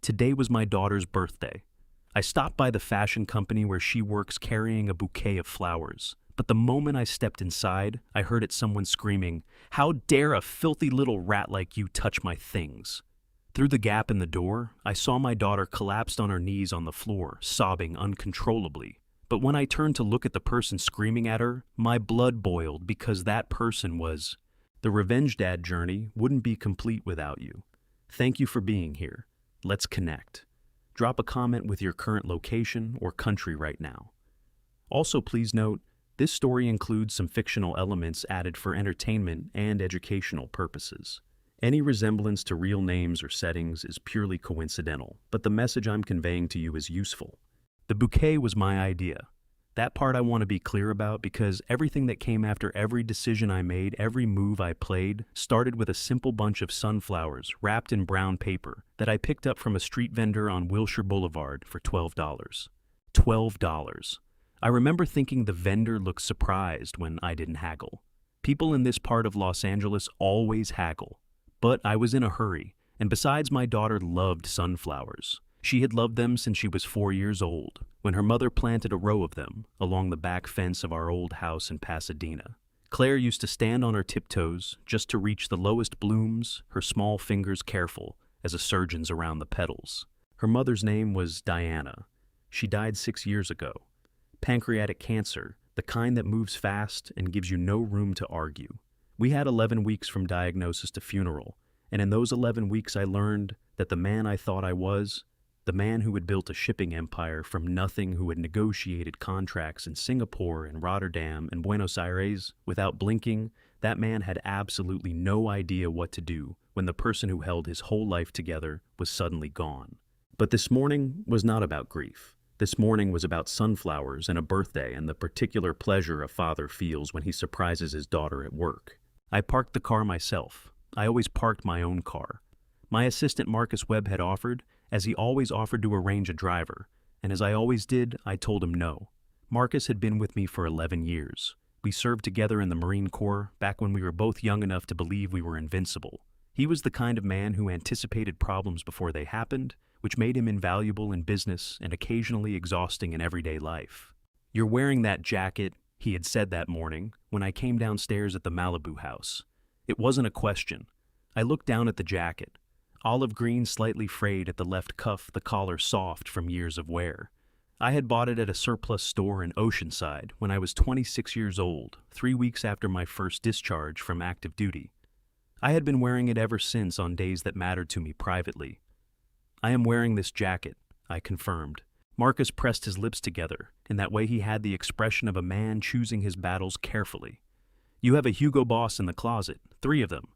Today was my daughter's birthday. I stopped by the fashion company where she works carrying a bouquet of flowers. But the moment I stepped inside, I heard someone screaming, "How dare a filthy little rat like you touch my things?" Through the gap in the door, I saw my daughter collapsed on her knees on the floor, sobbing uncontrollably. But when I turned to look at the person screaming at her, my blood boiled because that person was... The Revenge Dad journey wouldn't be complete without you. Thank you for being here. Let's connect. Drop a comment with your current location or country right now. Also, please note, this story includes some fictional elements added for entertainment and educational purposes. Any resemblance to real names or settings is purely coincidental, but the message I'm conveying to you is useful. The bouquet was my idea. That part I want to be clear about because everything that came after every decision I made, every move I played, started with a simple bunch of sunflowers wrapped in brown paper that I picked up from a street vendor on Wilshire Boulevard for $12. $12. I remember thinking the vendor looked surprised when I didn't haggle. People in this part of Los Angeles always haggle. But I was in a hurry, and besides, my daughter loved sunflowers. She had loved them since she was 4 years old, when her mother planted a row of them along the back fence of our old house in Pasadena. Claire used to stand on her tiptoes just to reach the lowest blooms, her small fingers careful as a surgeon's around the petals. Her mother's name was Diana. She died 6 years ago. Pancreatic cancer, the kind that moves fast and gives you no room to argue. We had 11 weeks from diagnosis to funeral, and in those 11 weeks I learned that the man I thought I was, the man who had built a shipping empire from nothing, who had negotiated contracts in Singapore and Rotterdam and Buenos Aires without blinking, that man had absolutely no idea what to do when the person who held his whole life together was suddenly gone. But this morning was not about grief. This morning was about sunflowers and a birthday and the particular pleasure a father feels when he surprises his daughter at work. I parked the car myself. I always parked my own car. My assistant Marcus Webb had offered, as he always offered to arrange a driver, and as I always did, I told him no. Marcus had been with me for 11 years. We served together in the Marine Corps back when we were both young enough to believe we were invincible. He was the kind of man who anticipated problems before they happened, which made him invaluable in business and occasionally exhausting in everyday life. "You're wearing that jacket," he had said that morning when I came downstairs at the Malibu house. It wasn't a question. I looked down at the jacket. Olive green, slightly frayed at the left cuff, the collar soft from years of wear. I had bought it at a surplus store in Oceanside when I was 26 years old, 3 weeks after my first discharge from active duty. I had been wearing it ever since on days that mattered to me privately. "I am wearing this jacket," I confirmed. Marcus pressed his lips together. In that way he had the expression of a man choosing his battles carefully. "You have a Hugo Boss in the closet, 3 of them."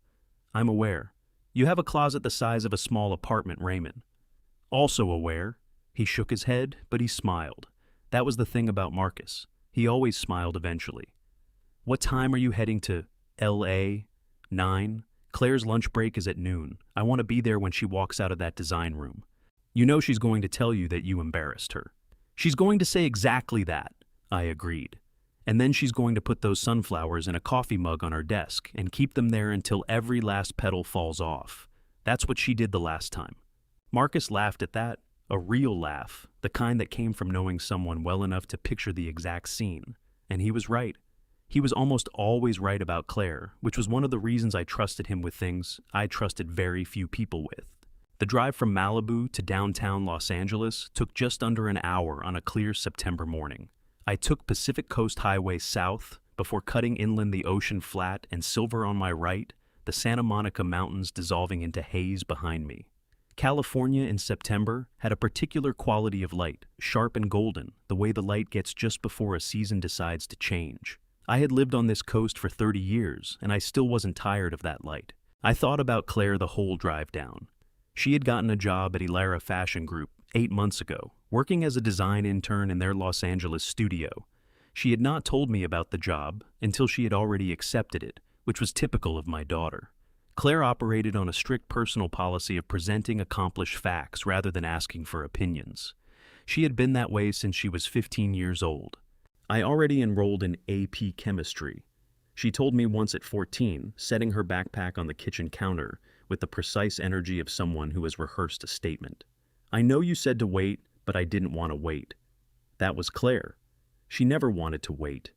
"I'm aware." "You have a closet the size of a small apartment, Raymond." "Also aware." He shook his head, but he smiled. That was the thing about Marcus. He always smiled eventually. "What time are you heading to L.A.? 9? Claire's lunch break is at noon. I want to be there when she walks out of that design room. You know she's going to tell you that you embarrassed her." "She's going to say exactly that," I agreed. "And then she's going to put those sunflowers in a coffee mug on her desk and keep them there until every last petal falls off. That's what she did the last time." Marcus laughed at that, a real laugh, the kind that came from knowing someone well enough to picture the exact scene. And he was right. He was almost always right about Claire, which was one of the reasons I trusted him with things I trusted very few people with. The drive from Malibu to downtown Los Angeles took just under an hour on a clear September morning. I took Pacific Coast Highway south before cutting inland the ocean flat and silver on my right, the Santa Monica Mountains dissolving into haze behind me. California in September had a particular quality of light, sharp and golden, the way the light gets just before a season decides to change. I had lived on this coast for 30 years, and I still wasn't tired of that light. I thought about Claire the whole drive down. She had gotten a job at Elara Fashion Group 8 months ago, working as a design intern in their Los Angeles studio. She had not told me about the job until she had already accepted it, which was typical of my daughter. Claire operated on a strict personal policy of presenting accomplished facts rather than asking for opinions. She had been that way since she was 15 years old. I already enrolled in AP Chemistry. She told me once at 14, setting her backpack on the kitchen counter with the precise energy of someone who has rehearsed a statement. I know you said to wait, but I didn't want to wait. That was Claire. She never wanted to wait.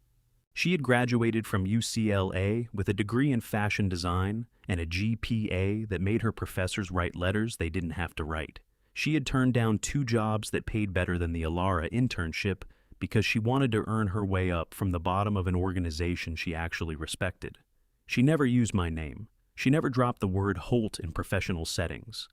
She had graduated from UCLA with a degree in fashion design and a GPA that made her professors write letters they didn't have to write. She had turned down 2 jobs that paid better than the Alara internship because she wanted to earn her way up from the bottom of an organization she actually respected. She never used my name. She never dropped the word Holt in professional settings.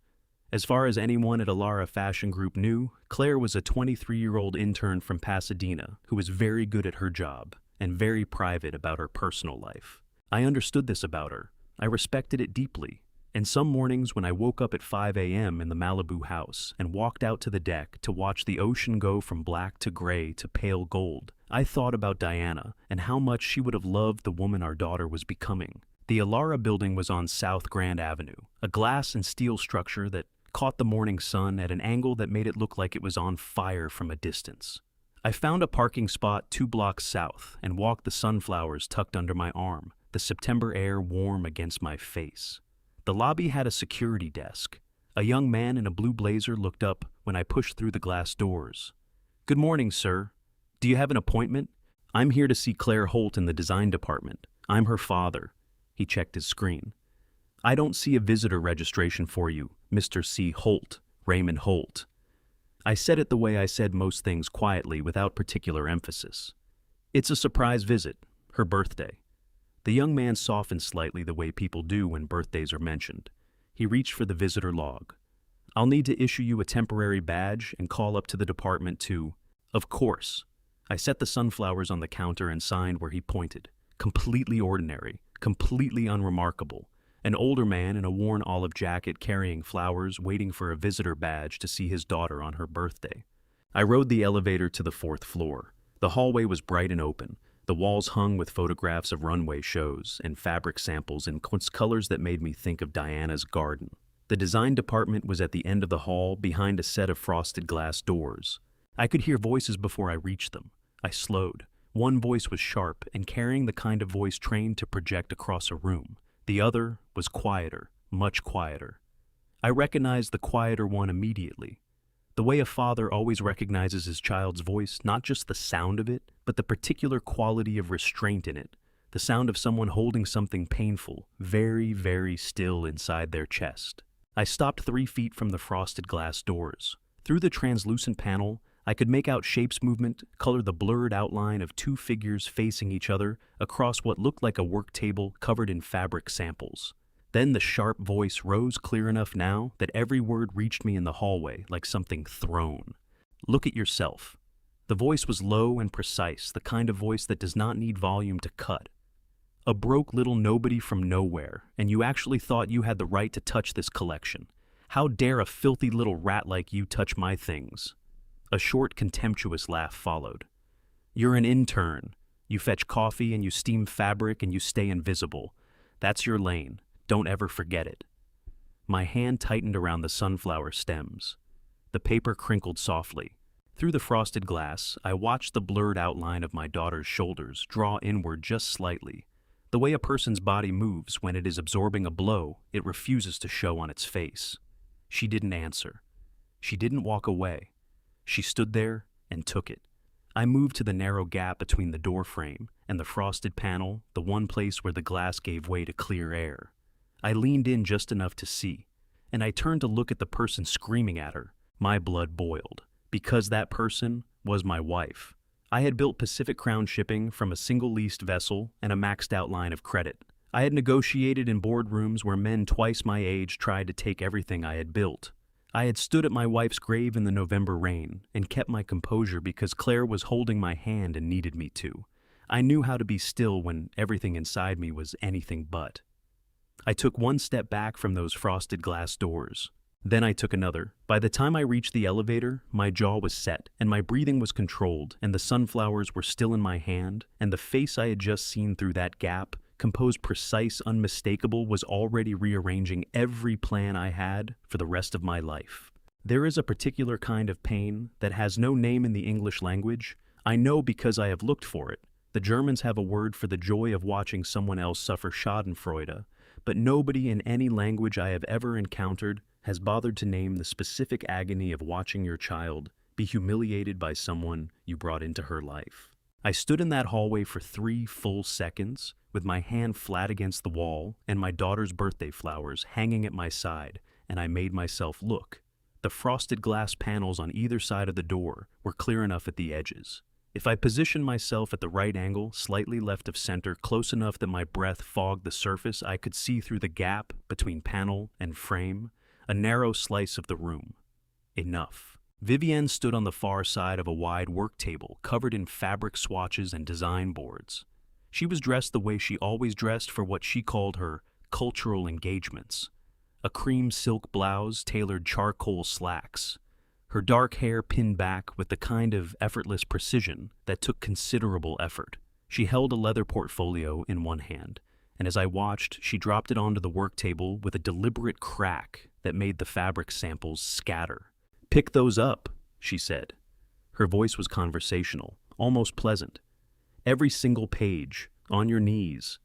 As far as anyone at Alara Fashion Group knew, Claire was a 23-year-old intern from Pasadena who was very good at her job and very private about her personal life. I understood this about her. I respected it deeply. And some mornings when I woke up at 5 a.m. in the Malibu house and walked out to the deck to watch the ocean go from black to gray to pale gold, I thought about Diana and how much she would have loved the woman our daughter was becoming. The Alara building was on South Grand Avenue, a glass and steel structure that caught the morning sun at an angle that made it look like it was on fire from a distance. I found a parking spot 2 blocks south and walked the sunflowers tucked under my arm, the September air warm against my face. The lobby had a security desk. A young man in a blue blazer looked up when I pushed through the glass doors. "Good morning, sir. Do you have an appointment? I'm here to see Claire Holt in the design department. I'm her father." He checked his screen. "I don't see a visitor registration for you, Mr. C. Holt, Raymond Holt." I said it the way I said most things, quietly, without particular emphasis. "It's a surprise visit, her birthday." The young man softened slightly the way people do when birthdays are mentioned. He reached for the visitor log. "I'll need to issue you a temporary badge and call up to the department to—" "Of course." I set the sunflowers on the counter and signed where he pointed. Completely ordinary, completely unremarkable. An older man in a worn olive jacket carrying flowers, waiting for a visitor badge to see his daughter on her birthday. I rode the elevator to the 4th floor. The hallway was bright and open. The walls hung with photographs of runway shows and fabric samples in colors that made me think of Diana's garden. The design department was at the end of the hall, behind a set of frosted glass doors. I could hear voices before I reached them. I slowed. One voice was sharp and carrying the kind of voice trained to project across a room. The other was quieter, much quieter. I recognized the quieter one immediately. The way a father always recognizes his child's voice, not just the sound of it, but the particular quality of restraint in it, the sound of someone holding something painful, very, very still inside their chest. I stopped 3 feet from the frosted glass doors. Through the translucent panel, I could make out shapes movement, color the blurred outline of 2 figures facing each other across what looked like a work table covered in fabric samples. Then the sharp voice rose clear enough now that every word reached me in the hallway like something thrown. "Look at yourself." The voice was low and precise, the kind of voice that does not need volume to cut. "A broke little nobody from nowhere, and you actually thought you had the right to touch this collection. How dare a filthy little rat like you touch my things?" A short, contemptuous laugh followed. "You're an intern. You fetch coffee and you steam fabric and you stay invisible. That's your lane. Don't ever forget it." My hand tightened around the sunflower stems. The paper crinkled softly. Through the frosted glass, I watched the blurred outline of my daughter's shoulders draw inward just slightly. The way a person's body moves when it is absorbing a blow, it refuses to show on its face. She didn't answer. She didn't walk away. She stood there and took it. I moved to the narrow gap between the door frame and the frosted panel, the one place where the glass gave way to clear air. I leaned in just enough to see, and I turned to look at the person screaming at her. My blood boiled, because that person was my wife. I had built Pacific Crown Shipping from a single leased vessel and a maxed out line of credit. I had negotiated in boardrooms where men twice my age tried to take everything I had built. I had stood at my wife's grave in the November rain and kept my composure because Claire was holding my hand and needed me to. I knew how to be still when everything inside me was anything but. I took one step back from those frosted glass doors. Then I took another. By the time I reached the elevator, my jaw was set, and my breathing was controlled, and the sunflowers were still in my hand, and the face I had just seen through that gap, composed precise, unmistakable, was already rearranging every plan I had for the rest of my life. There is a particular kind of pain that has no name in the English language. I know because I have looked for it. The Germans have a word for the joy of watching someone else suffer schadenfreude, but nobody in any language I have ever encountered has bothered to name the specific agony of watching your child be humiliated by someone you brought into her life. I stood in that hallway for 3 full seconds, with my hand flat against the wall and my daughter's birthday flowers hanging at my side, and I made myself look. The frosted glass panels on either side of the door were clear enough at the edges. If I positioned myself at the right angle, slightly left of center, close enough that my breath fogged the surface, I could see through the gap between panel and frame, a narrow slice of the room. Enough. Vivienne stood on the far side of a wide work table covered in fabric swatches and design boards. She was dressed the way she always dressed for what she called her cultural engagements. A cream silk blouse, tailored charcoal slacks. Her dark hair pinned back with the kind of effortless precision that took considerable effort. She held a leather portfolio in one hand, and as I watched, she dropped it onto the work table with a deliberate crack that made the fabric samples scatter. "Pick those up," she said. Her voice was conversational, almost pleasant. "Every single page, on your knees."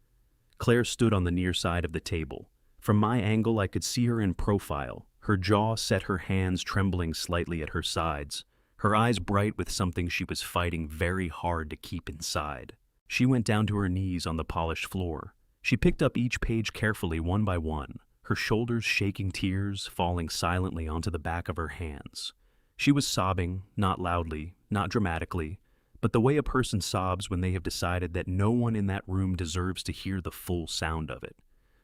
Claire stood on the near side of the table. From my angle, I could see her in profile, her jaw set, her hands trembling slightly at her sides, her eyes bright with something she was fighting very hard to keep inside. She went down to her knees on the polished floor. She picked up each page carefully, one by one, her shoulders shaking, tears falling silently onto the back of her hands. She was sobbing, not loudly, not dramatically, but the way a person sobs when they have decided that no one in that room deserves to hear the full sound of it.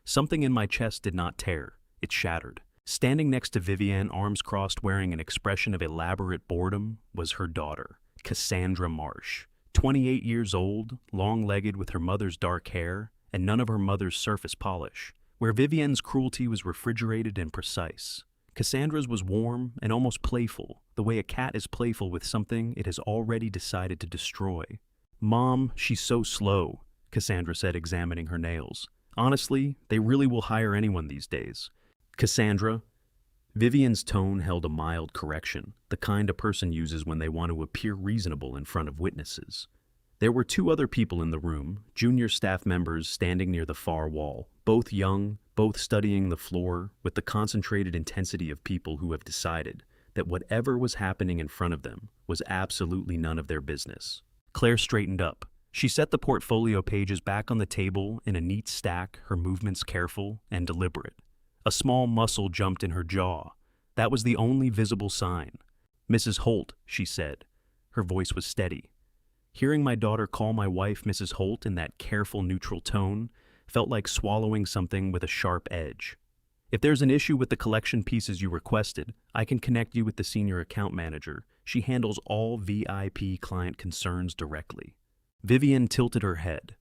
Something in my chest did not tear, it shattered. Standing next to Vivienne, arms crossed, wearing an expression of elaborate boredom, was her daughter, Cassandra Marsh. 28 years old, long-legged with her mother's dark hair, and none of her mother's surface polish. Where Vivienne's cruelty was refrigerated and precise, Cassandra's was warm and almost playful, the way a cat is playful with something it has already decided to destroy. "Mom, she's so slow," Cassandra said, examining her nails. "Honestly, they really will hire anyone these days." "Cassandra." Vivienne's tone held a mild correction, the kind a person uses when they want to appear reasonable in front of witnesses. There were 2 other people in the room, junior staff members standing near the far wall, both young, both studying the floor with the concentrated intensity of people who have decided that whatever was happening in front of them was absolutely none of their business. Claire straightened up. She set the portfolio pages back on the table in a neat stack, her movements careful and deliberate. A small muscle jumped in her jaw. That was the only visible sign. "Mrs. Holt," she said. Her voice was steady. Hearing my daughter call my wife Mrs. Holt in that careful, neutral tone felt like swallowing something with a sharp edge. "If there's an issue with the collection pieces you requested, I can connect you with the senior account manager. She handles all VIP client concerns directly." Vivienne tilted her head.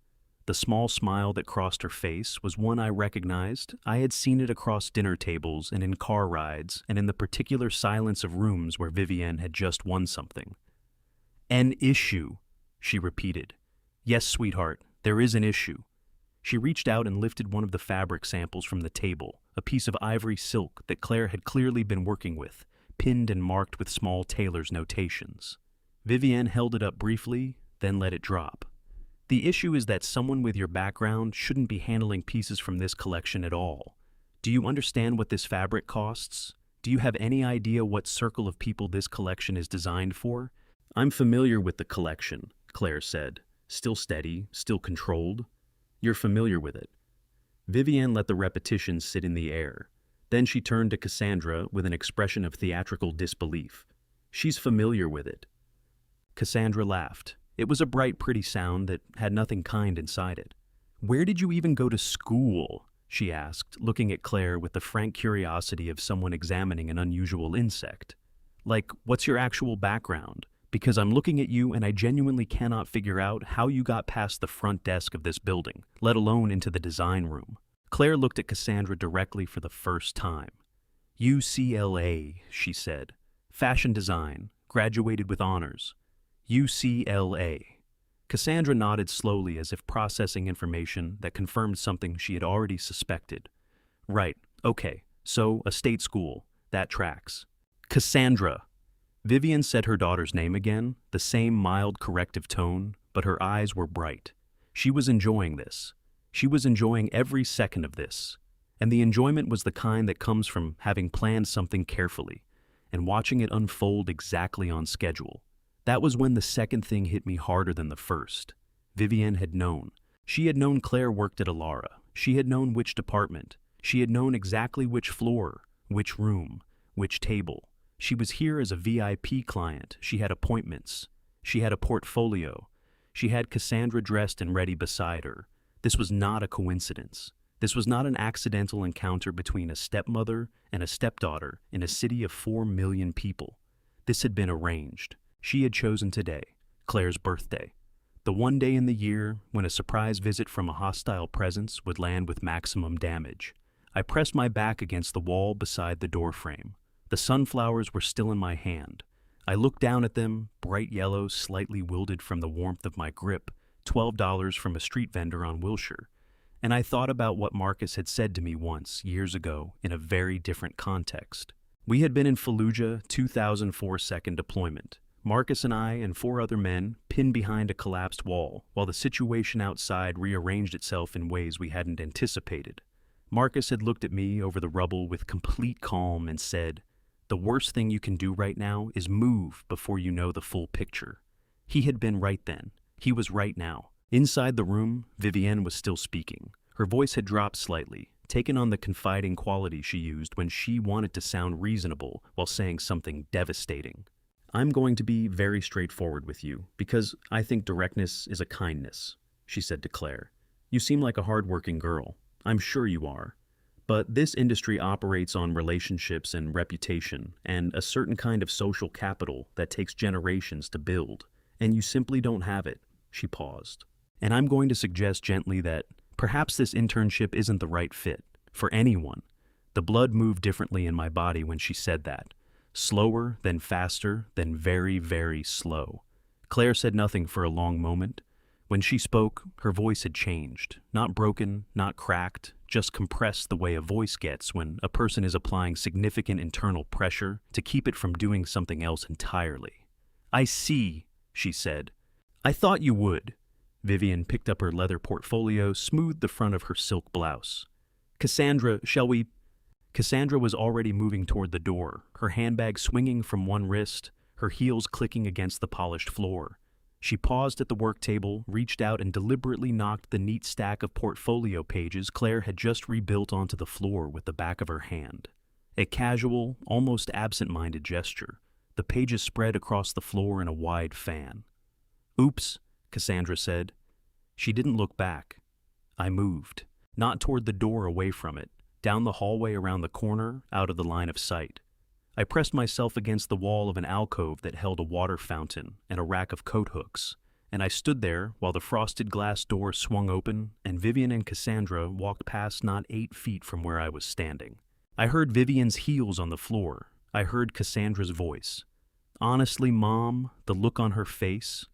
The small smile that crossed her face was one I recognized. I had seen it across dinner tables and in car rides and in the particular silence of rooms where Vivienne had just won something. "An issue," she repeated. "Yes, sweetheart, there is an issue." She reached out and lifted one of the fabric samples from the table, a piece of ivory silk that Claire had clearly been working with, pinned and marked with small tailor's notations. Vivienne held it up briefly, then let it drop. "The issue is that someone with your background shouldn't be handling pieces from this collection at all. Do you understand what this fabric costs? Do you have any idea what circle of people this collection is designed for?" "I'm familiar with the collection," Claire said, still steady, still controlled. "You're familiar with it." Vivienne let the repetition sit in the air. Then she turned to Cassandra with an expression of theatrical disbelief. "She's familiar with it." Cassandra laughed. It was a bright, pretty sound that had nothing kind inside it. "Where did you even go to school?" she asked, looking at Claire with the frank curiosity of someone examining an unusual insect. "Like, what's your actual background? Because I'm looking at you and I genuinely cannot figure out how you got past the front desk of this building, let alone into the design room." Claire looked at Cassandra directly for the first time. "UCLA," she said. "Fashion design, graduated with honors. UCLA." Cassandra nodded slowly as if processing information that confirmed something she had already suspected. "Right, okay, so a state school, that tracks." "Cassandra." Vivienne said her daughter's name again, the same mild corrective tone, but her eyes were bright. She was enjoying this. She was enjoying every second of this. And the enjoyment was the kind that comes from having planned something carefully and watching it unfold exactly on schedule. That was when the second thing hit me harder than the first. Vivienne had known. She had known Claire worked at Alara. She had known which department. She had known exactly which floor, which room, which table. She was here as a VIP client. She had appointments. She had a portfolio. She had Cassandra dressed and ready beside her. This was not a coincidence. This was not an accidental encounter between a stepmother and a stepdaughter in a city of 4 million people. This had been arranged. She had chosen today, Claire's birthday, the one day in the year when a surprise visit from a hostile presence would land with maximum damage. I pressed my back against the wall beside the doorframe. The sunflowers were still in my hand. I looked down at them, bright yellow, slightly wilted from the warmth of my grip, $12 from a street vendor on Wilshire. And I thought about what Marcus had said to me once, years ago, in a very different context. We had been in Fallujah, 2004 second deployment. Marcus and I and 4 other men pinned behind a collapsed wall, while the situation outside rearranged itself in ways we hadn't anticipated. Marcus had looked at me over the rubble with complete calm and said, "The worst thing you can do right now is move before you know the full picture." He had been right then. He was right now. Inside the room, Vivienne was still speaking. Her voice had dropped slightly, taken on the confiding quality she used when she wanted to sound reasonable while saying something devastating. "I'm going to be very straightforward with you, because I think directness is a kindness," she said to Claire. "You seem like a hard-working girl. I'm sure you are. But this industry operates on relationships and reputation and a certain kind of social capital that takes generations to build, and you simply don't have it." She paused. "And I'm going to suggest gently that perhaps this internship isn't the right fit for anyone." The blood moved differently in my body when she said that. Slower, then faster, then very, very slow. Claire said nothing for a long moment. When she spoke, her voice had changed. Not broken, not cracked, just compressed the way a voice gets when a person is applying significant internal pressure to keep it from doing something else entirely. "I see," she said. "I thought you would." Vivienne picked up her leather portfolio, smoothed the front of her silk blouse. "Cassandra, shall we—" Cassandra was already moving toward the door, her handbag swinging from one wrist, her heels clicking against the polished floor. She paused at the work table, reached out and deliberately knocked the neat stack of portfolio pages Claire had just rebuilt onto the floor with the back of her hand. A casual, almost absent-minded gesture. The pages spread across the floor in a wide fan. "Oops," Cassandra said. She didn't look back. I moved, not toward the door, away from it, down the hallway around the corner, out of the line of sight. I pressed myself against the wall of an alcove that held a water fountain and a rack of coat hooks, and I stood there while the frosted glass door swung open and Vivienne and Cassandra walked past not 8 feet from where I was standing. I heard Vivienne's heels on the floor. I heard Cassandra's voice. "Honestly, Mom," the look on her face,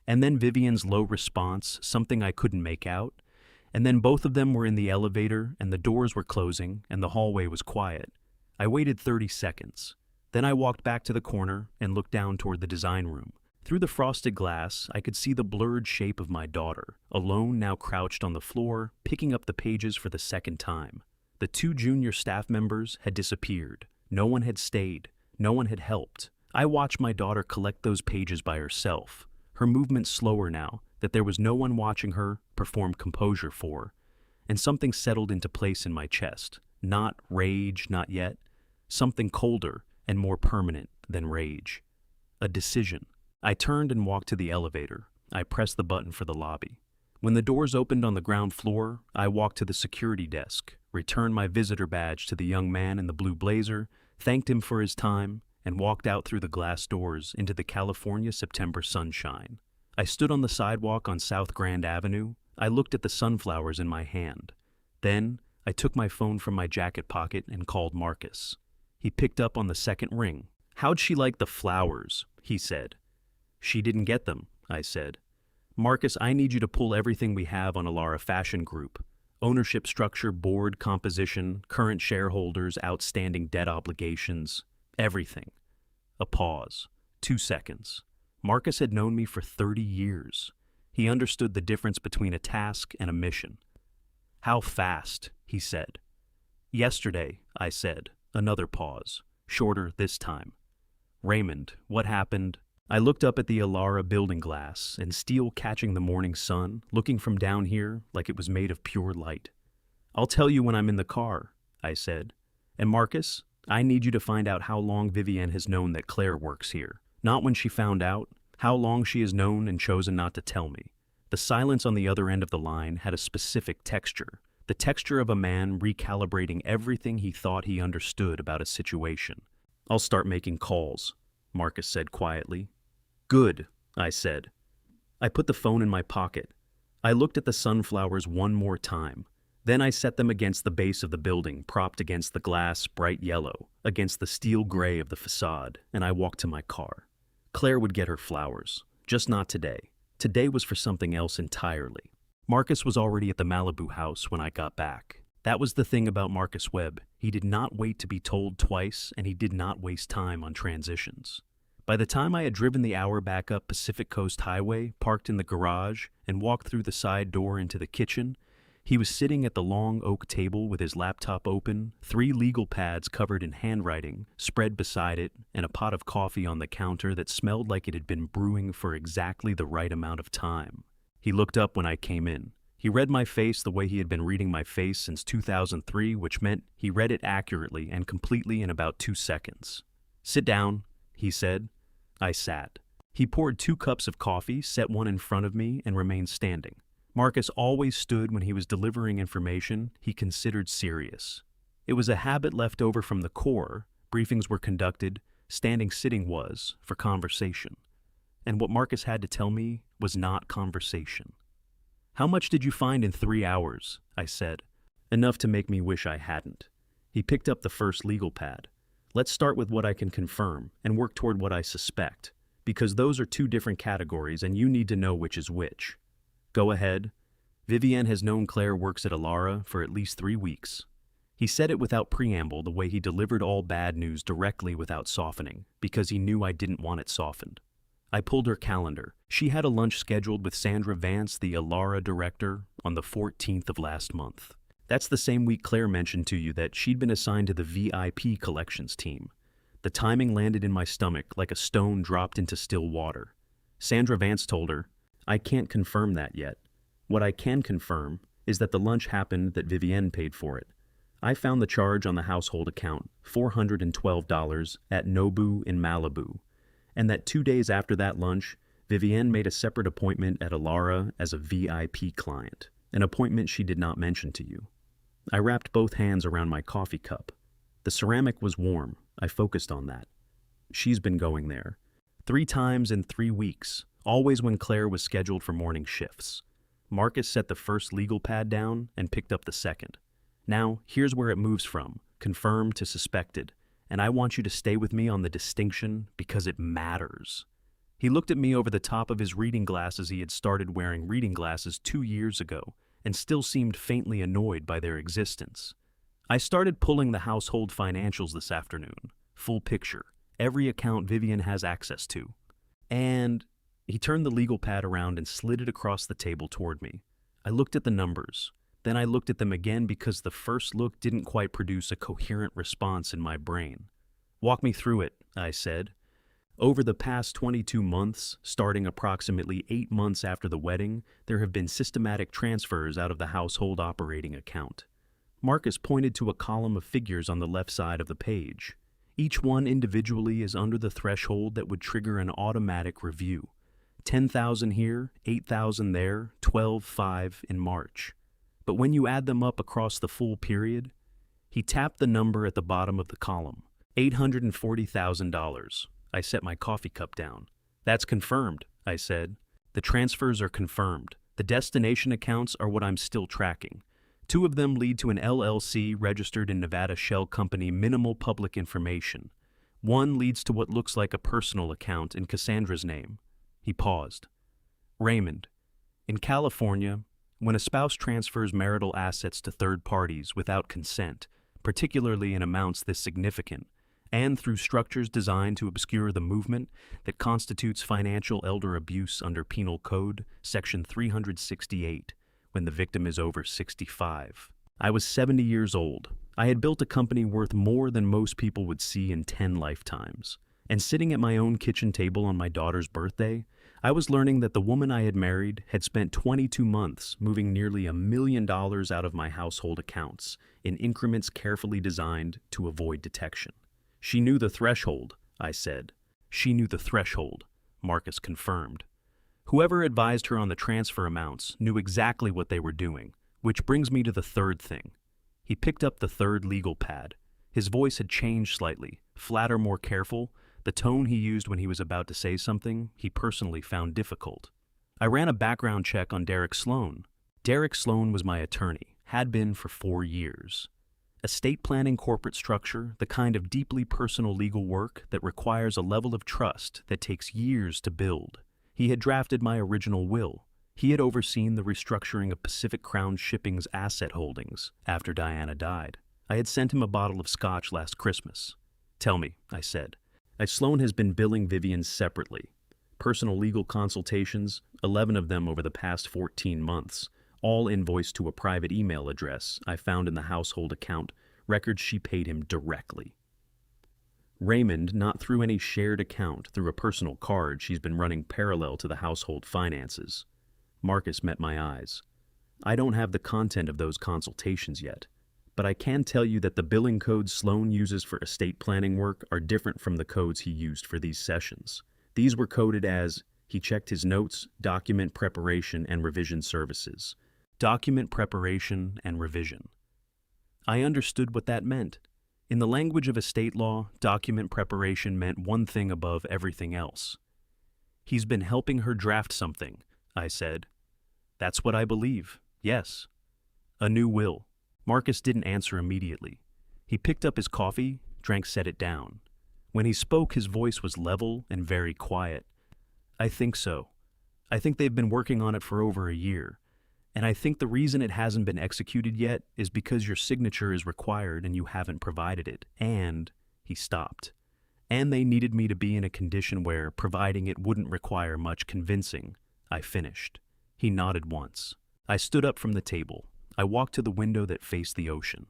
and then Vivienne's low response, something I couldn't make out, and then both of them were in the elevator and the doors were closing and the hallway was quiet. I waited 30 seconds. Then I walked back to the corner and looked down toward the design room. Through the frosted glass, I could see the blurred shape of my daughter, alone now crouched on the floor, picking up the pages for the second time. The 2 junior staff members had disappeared. No one had stayed. No one had helped. I watched my daughter collect those pages by herself, her movements slower now, that there was no one watching her perform composure for, and something settled into place in my chest. Not rage, not yet. Something colder and more permanent than rage. A decision. I turned and walked to the elevator. I pressed the button for the lobby. When the doors opened on the ground floor, I walked to the security desk, returned my visitor badge to the young man in the blue blazer, thanked him for his time, and walked out through the glass doors into the California September sunshine. I stood on the sidewalk on South Grand Avenue. I looked at the sunflowers in my hand. Then I took my phone from my jacket pocket and called Marcus. He picked up on the second ring. "How'd she like the flowers?" he said. "She didn't get them," I said. "Marcus, I need you to pull everything we have on Alara Fashion Group. Ownership structure, board composition, current shareholders, outstanding debt obligations, everything." A pause. 2 seconds. Marcus had known me for 30 years. He understood the difference between a task and a mission. "How fast?" he said. Yesterday, I said. Another pause. Shorter this time. Raymond, what happened? I looked up at the Alara building glass and steel catching the morning sun, looking from down here like it was made of pure light. I'll tell you when I'm in the car, I said. And Marcus, I need you to find out how long Vivienne has known that Claire works here. Not when she found out, how long she has known and chosen not to tell me. The silence on the other end of the line had a specific texture, the texture of a man recalibrating everything he thought he understood about a situation. I'll start making calls, Marcus said quietly. Good, I said. I put the phone in my pocket. I looked at the sunflowers one more time. Then I set them against the base of the building, propped against the glass bright yellow, against the steel gray of the facade, and I walked to my car. Claire would get her flowers, just not today. Today was for something else entirely. Marcus was already at the Malibu house when I got back. That was the thing about Marcus Webb. He did not wait to be told twice, and he did not waste time on transitions. By the time I had driven the hour back up Pacific Coast Highway, parked in the garage, and walked through the side door into the kitchen, he was sitting at the long oak table with his laptop open, 3 legal pads covered in handwriting spread beside it, and a pot of coffee on the counter that smelled like it had been brewing for exactly the right amount of time. He looked up when I came in. He read my face the way he had been reading my face since 2003, which meant he read it accurately and completely in about 2 seconds. Sit down, he said. I sat. He poured 2 cups of coffee, set one in front of me, and remained standing. Marcus always stood when he was delivering information he considered serious. It was a habit left over from the Corps. Briefings were conducted, standing sitting was, for conversation. And what Marcus had to tell me was not conversation. How much did you find in 3 hours? I said. Enough to make me wish I hadn't. He picked up the first legal pad. Let's start with what I can confirm and work toward what I suspect, because those are 2 different categories and you need to know which is which. Go ahead. Vivienne has known Claire works at Alara for at least 3 weeks. He said it without preamble, the way he delivered all bad news directly without softening, because he knew I didn't want it softened. I pulled her calendar. She had a lunch scheduled with Sandra Vance, the Alara director, on the 14th of last month. That's the same week Claire mentioned to you that she'd been assigned to the VIP collections team. The timing landed in my stomach like a stone dropped into still water. Sandra Vance told her, I can't confirm that yet. What I can confirm is that the lunch happened that Vivienne paid for it. I found the charge on the household account, $412 at Nobu in Malibu, and that 2 days after that lunch, Vivienne made a separate appointment at Alara as a VIP client, an appointment she did not mention to you. I wrapped both hands around my coffee cup. The ceramic was warm. I focused on that. She's been going there. 3 times in 3 weeks, always when Claire was scheduled for morning shifts. Marcus set the first legal pad down and picked up the second. Now, here's where it moves from, confirmed to suspected, and I want you to stay with me on the distinction because it matters. He looked at me over the top of his reading glasses. He had started wearing reading glasses 2 years ago and still seemed faintly annoyed by their existence. I started pulling the household financials this afternoon. Full picture. Every account Vivienne has access to. And he turned the legal pad around and slid it across the table toward me. I looked at the numbers. Then I looked at them again because the first look didn't quite produce a coherent response in my brain. Walk me through it, I said. Over the past 22 months, starting approximately 8 months after the wedding, there have been systematic transfers out of the household operating account. Marcus pointed to a column of figures on the left side of the page. Each one individually is under the threshold that would trigger an automatic review. 10,000 here, 8,000 there, 12,500 in March. But when you add them up across the full period, he tapped the number at the bottom of the column, $840,000. I set my coffee cup down. That's confirmed, I said. The transfers are confirmed. The destination accounts are what I'm still tracking. 2 of them lead to an LLC registered in Nevada shell company, minimal public information. 1 leads to what looks like a personal account in Cassandra's name. He paused. Raymond, in California, when a spouse transfers marital assets to third parties without consent, particularly in amounts this significant, and through structures designed to obscure the movement that constitutes financial elder abuse under Penal Code, Section 368, when the victim is over 65. I was 70 years old. I had built a company worth more than most people would see in 10 lifetimes. And sitting at my own kitchen table on my daughter's birthday, I was learning that the woman I had married had spent 22 months moving nearly $1 million out of my household accounts in increments carefully designed to avoid detection. She knew the threshold, I said. She knew the threshold, Marcus confirmed. Whoever advised her on the transfer amounts knew exactly what they were doing, which brings me to the third thing. He picked up the third legal pad. His voice had changed slightly, flatter, more careful. The tone he used when he was about to say something he personally found difficult. I ran a background check on Derek Sloan. Derek Sloan was my attorney, had been for 4 years. Estate planning corporate structure, the kind of deeply personal legal work that requires a level of trust that takes years to build. He had drafted my original will. He had overseen the restructuring of Pacific Crown Shipping's asset holdings after Diana died. I had sent him a bottle of scotch last Christmas. Tell me, I said. Sloan has been billing Vivian separately. Personal legal consultations, 11 of them over the past 14 months, all invoiced to a private email address I found in the household account, records she paid him directly. Raymond, not through any shared account, through a personal card she's been running parallel to the household finances. Marcus met my eyes. I don't have the content of those consultations yet, but I can tell you that the billing codes Sloan uses for estate planning work are different from the codes he used for these sessions. These were coded as, he checked his notes, document preparation and revision services. Document preparation and revision. I understood what that meant. In the language of estate law, document preparation meant one thing above everything else. He's been helping her draft something, I said. That's what I believe, yes. A new will. Marcus didn't answer immediately. He picked up his coffee, set it down. When he spoke, his voice was level and very quiet. I think so. I think they've been working on it for over a year. And I think the reason it hasn't been executed yet is because your signature is required and you haven't provided it. And, he stopped. And they needed me to be in a condition where providing it wouldn't require much convincing. I finished. He nodded once. I stood up from the table. I walked to the window that faced the ocean.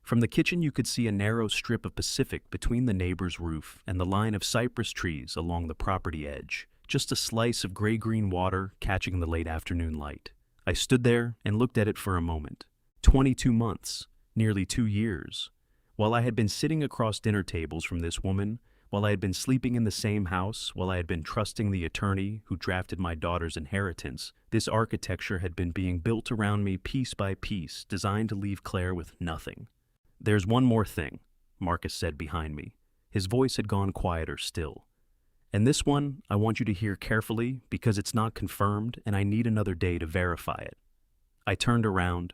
From the kitchen you could see a narrow strip of Pacific between the neighbor's roof and the line of cypress trees along the property edge, just a slice of gray-green water catching the late afternoon light. I stood there and looked at it for a moment. 22 months, nearly 2 years. While I had been sitting across dinner tables from this woman, while I had been sleeping in the same house, while I had been trusting the attorney who drafted my daughter's inheritance, this architecture had been being built around me piece by piece, designed to leave Claire with nothing. There's one more thing, Marcus said behind me. His voice had gone quieter still. And this one, I want you to hear carefully because it's not confirmed and I need another day to verify it. I turned around.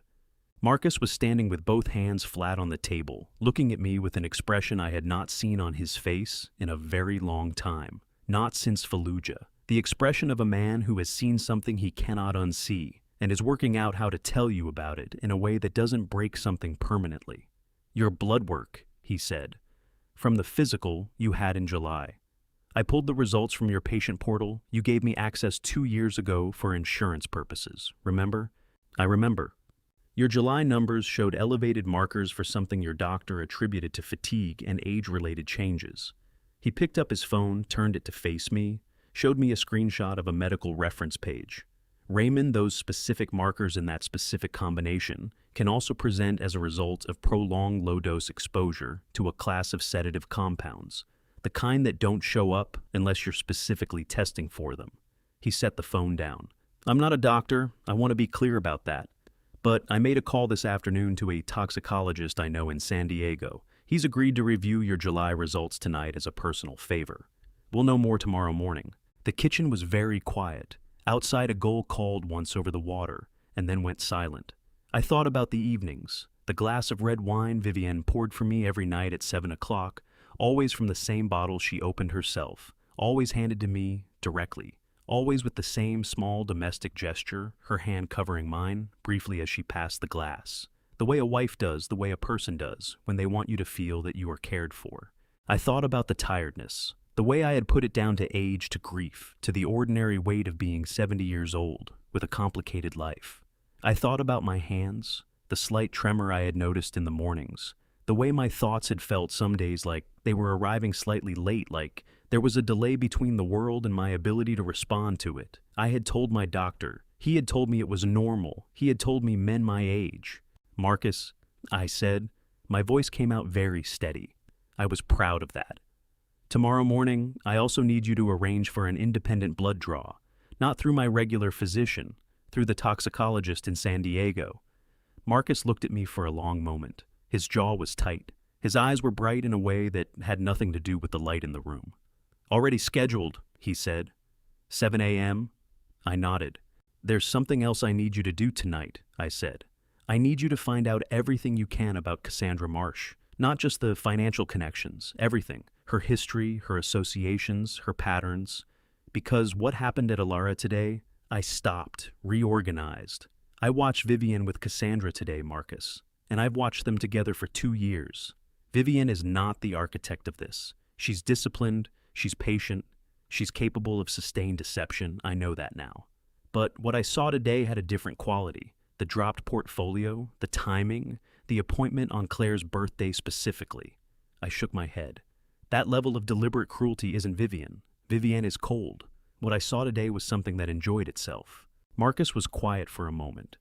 Marcus was standing with both hands flat on the table, looking at me with an expression I had not seen on his face in a very long time, not since Fallujah. The expression of a man who has seen something he cannot unsee and is working out how to tell you about it in a way that doesn't break something permanently. Your blood work, he said, from the physical you had in July. I pulled the results from your patient portal you gave me access 2 years ago for insurance purposes, remember? I remember. Your July numbers showed elevated markers for something your doctor attributed to fatigue and age-related changes. He picked up his phone, turned it to face me, showed me a screenshot of a medical reference page. Raymond, those specific markers in that specific combination can also present as a result of prolonged low-dose exposure to a class of sedative compounds, the kind that don't show up unless you're specifically testing for them. He set the phone down. I'm not a doctor, I want to be clear about that. But I made a call this afternoon to a toxicologist I know in San Diego. He's agreed to review your July results tonight as a personal favor. We'll know more tomorrow morning. The kitchen was very quiet. Outside, a gull called once over the water, and then went silent. I thought about the evenings, the glass of red wine Vivienne poured for me every night at 7 o'clock, always from the same bottle she opened herself, always handed to me directly. Always with the same small domestic gesture, her hand covering mine, briefly as she passed the glass. The way a wife does, the way a person does, when they want you to feel that you are cared for. I thought about the tiredness, the way I had put it down to age, to grief, to the ordinary weight of being 70 years old, with a complicated life. I thought about my hands, the slight tremor I had noticed in the mornings, the way my thoughts had felt some days like they were arriving slightly late, like there was a delay between the world and my ability to respond to it. I had told my doctor. He had told me it was normal. He had told me men my age. "Marcus," I said. My voice came out very steady. I was proud of that. "Tomorrow morning, I also need you to arrange for an independent blood draw, not through my regular physician, through the toxicologist in San Diego." Marcus looked at me for a long moment. His jaw was tight. His eyes were bright in a way that had nothing to do with the light in the room. "Already scheduled," he said. 7 a.m.? I nodded. "There's something else I need you to do tonight," I said. "I need you to find out everything you can about Cassandra Marsh. Not just the financial connections, everything. Her history, her associations, her patterns. Because what happened at Alara today, I stopped, reorganized. I watched Vivian with Cassandra today, Marcus, and I've watched them together for 2 years. Vivian is not the architect of this. She's disciplined, she's patient, she's capable of sustained deception, I know that now. But what I saw today had a different quality. The dropped portfolio, the timing, the appointment on Claire's birthday specifically." I shook my head. "That level of deliberate cruelty isn't Vivian. Vivian is cold. What I saw today was something that enjoyed itself." Marcus was quiet for a moment.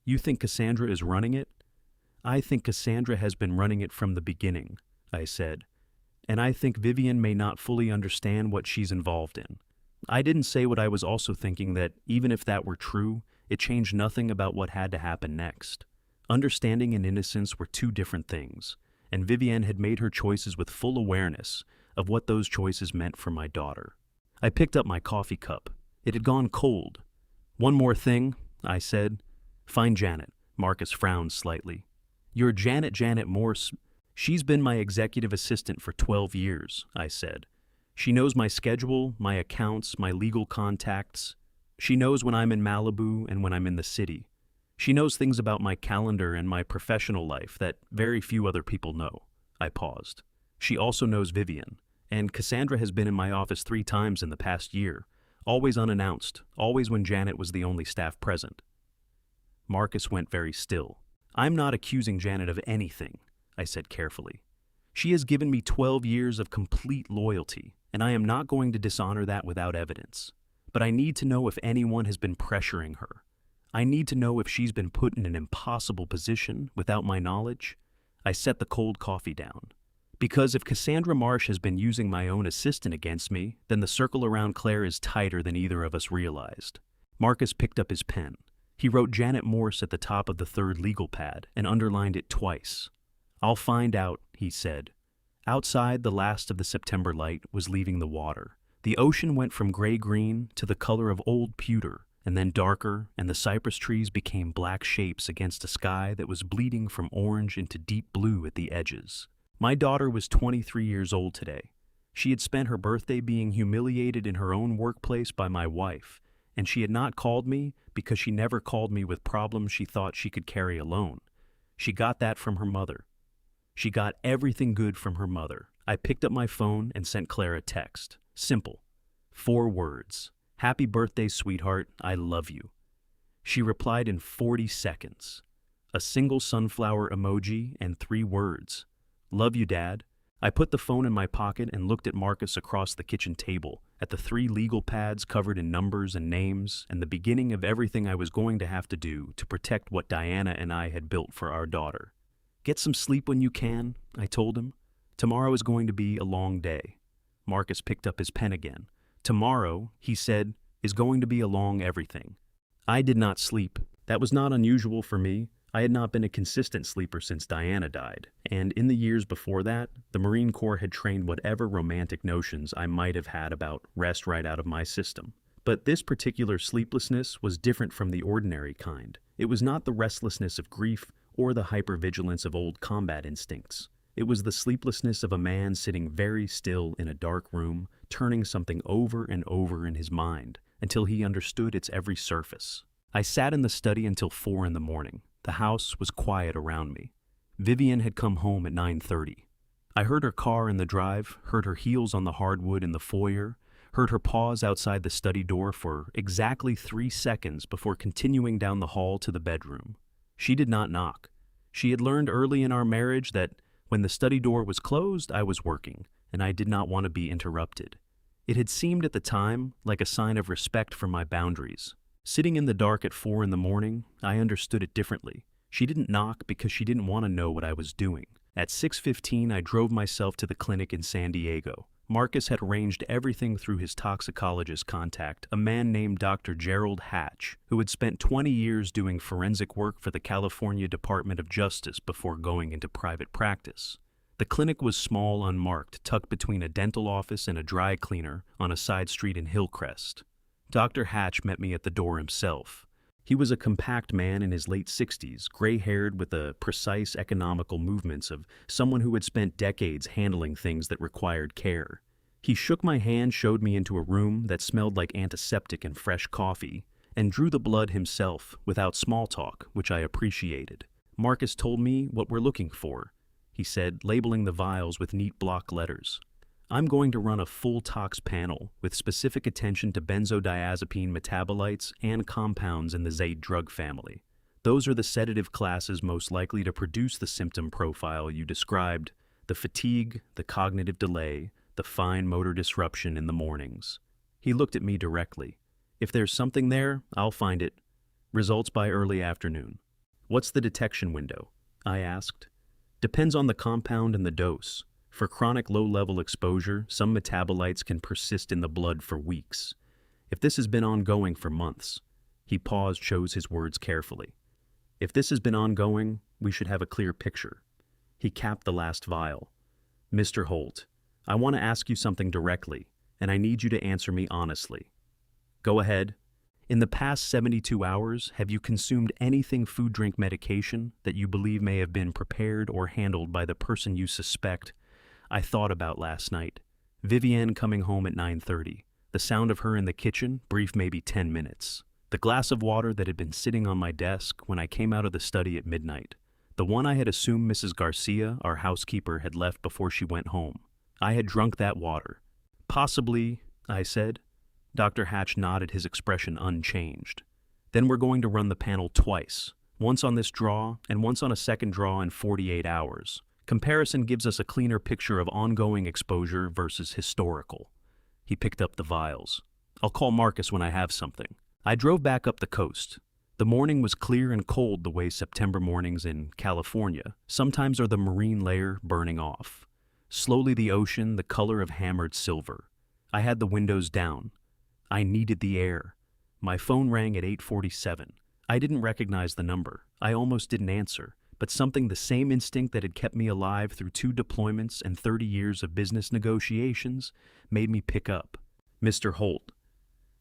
"You think Cassandra is running it?" "I think Cassandra has been running it from the beginning," I said. "And I think Vivian may not fully understand what she's involved in." I didn't say what I was also thinking, that even if that were true, it changed nothing about what had to happen next. Understanding and innocence were two different things, and Vivian had made her choices with full awareness of what those choices meant for my daughter. I picked up my coffee cup. It had gone cold. "One more thing," I said. "Find Janet." Marcus frowned slightly. "You're Janet Morse." "She's been my executive assistant for 12 years, I said. "She knows my schedule, my accounts, my legal contacts. She knows when I'm in Malibu and when I'm in the city. She knows things about my calendar and my professional life that very few other people know." I paused. "She also knows Vivian, and Cassandra has been in my office 3 times in the past year, always unannounced, always when Janet was the only staff present." Marcus went very still. "I'm not accusing Janet of anything," I said carefully. "She has given me 12 years of complete loyalty, and I am not going to dishonor that without evidence. But I need to know if anyone has been pressuring her. I need to know if she's been put in an impossible position without my knowledge." I set the cold coffee down. "Because if Cassandra Marsh has been using my own assistant against me, then the circle around Claire is tighter than either of us realized." Marcus picked up his pen. He wrote Janet Morse at the top of the 3rd legal pad and underlined it twice. "I'll find out," he said. Outside, the last of the September light was leaving the water. The ocean went from gray-green to the color of old pewter, and then darker, and the cypress trees became black shapes against a sky that was bleeding from orange into deep blue at the edges. My daughter was 23 years old today. She had spent her birthday being humiliated in her own workplace by my wife, and she had not called me because she never called me with problems she thought she could carry alone. She got that from her mother. She got everything good from her mother. I picked up my phone and sent Claire a text. Simple. 4 words. "Happy birthday, sweetheart. I love you." She replied in 40 seconds. A single sunflower emoji and 3 words. "Love you, Dad." I put the phone in my pocket and looked at Marcus across the kitchen table, at the 3 legal pads covered in numbers and names, and the beginning of everything I was going to have to do to protect what Diana and I had built for our daughter. "Get some sleep when you can," I told him. "Tomorrow is going to be a long day." Marcus picked up his pen again. "Tomorrow," he said, "is going to be a long everything." I did not sleep. That was not unusual for me. I had not been a consistent sleeper since Diana died, and in the years before that, the Marine Corps had trained whatever romantic notions I might have had about rest right out of my system. But this particular sleeplessness was different from the ordinary kind. It was not the restlessness of grief or the hypervigilance of old combat instincts. It was the sleeplessness of a man sitting very still in a dark room, turning something over and over in his mind until he understood its every surface. I sat in the study until 4 in the morning. The house was quiet around me. Vivian had come home at 9:30. I heard her car in the drive, heard her heels on the hardwood in the foyer, heard her pause outside the study door for exactly 3 seconds before continuing down the hall to the bedroom. She did not knock. She had learned early in our marriage that when the study door was closed, I was working, and I did not want to be interrupted. It had seemed at the time like a sign of respect for my boundaries. Sitting in the dark at 4 in the morning, I understood it differently. She didn't knock because she didn't want to know what I was doing. At 6:15, I drove myself to the clinic in San Diego. Marcus had arranged everything through his toxicologist contact, a man named Dr. Gerald Hatch, who had spent 20 years doing forensic work for the California Department of Justice before going into private practice. The clinic was small, unmarked, tucked between a dental office and a dry cleaner on a side street in Hillcrest. Dr. Hatch met me at the door himself. He was a compact man in his late 60s, gray-haired with the precise economical movements of someone who had spent decades handling things that required care. He shook my hand, showed me into a room that smelled like antiseptic and fresh coffee, and drew the blood himself without small talk, which I appreciated. Marcus told me what we're looking for, he said, labeling the vials with neat block letters. I'm going to run a full tox panel with specific attention to benzodiazepine metabolites and compounds in the Zaid drug family. Those are the sedative classes most likely to produce the symptom profile you described: the fatigue, the cognitive delay, the fine motor disruption in the mornings. He looked at me directly. If there's something there, I'll find it. Results by early afternoon. What's the detection window? I asked. Depends on the compound and the dose. For chronic low-level exposure, some metabolites can persist in the blood for weeks. If this has been ongoing for months, he paused, chose his words carefully. If this has been ongoing, we should have a clear picture. He capped the last vial. Mr. Holt, I want to ask you something directly, and I need you to answer me honestly. Go ahead. In the past 72 hours, have you consumed anything food-drink medication that you believe may have been prepared or handled by the person you suspect? I thought about last night. Vivienne coming home at 9:30. The sound of her in the kitchen, brief maybe 10 minutes. The glass of water that had been sitting on my desk when I came out of the study at midnight. The one I had assumed Mrs. Garcia, our housekeeper, had left before she went home. I had drunk that water. Possibly, I said. Dr. Hatch nodded, his expression unchanged. Then we're going to run the panel twice. Once on this draw and once on a second draw in 48 hours. Comparison gives us a cleaner picture of ongoing exposure versus historical. He picked up the vials. I'll call Marcus when I have something. I drove back up the coast. The morning was clear and cold the way September mornings in California sometimes are, the marine layer burning off. Slowly the ocean, the color of hammered silver. I had the windows down. I needed the air. My phone rang at 8:47. I didn't recognize the number. I almost didn't answer. But something, the same instinct that had kept me alive through 2 deployments and 30 years of business negotiations, made me pick up. Mr. Holt.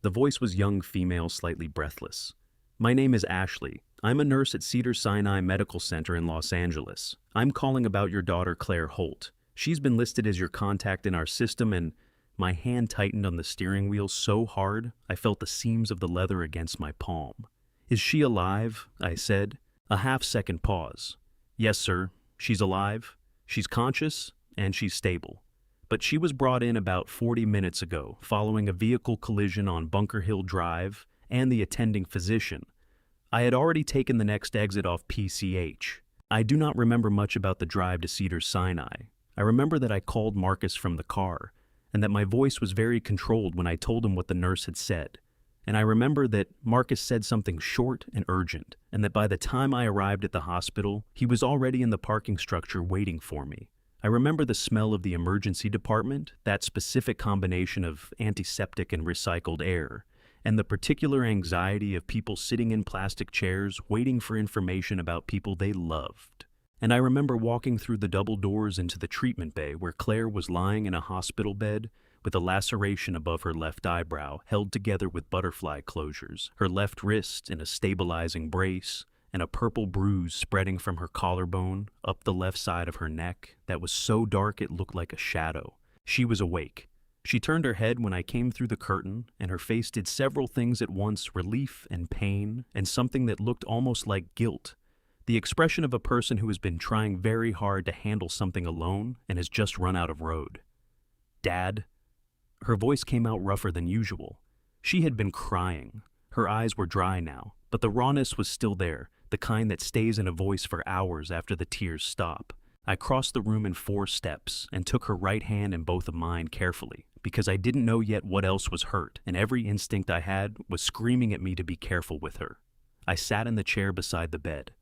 The voice was young, female, slightly breathless. My name is Ashley. I'm a nurse at Cedars-Sinai Medical Center in Los Angeles. I'm calling about your daughter, Claire Holt. She's been listed as your contact in our system, and my hand tightened on the steering wheel so hard I felt the seams of the leather against my palm. Is she alive? I said. A half-second pause. Yes, sir. She's alive. She's conscious, and she's stable. But she was brought in about 40 minutes ago, following a vehicle collision on Bunker Hill Drive and the attending physician. I had already taken the next exit off PCH. I do not remember much about the drive to Cedars-Sinai. I remember that I called Marcus from the car, and that my voice was very controlled when I told him what the nurse had said. And I remember that Marcus said something short and urgent, and that by the time I arrived at the hospital, he was already in the parking structure waiting for me. I remember the smell of the emergency department, that specific combination of antiseptic and recycled air, and the particular anxiety of people sitting in plastic chairs waiting for information about people they loved. And I remember walking through the double doors into the treatment bay where Claire was lying in a hospital bed with a laceration above her left eyebrow held together with butterfly closures, her left wrist in a stabilizing brace, and a purple bruise spreading from her collarbone up the left side of her neck that was so dark it looked like a shadow. She was awake. She turned her head when I came through the curtain, and her face did several things at once: relief and pain, and something that looked almost like guilt. The expression of a person who has been trying very hard to handle something alone and has just run out of road. Dad? Her voice came out rougher than usual. She had been crying. Her eyes were dry now, but the rawness was still there, the kind that stays in a voice for hours after the tears stop. I crossed the room in 4 steps and took her right hand in both of mine carefully, because I didn't know yet what else was hurt, and every instinct I had was screaming at me to be careful with her. I sat in the chair beside the bed.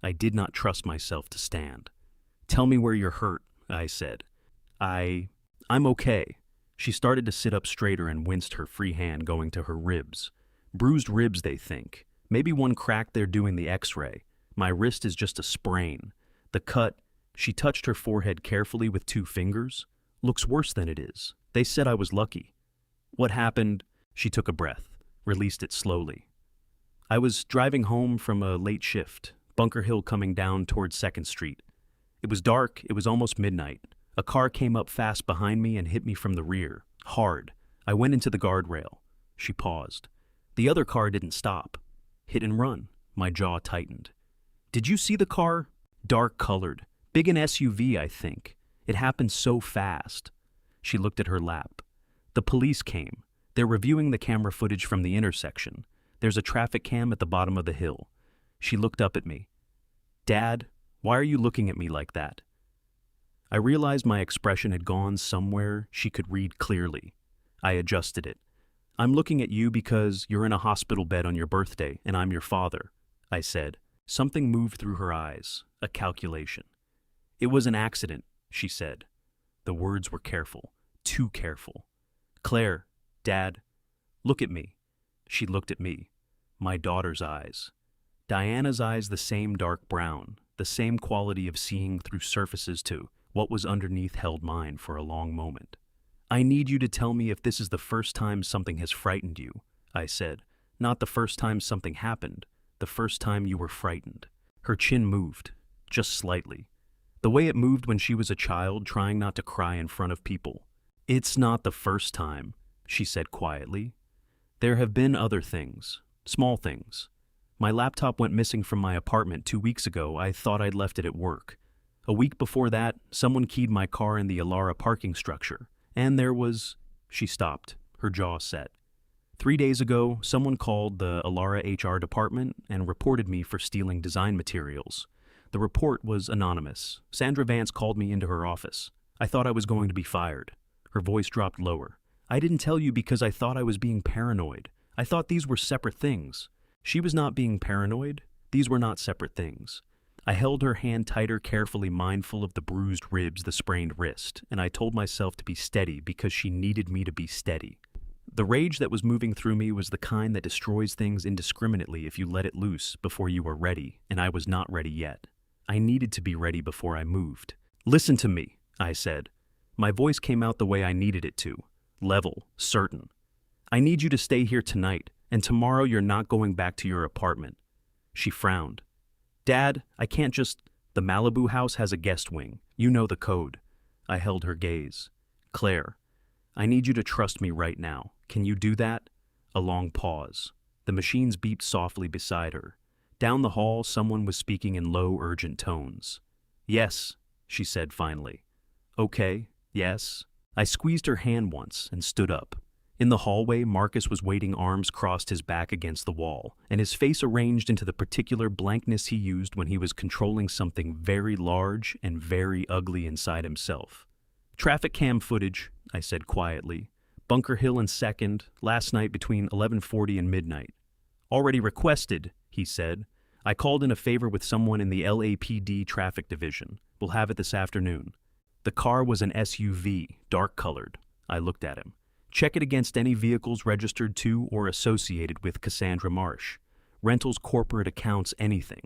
I did not trust myself to stand. "Tell me where you're hurt," I said. I'm okay." She started to sit up straighter and winced, her free hand going to her ribs. "Bruised ribs, they think. Maybe one crack they're doing the x-ray. My wrist is just a sprain. The cut," she touched her forehead carefully with 2 fingers, "looks worse than it is. They said I was lucky." "What happened?" She took a breath, released it slowly. "I was driving home from a late shift, Bunker Hill coming down towards 2nd Street. It was dark, it was almost midnight. A car came up fast behind me and hit me from the rear, hard. I went into the guardrail." She paused. "The other car didn't stop. Hit and run." My jaw tightened. "Did you see the car?" "Dark-colored. Big an SUV, I think. It happened so fast." She looked at her lap. "The police came. They're reviewing the camera footage from the intersection. There's a traffic cam at the bottom of the hill." She looked up at me. "Dad, why are you looking at me like that?" I realized my expression had gone somewhere she could read clearly. I adjusted it. "I'm looking at you because you're in a hospital bed on your birthday and I'm your father," I said. Something moved through her eyes, a calculation. "It was an accident," she said. The words were careful, too careful. "Claire, Dad, look at me." She looked at me, my daughter's eyes. Diana's eyes, the same dark brown, the same quality of seeing through surfaces to what was underneath, held mine for a long moment. "I need you to tell me if this is the first time something has frightened you," I said. "Not the first time something happened, the first time you were frightened." Her chin moved, just slightly. The way it moved when she was a child, trying not to cry in front of people. "It's not the first time," she said quietly. "There have been other things, small things. My laptop went missing from my apartment 2 weeks ago. I thought I'd left it at work. A week before that, someone keyed my car in the Alara parking structure. And there was..." She stopped, her jaw set. 3 days ago, someone called the Alara HR department and reported me for stealing design materials. The report was anonymous. Sandra Vance called me into her office. I thought I was going to be fired. Her voice dropped lower. "I didn't tell you because I thought I was being paranoid. I thought these were separate things." She was not being paranoid. These were not separate things. I held her hand tighter, carefully, mindful of the bruised ribs, the sprained wrist, and I told myself to be steady because she needed me to be steady. The rage that was moving through me was the kind that destroys things indiscriminately if you let it loose before you are ready, and I was not ready yet. I needed to be ready before I moved. "Listen to me," I said. My voice came out the way I needed it to, level, certain. "I need you to stay here tonight, and tomorrow you're not going back to your apartment." She frowned. "Dad, I can't just..." "The Malibu house has a guest wing. You know the code." I held her gaze. "Claire, I need you to trust me right now. Can you do that?" A long pause. The machines beeped softly beside her. Down the hall, someone was speaking in low, urgent tones. "Yes," she said finally. "Okay, yes." I squeezed her hand once and stood up. In the hallway, Marcus was waiting, arms crossed, his back against the wall, and his face arranged into the particular blankness he used when he was controlling something very large and very ugly inside himself. "Traffic cam footage," I said quietly. "Bunker Hill and 2nd, last night between 11:40 and midnight." "Already requested," he said. "I called in a favor with someone in the LAPD traffic division. We'll have it this afternoon." The car was an SUV, dark-colored. I looked at him. "Check it against any vehicles registered to or associated with Cassandra Marsh. Rentals, corporate accounts, anything."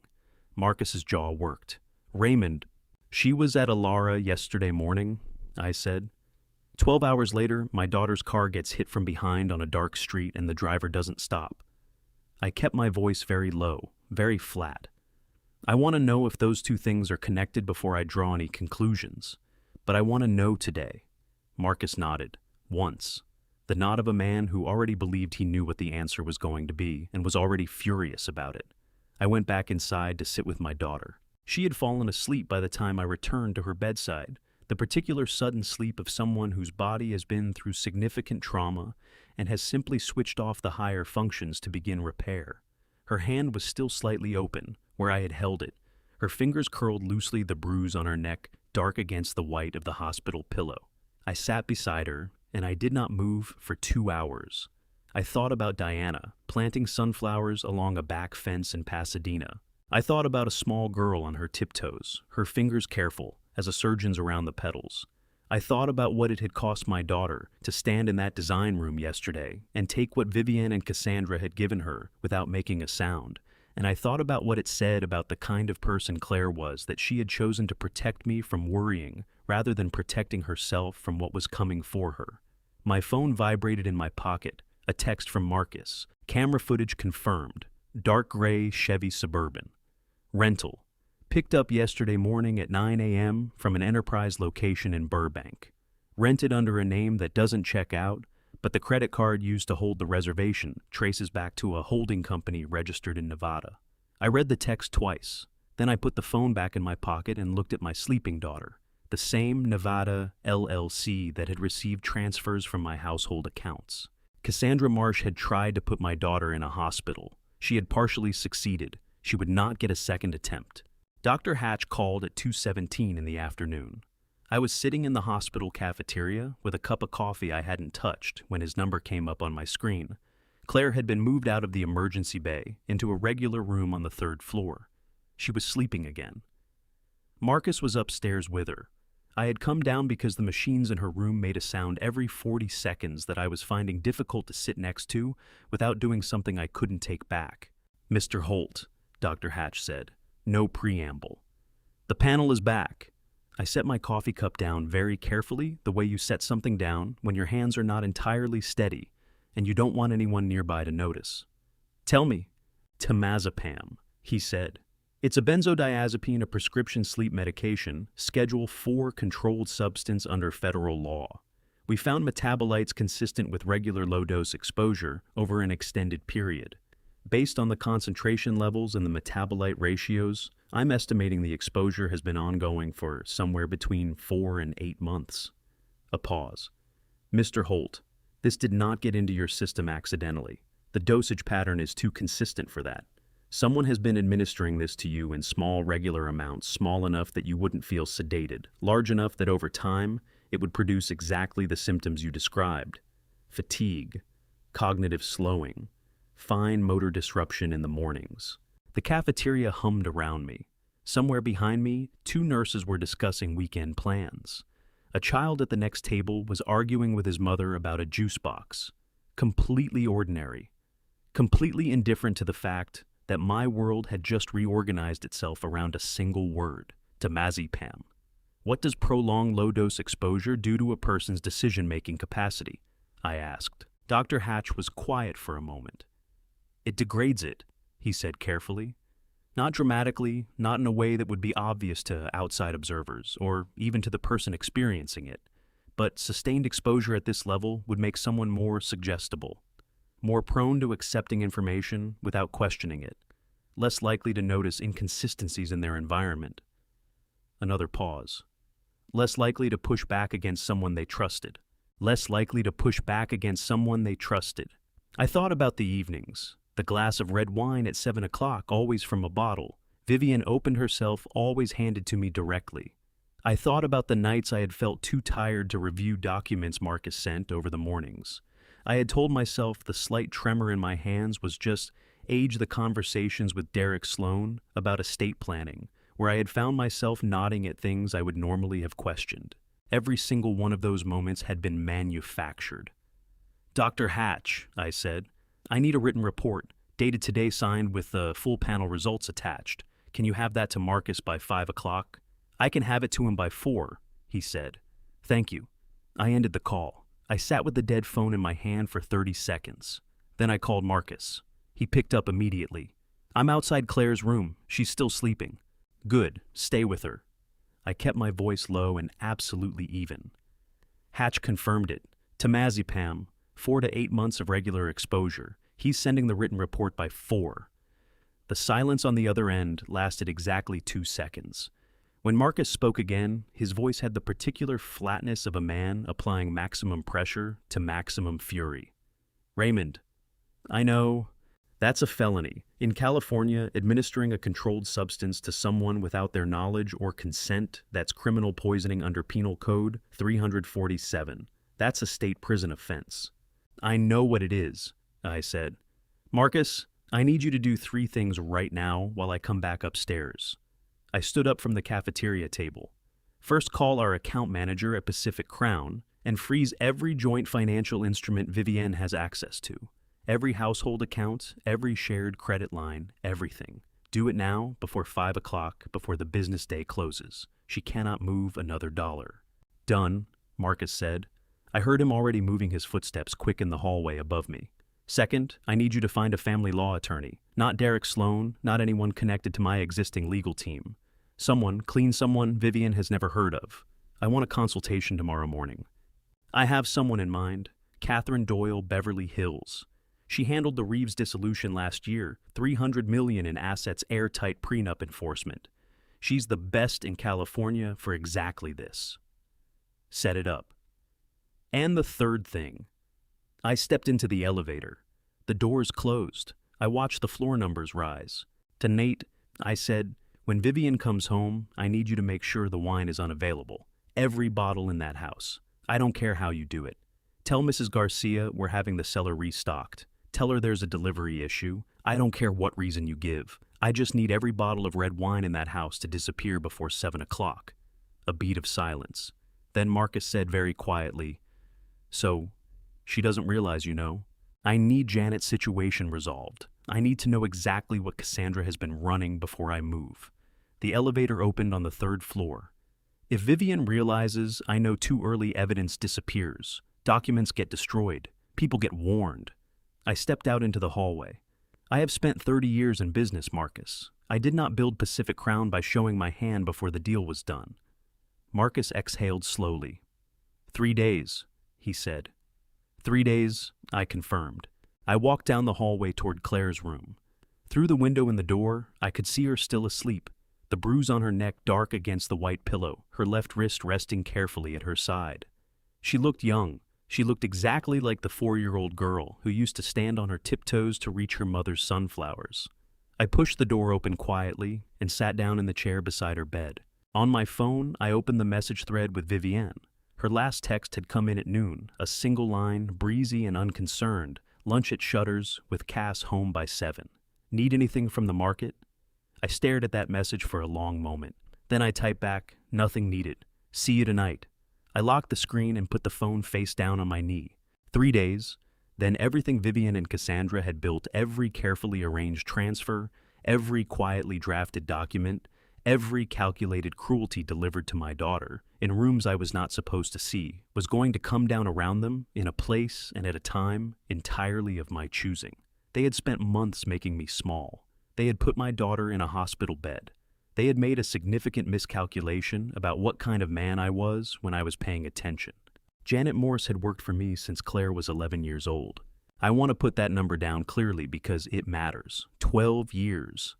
Marcus's jaw worked. "Raymond, she was at Alara yesterday morning," I said. 12 hours later, my daughter's car gets hit from behind on a dark street and the driver doesn't stop." I kept my voice very low, very flat. "I want to know if those 2 things are connected before I draw any conclusions. But I want to know today." Marcus nodded. Once. The nod of a man who already believed he knew what the answer was going to be and was already furious about it. I went back inside to sit with my daughter. She had fallen asleep by the time I returned to her bedside, the particular sudden sleep of someone whose body has been through significant trauma and has simply switched off the higher functions to begin repair. Her hand was still slightly open, where I had held it. Her fingers curled loosely the bruise on her neck, dark against the white of the hospital pillow. I sat beside her, and I did not move for 2 hours. I thought about Diana, planting sunflowers along a back fence in Pasadena. I thought about a small girl on her tiptoes, her fingers careful, as a surgeon's around the petals. I thought about what it had cost my daughter to stand in that design room yesterday and take what Vivian and Cassandra had given her without making a sound. And I thought about what it said about the kind of person Claire was, that she had chosen to protect me from worrying rather than protecting herself from what was coming for her. My phone vibrated in my pocket, a text from Marcus. Camera footage confirmed. Dark gray Chevy Suburban. Rental. Picked up yesterday morning at 9 a.m. from an Enterprise location in Burbank. Rented under a name that doesn't check out, but the credit card used to hold the reservation traces back to a holding company registered in Nevada. I read the text twice. Then I put the phone back in my pocket and looked at my sleeping daughter, the same Nevada LLC that had received transfers from my household accounts. Cassandra Marsh had tried to put my daughter in a hospital. She had partially succeeded. She would not get a second attempt. Dr. Hatch called at 2:17 in the afternoon. I was sitting in the hospital cafeteria with a cup of coffee I hadn't touched when his number came up on my screen. Claire had been moved out of the emergency bay into a regular room on the 3rd floor. She was sleeping again. Marcus was upstairs with her. I had come down because the machines in her room made a sound every 40 seconds that I was finding difficult to sit next to without doing something I couldn't take back. "Mr. Holt," Dr. Hatch said. No preamble. "The panel is back." I set my coffee cup down very carefully, the way you set something down when your hands are not entirely steady and you don't want anyone nearby to notice. "Tell me." "Temazepam," he said. "It's a benzodiazepine, a prescription sleep medication, Schedule 4 controlled substance under federal law. We found metabolites consistent with regular low-dose exposure over an extended period. Based on the concentration levels and the metabolite ratios, I'm estimating the exposure has been ongoing for somewhere between 4 and 8 months. A pause. "Mr. Holt, this did not get into your system accidentally. The dosage pattern is too consistent for that. Someone has been administering this to you in small, regular amounts, small enough that you wouldn't feel sedated, large enough that over time it would produce exactly the symptoms you described: fatigue, cognitive slowing, fine motor disruption in the mornings." The cafeteria hummed around me. Somewhere behind me, 2 nurses were discussing weekend plans. A child at the next table was arguing with his mother about a juice box. Completely ordinary. Completely indifferent to the fact that my world had just reorganized itself around a single word: temazepam. What does prolonged low-dose exposure do to a person's decision-making capacity? I asked. Dr. Hatch was quiet for a moment. "It degrades it," he said carefully. "Not dramatically, not in a way that would be obvious to outside observers, or even to the person experiencing it. But sustained exposure at this level would make someone more suggestible, more prone to accepting information without questioning it, less likely to notice inconsistencies in their environment." Another pause. "Less likely to push back against someone they trusted. Less likely to push back against someone they trusted." I thought about the evenings. The glass of red wine at 7 o'clock, always from a bottle. Vivian opened herself, always handed to me directly. I thought about the nights I had felt too tired to review documents Marcus sent over the mornings. I had told myself the slight tremor in my hands was just the conversations with Derek Sloan about estate planning, where I had found myself nodding at things I would normally have questioned. Every single one of those moments had been manufactured. "Dr. Hatch," I said, "I need a written report, dated today, signed with the full panel results attached. Can you have that to Marcus by 5 o'clock? "I can have it to him by 4, he said. "Thank you." I ended the call. I sat with the dead phone in my hand for 30 seconds. Then I called Marcus. He picked up immediately. "I'm outside Claire's room. She's still sleeping." "Good. Stay with her." I kept my voice low and absolutely even. Hatch confirmed it. Temazepam, 4 to 8 months of regular exposure. He's sending the written report by 4. The silence on the other end lasted exactly 2 seconds. When Marcus spoke again, his voice had the particular flatness of a man applying maximum pressure to maximum fury. "Raymond, I know That's a felony. In California, administering a controlled substance to someone without their knowledge or consent, that's criminal poisoning under Penal Code 347. That's a state prison offense. I know what it is, I said. Marcus, I need you to do 3 things right now while I come back upstairs. I stood up from the cafeteria table. First, call our account manager at Pacific Crown and freeze every joint financial instrument Vivienne has access to. Every household account, every shared credit line, everything. Do it now, before 5 o'clock, before the business day closes. She cannot move another dollar. Done, Marcus said. I heard him already moving his footsteps quick in the hallway above me. Second, I need you to find a family law attorney. Not Derek Sloan, not anyone connected to my existing legal team. Someone Vivienne has never heard of. I want a consultation tomorrow morning. I have someone in mind, Catherine Doyle Beverly Hills. She handled the Reeves dissolution last year, $300 million in assets airtight prenup enforcement. She's the best in California for exactly this. Set it up. And the third thing. I stepped into the elevator. The doors closed. I watched the floor numbers rise. To Nate, I said, when Vivienne comes home, I need you to make sure the wine is unavailable. Every bottle in that house. I don't care how you do it. Tell Mrs. Garcia we're having the cellar restocked. Tell her there's a delivery issue. I don't care what reason you give. I just need every bottle of red wine in that house to disappear before 7 o'clock. A beat of silence. Then Marcus said very quietly, So, she doesn't realize, you know. I need Janet's situation resolved. I need to know exactly what Cassandra has been running before I move. The elevator opened on the 3rd floor. If Vivienne realizes I know too early, evidence disappears. Documents get destroyed. People get warned. I stepped out into the hallway. I have spent 30 years in business, Marcus. I did not build Pacific Crown by showing my hand before the deal was done. Marcus exhaled slowly. 3 days, he said. 3 days, I confirmed. I walked down the hallway toward Claire's room. Through the window in the door, I could see her still asleep, the bruise on her neck dark against the white pillow, her left wrist resting carefully at her side. She looked young. She looked exactly like the 4-year-old girl who used to stand on her tiptoes to reach her mother's sunflowers. I pushed the door open quietly and sat down in the chair beside her bed. On my phone, I opened the message thread with Vivienne. Her last text had come in at noon, a single line, breezy and unconcerned. Lunch at Shutters, with Cass home by 7. Need anything from the market? I stared at that message for a long moment. Then I typed back, nothing needed. See you tonight. I locked the screen and put the phone face down on my knee. 3 days, then everything Vivienne and Cassandra had built, every carefully arranged transfer, every quietly drafted document, every calculated cruelty delivered to my daughter, in rooms I was not supposed to see, was going to come down around them, in a place and at a time entirely of my choosing. They had spent months making me small. They had put my daughter in a hospital bed. They had made a significant miscalculation about what kind of man I was when I was paying attention. Janet Morse had worked for me since Claire was 11 years old. I want to put that number down clearly because it matters. 12 years.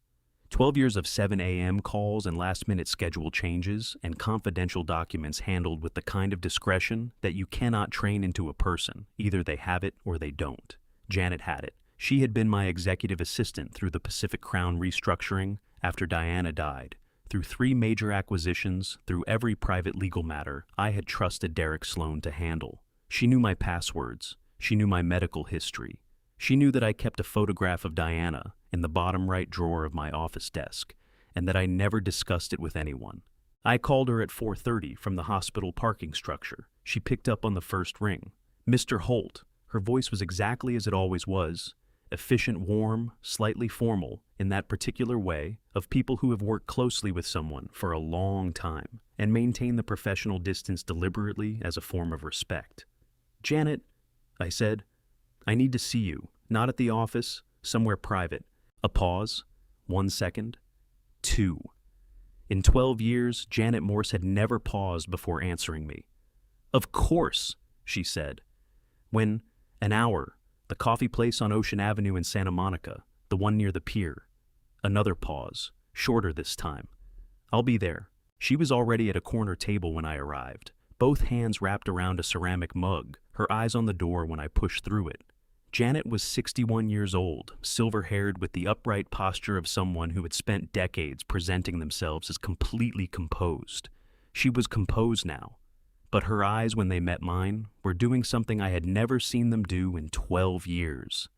12 years of 7 a.m. calls and last-minute schedule changes and confidential documents handled with the kind of discretion that you cannot train into a person. Either they have it or they don't. Janet had it. She had been my executive assistant through the Pacific Crown restructuring after Diana died. Through 3 major acquisitions, through every private legal matter, I had trusted Derek Sloan to handle. She knew my passwords. She knew my medical history. She knew that I kept a photograph of Diana in the bottom right drawer of my office desk, and that I never discussed it with anyone. I called her at 4:30 from the hospital parking structure. She picked up on the first ring. Mr. Holt. Her voice was exactly as it always was, efficient, warm, slightly formal, in that particular way of people who have worked closely with someone for a long time and maintain the professional distance deliberately as a form of respect. Janet, I said, I need to see you, not at the office, somewhere private. A pause. 1 second. 2. In 12 years, Janet Morse had never paused before answering me. Of course, she said. When, an hour, the coffee place on Ocean Avenue in Santa Monica, the one near the pier. Another pause, shorter this time. I'll be there. She was already at a corner table when I arrived, both hands wrapped around a ceramic mug, her eyes on the door when I pushed through it. Janet was 61 years old, silver-haired with the upright posture of someone who had spent decades presenting themselves as completely composed. She was composed now, but her eyes, when they met mine, were doing something I had never seen them do in 12 years.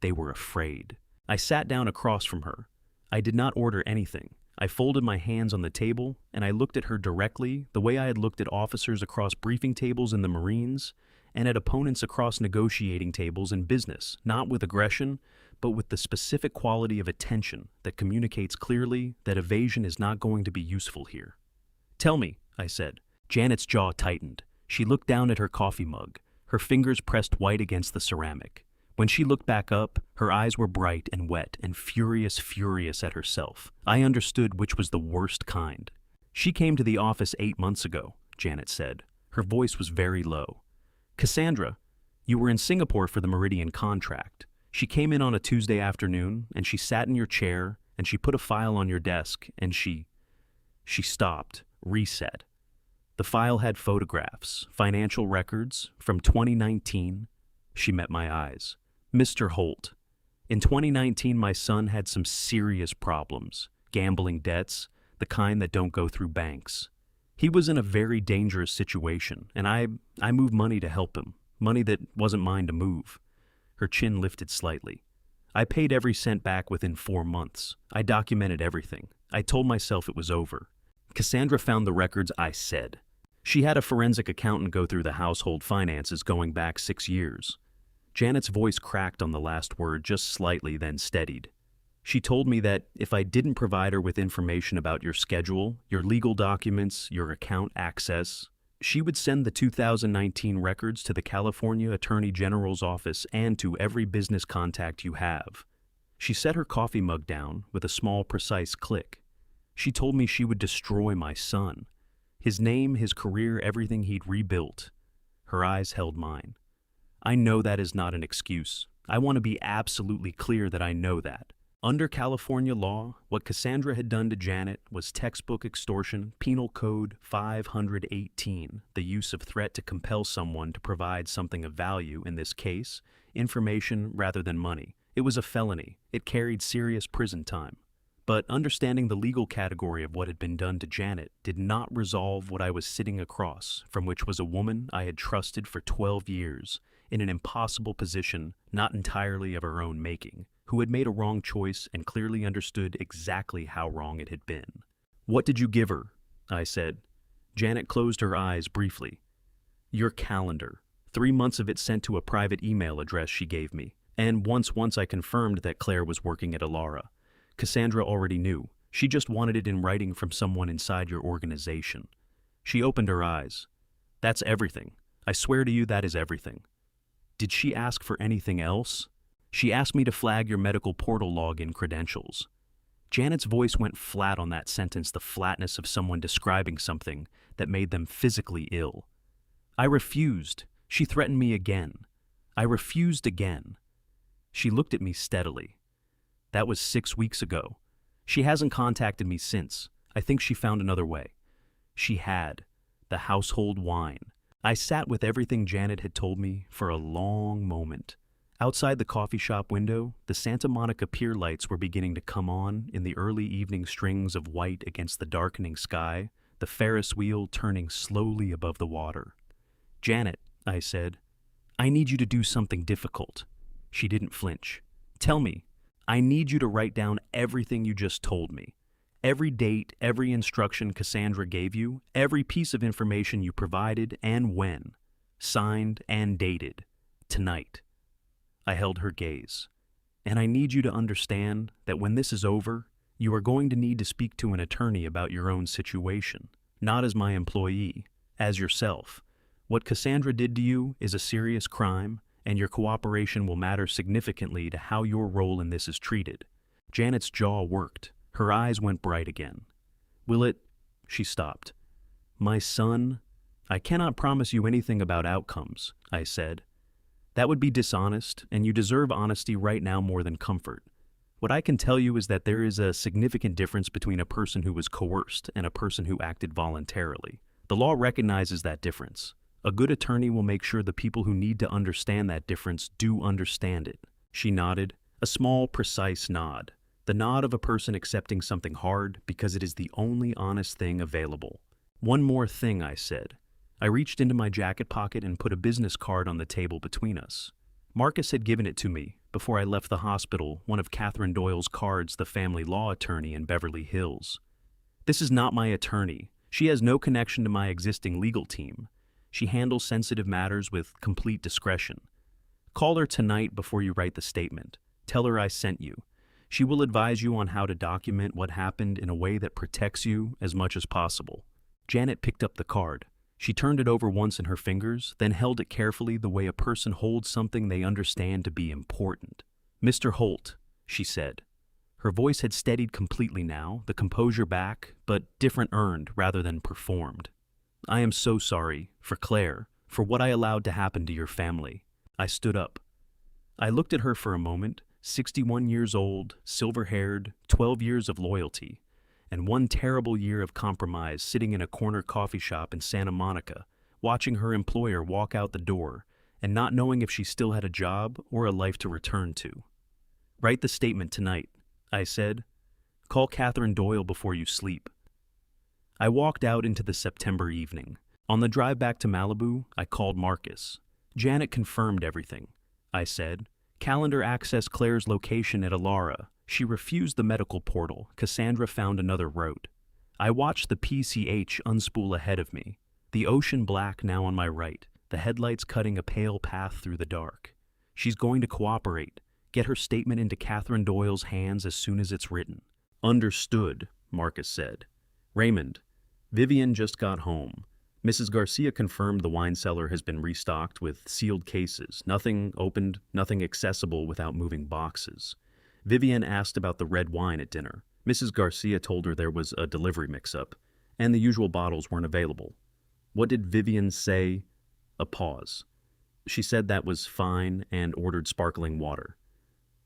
They were afraid. I sat down across from her. I did not order anything. I folded my hands on the table, and I looked at her directly, the way I had looked at officers across briefing tables in the Marines, and at opponents across negotiating tables in business, not with aggression, but with the specific quality of attention that communicates clearly that evasion is not going to be useful here. "Tell me," I said. Janet's jaw tightened. She looked down at her coffee mug, her fingers pressed white against the ceramic. When she looked back up, her eyes were bright and wet and furious at herself. I understood which was the worst kind. "She came to the office 8 months ago," Janet said. Her voice was very low. "Cassandra, you were in Singapore for the Meridian contract. She came in on a Tuesday afternoon, and she sat in your chair, and she put a file on your desk, and she stopped, reset. The file had photographs, financial records from 2019. She met my eyes. "Mr. Holt, in 2019 my son had some serious problems, gambling debts, the kind that don't go through banks. He was in a very dangerous situation, and I moved money to help him, money that wasn't mine to move." Her chin lifted slightly. "I paid every cent back within 4 months. I documented everything. I told myself it was over." Cassandra found the records, I said. She had a forensic accountant go through the household finances going back 6 years. Janet's voice cracked on the last word just slightly, then steadied. "She told me that if I didn't provide her with information about your schedule, your legal documents, your account access, she would send the 2019 records to the California Attorney General's office and to every business contact you have." She set her coffee mug down with a small, precise click. "She told me she would destroy my son. His name, his career, everything he'd rebuilt." Her eyes held mine. "I know that is not an excuse. I want to be absolutely clear that I know that. Under California law, what Cassandra had done to Janet was textbook extortion, Penal Code 518, the use of threat to compel someone to provide something of value, in this case, information rather than money. It was a felony. It carried serious prison time. But understanding the legal category of what had been done to Janet did not resolve what I was sitting across, from which was a woman I had trusted for 12 years, in an impossible position not entirely of her own making, who had made a wrong choice and clearly understood exactly how wrong it had been. "What did you give her?" I said. Janet closed her eyes briefly. "Your calendar. 3 months of it sent to a private email address she gave me. And once I confirmed that Claire was working at Alara. Cassandra already knew. She just wanted it in writing from someone inside your organization." She opened her eyes. "That's everything. I swear to you that is everything." "Did she ask for anything else?" "She asked me to flag your medical portal login credentials." Janet's voice went flat on that sentence, the flatness of someone describing something that made them physically ill. "I refused. She threatened me again. I refused again." She looked at me steadily. "That was 6 weeks ago. She hasn't contacted me since. I think she found another way." She had. The household wine. I sat with everything Janet had told me for a long moment. Outside the coffee shop window, the Santa Monica pier lights were beginning to come on in the early evening strings of white against the darkening sky, the Ferris wheel turning slowly above the water. "Janet," I said, "I need you to do something difficult." She didn't flinch. "Tell me. I need you to write down everything you just told me. Every date, every instruction Cassandra gave you, every piece of information you provided, and when. Signed and dated. Tonight." I held her gaze. "And I need you to understand that when this is over, you are going to need to speak to an attorney about your own situation, not as my employee, as yourself. What Cassandra did to you is a serious crime, and your cooperation will matter significantly to how your role in this is treated." Janet's jaw worked. Her eyes went bright again. "Will it—" She stopped. "My son, I cannot promise you anything about outcomes," I said. "That would be dishonest, and you deserve honesty right now more than comfort. What I can tell you is that there is a significant difference between a person who was coerced and a person who acted voluntarily. The law recognizes that difference. A good attorney will make sure the people who need to understand that difference do understand it. She nodded, a small, precise nod. The nod of a person accepting something hard because it is the only honest thing available. One more thing, I said. I reached into my jacket pocket and put a business card on the table between us. Marcus had given it to me, before I left the hospital, one of Catherine Doyle's cards, the family law attorney in Beverly Hills. This is not my attorney. She has no connection to my existing legal team. She handles sensitive matters with complete discretion. Call her tonight before you write the statement. Tell her I sent you. She will advise you on how to document what happened in a way that protects you as much as possible. Janet picked up the card. She turned it over once in her fingers, then held it carefully the way a person holds something they understand to be important. "Mr. Holt," she said. Her voice had steadied completely now, the composure back, but different earned rather than performed. "I am so sorry, for Claire, for what I allowed to happen to your family." I stood up. I looked at her for a moment, 61 years old, silver-haired, 12 years of loyalty, and one terrible year of compromise sitting in a corner coffee shop in Santa Monica, watching her employer walk out the door and not knowing if she still had a job or a life to return to. "Write the statement tonight," I said. "Call Catherine Doyle before you sleep." I walked out into the September evening. On the drive back to Malibu, I called Marcus. Janet confirmed everything. I said, "Calendar access Claire's location at Alara. She refused the medical portal. Cassandra found another route." I watched the PCH unspool ahead of me, the ocean black now on my right, the headlights cutting a pale path through the dark. She's going to cooperate, get her statement into Catherine Doyle's hands as soon as it's written. "Understood," Marcus said. "Raymond, Vivian just got home. Mrs. Garcia confirmed the wine cellar has been restocked with sealed cases, nothing opened, nothing accessible without moving boxes. Vivian asked about the red wine at dinner. Mrs. Garcia told her there was a delivery mix-up, and the usual bottles weren't available. What did Vivian say?" A pause. "She said that was fine and ordered sparkling water."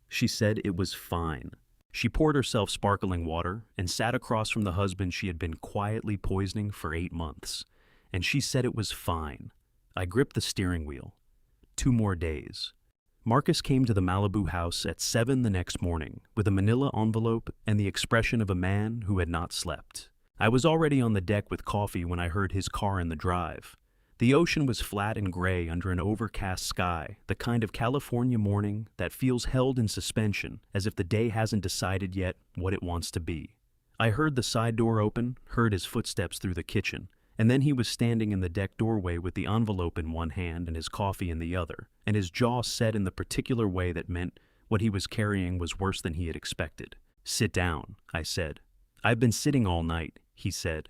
She said it was fine. She poured herself sparkling water and sat across from the husband she had been quietly poisoning for 8 months. And she said it was fine. I gripped the steering wheel. 2 more days. Marcus came to the Malibu house at 7 the next morning with a manila envelope and the expression of a man who had not slept. I was already on the deck with coffee when I heard his car in the drive. The ocean was flat and gray under an overcast sky, the kind of California morning that feels held in suspension as if the day hasn't decided yet what it wants to be. I heard the side door open, heard his footsteps through the kitchen, and then he was standing in the deck doorway with the envelope in one hand and his coffee in the other, and his jaw set in the particular way that meant what he was carrying was worse than he had expected. "Sit down," I said. "I've been sitting all night," he said.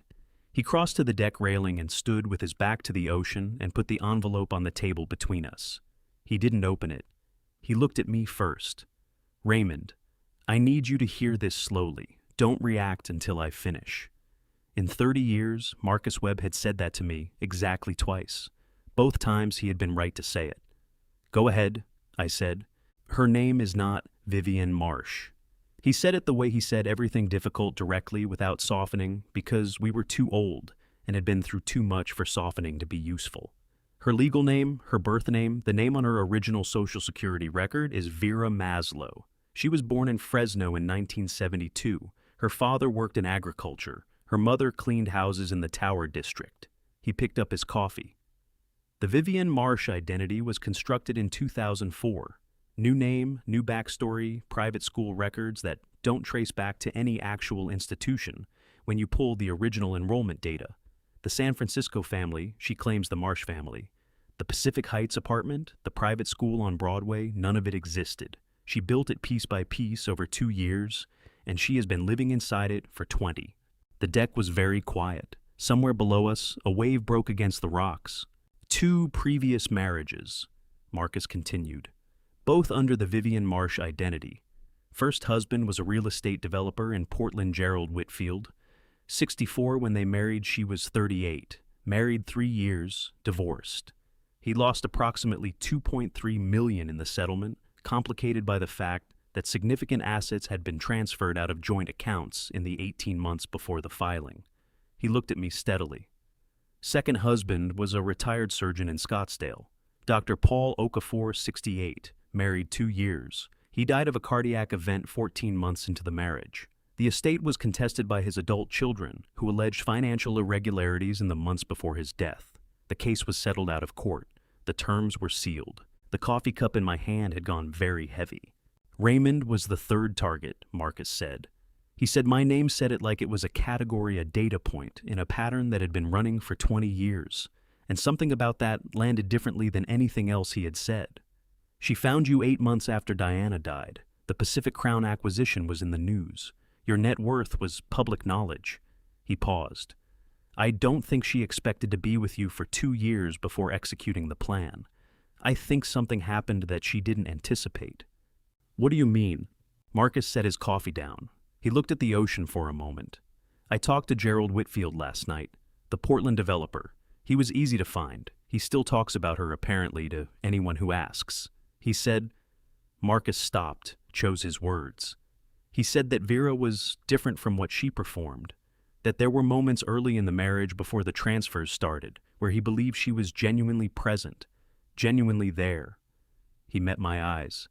He crossed to the deck railing and stood with his back to the ocean and put the envelope on the table between us. He didn't open it. He looked at me first. "Raymond, I need you to hear this slowly. Don't react until I finish." In 30 years, Marcus Webb had said that to me exactly twice. Both times he had been right to say it. "Go ahead," I said. "Her name is not Vivian Marsh." He said it the way he said everything difficult directly without softening because we were too old and had been through too much for softening to be useful. Her legal name, her birth name, the name on her original Social Security record is Vera Maslow. She was born in Fresno in 1972. Her father worked in agriculture. Her mother cleaned houses in the Tower District. He picked up his coffee. The Vivian Marsh identity was constructed in 2004. New name, new backstory, private school records that don't trace back to any actual institution when you pull the original enrollment data. The San Francisco family, she claims the Marsh family. The Pacific Heights apartment, the private school on Broadway, none of it existed. She built it piece by piece over 2 years, and she has been living inside it for 20. The deck was very quiet. Somewhere below us, a wave broke against the rocks. 2 previous marriages, Marcus continued, both under the Vivian Marsh identity. First husband was a real estate developer in Portland, Gerald Whitfield. 64 when they married, she was 38. Married 3 years, divorced. He lost approximately $2.3 million in the settlement, complicated by the fact that significant assets had been transferred out of joint accounts in the 18 months before the filing. He looked at me steadily. Second husband was a retired surgeon in Scottsdale. Dr. Paul Okafor, 68, married 2 years. He died of a cardiac event 14 months into the marriage. The estate was contested by his adult children, who alleged financial irregularities in the months before his death. The case was settled out of court. The terms were sealed. The coffee cup in my hand had gone very heavy. Raymond was the third target, Marcus said. He said my name said it like it was a category, a data point, in a pattern that had been running for 20 years. And something about that landed differently than anything else he had said. She found you 8 months after Diana died. The Pacific Crown acquisition was in the news. Your net worth was public knowledge. He paused. I don't think she expected to be with you for 2 years before executing the plan. I think something happened that she didn't anticipate. What do you mean? Marcus set his coffee down. He looked at the ocean for a moment. I talked to Gerald Whitfield last night, the Portland developer. He was easy to find. He still talks about her apparently to anyone who asks. He said, Marcus stopped, chose his words. He said that Vera was different from what she performed, that there were moments early in the marriage before the transfers started where he believed she was genuinely present, genuinely there. He met my eyes.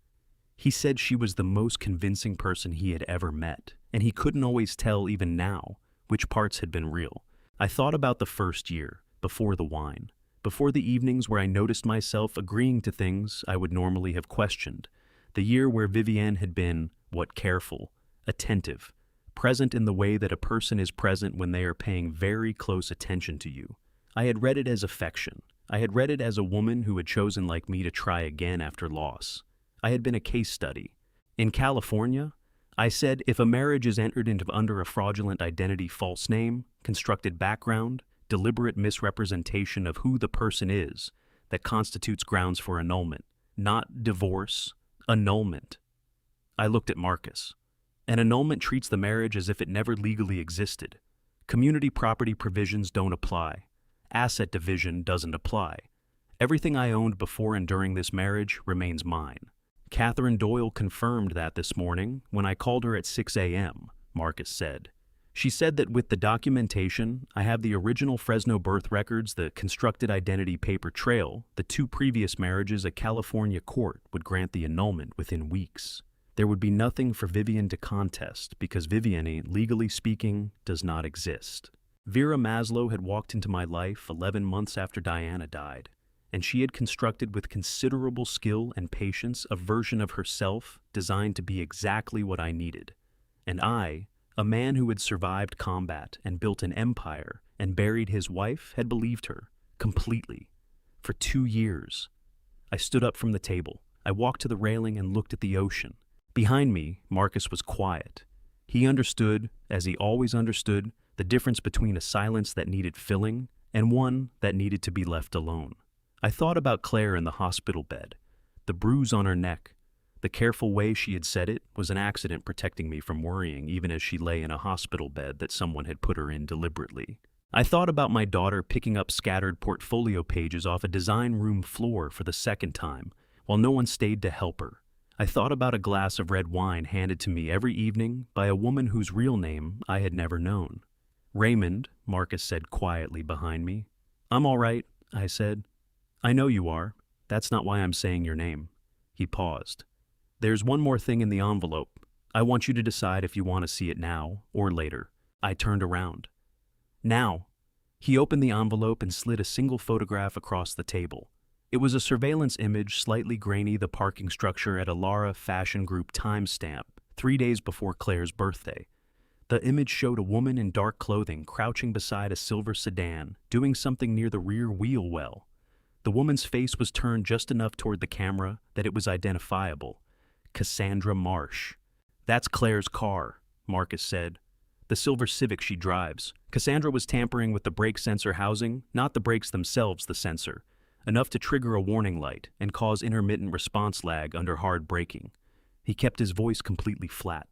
He said she was the most convincing person he had ever met, and he couldn't always tell even now which parts had been real. I thought about the first year, before the wine, before the evenings where I noticed myself agreeing to things I would normally have questioned, the year where Vivienne had been, careful, attentive, present in the way that a person is present when they are paying very close attention to you. I had read it as affection. I had read it as a woman who had chosen like me to try again after loss. I had been a case study. In California, I said if a marriage is entered into under a fraudulent identity, false name, constructed background, deliberate misrepresentation of who the person is, that constitutes grounds for annulment, not divorce, annulment. I looked at Marcus. An annulment treats the marriage as if it never legally existed. Community property provisions don't apply. Asset division doesn't apply. Everything I owned before and during this marriage remains mine. Catherine Doyle confirmed that this morning when I called her at 6 a.m., Marcus said. She said that with the documentation, I have the original Fresno birth records, the constructed identity paper trail, the 2 previous marriages, a California court would grant the annulment within weeks. There would be nothing for Vivienne to contest because Vivienne, legally speaking, does not exist. Vera Maslow had walked into my life 11 months after Diana died, and she had constructed with considerable skill and patience a version of herself designed to be exactly what I needed. And I, a man who had survived combat and built an empire and buried his wife, had believed her, completely, for 2 years. I stood up from the table. I walked to the railing and looked at the ocean. Behind me, Marcus was quiet. He understood, as he always understood, the difference between a silence that needed filling and one that needed to be left alone. I thought about Claire in the hospital bed, the bruise on her neck. The careful way she had said it was an accident protecting me from worrying even as she lay in a hospital bed that someone had put her in deliberately. I thought about my daughter picking up scattered portfolio pages off a design room floor for the second time, while no one stayed to help her. I thought about a glass of red wine handed to me every evening by a woman whose real name I had never known. Raymond, Marcus said quietly behind me. I'm all right, I said. I know you are. That's not why I'm saying your name. He paused. There's one more thing in the envelope. I want you to decide if you want to see it now or later. I turned around. Now. He opened the envelope and slid a single photograph across the table. It was a surveillance image, slightly grainy, the parking structure at a Lara Fashion Group timestamp, 3 days before Claire's birthday. The image showed a woman in dark clothing crouching beside a silver sedan, doing something near the rear wheel well. The woman's face was turned just enough toward the camera that it was identifiable. Cassandra Marsh. That's Claire's car, Marcus said. The silver Civic she drives. Cassandra was tampering with the brake sensor housing, not the brakes themselves, the sensor. Enough to trigger a warning light and cause intermittent response lag under hard braking. He kept his voice completely flat.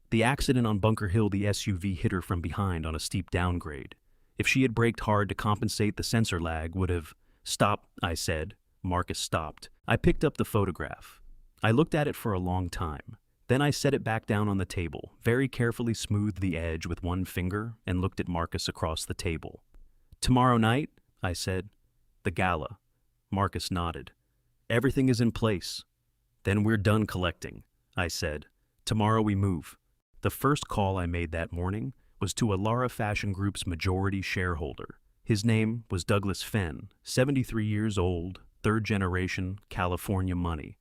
The accident on Bunker Hill, the SUV hit her from behind on a steep downgrade. If she had braked hard to compensate, the sensor lag would have... Stop, I said. Marcus stopped. I picked up the photograph. I looked at it for a long time. Then I set it back down on the table, very carefully smoothed the edge with one finger, and looked at Marcus across the table. Tomorrow night, I said. The gala. Marcus nodded. Everything is in place. Then we're done collecting, I said. Tomorrow we move. The first call I made that morning was to Alara Fashion Group's majority shareholder. His name was Douglas Fenn, 73 years old, third generation, California money.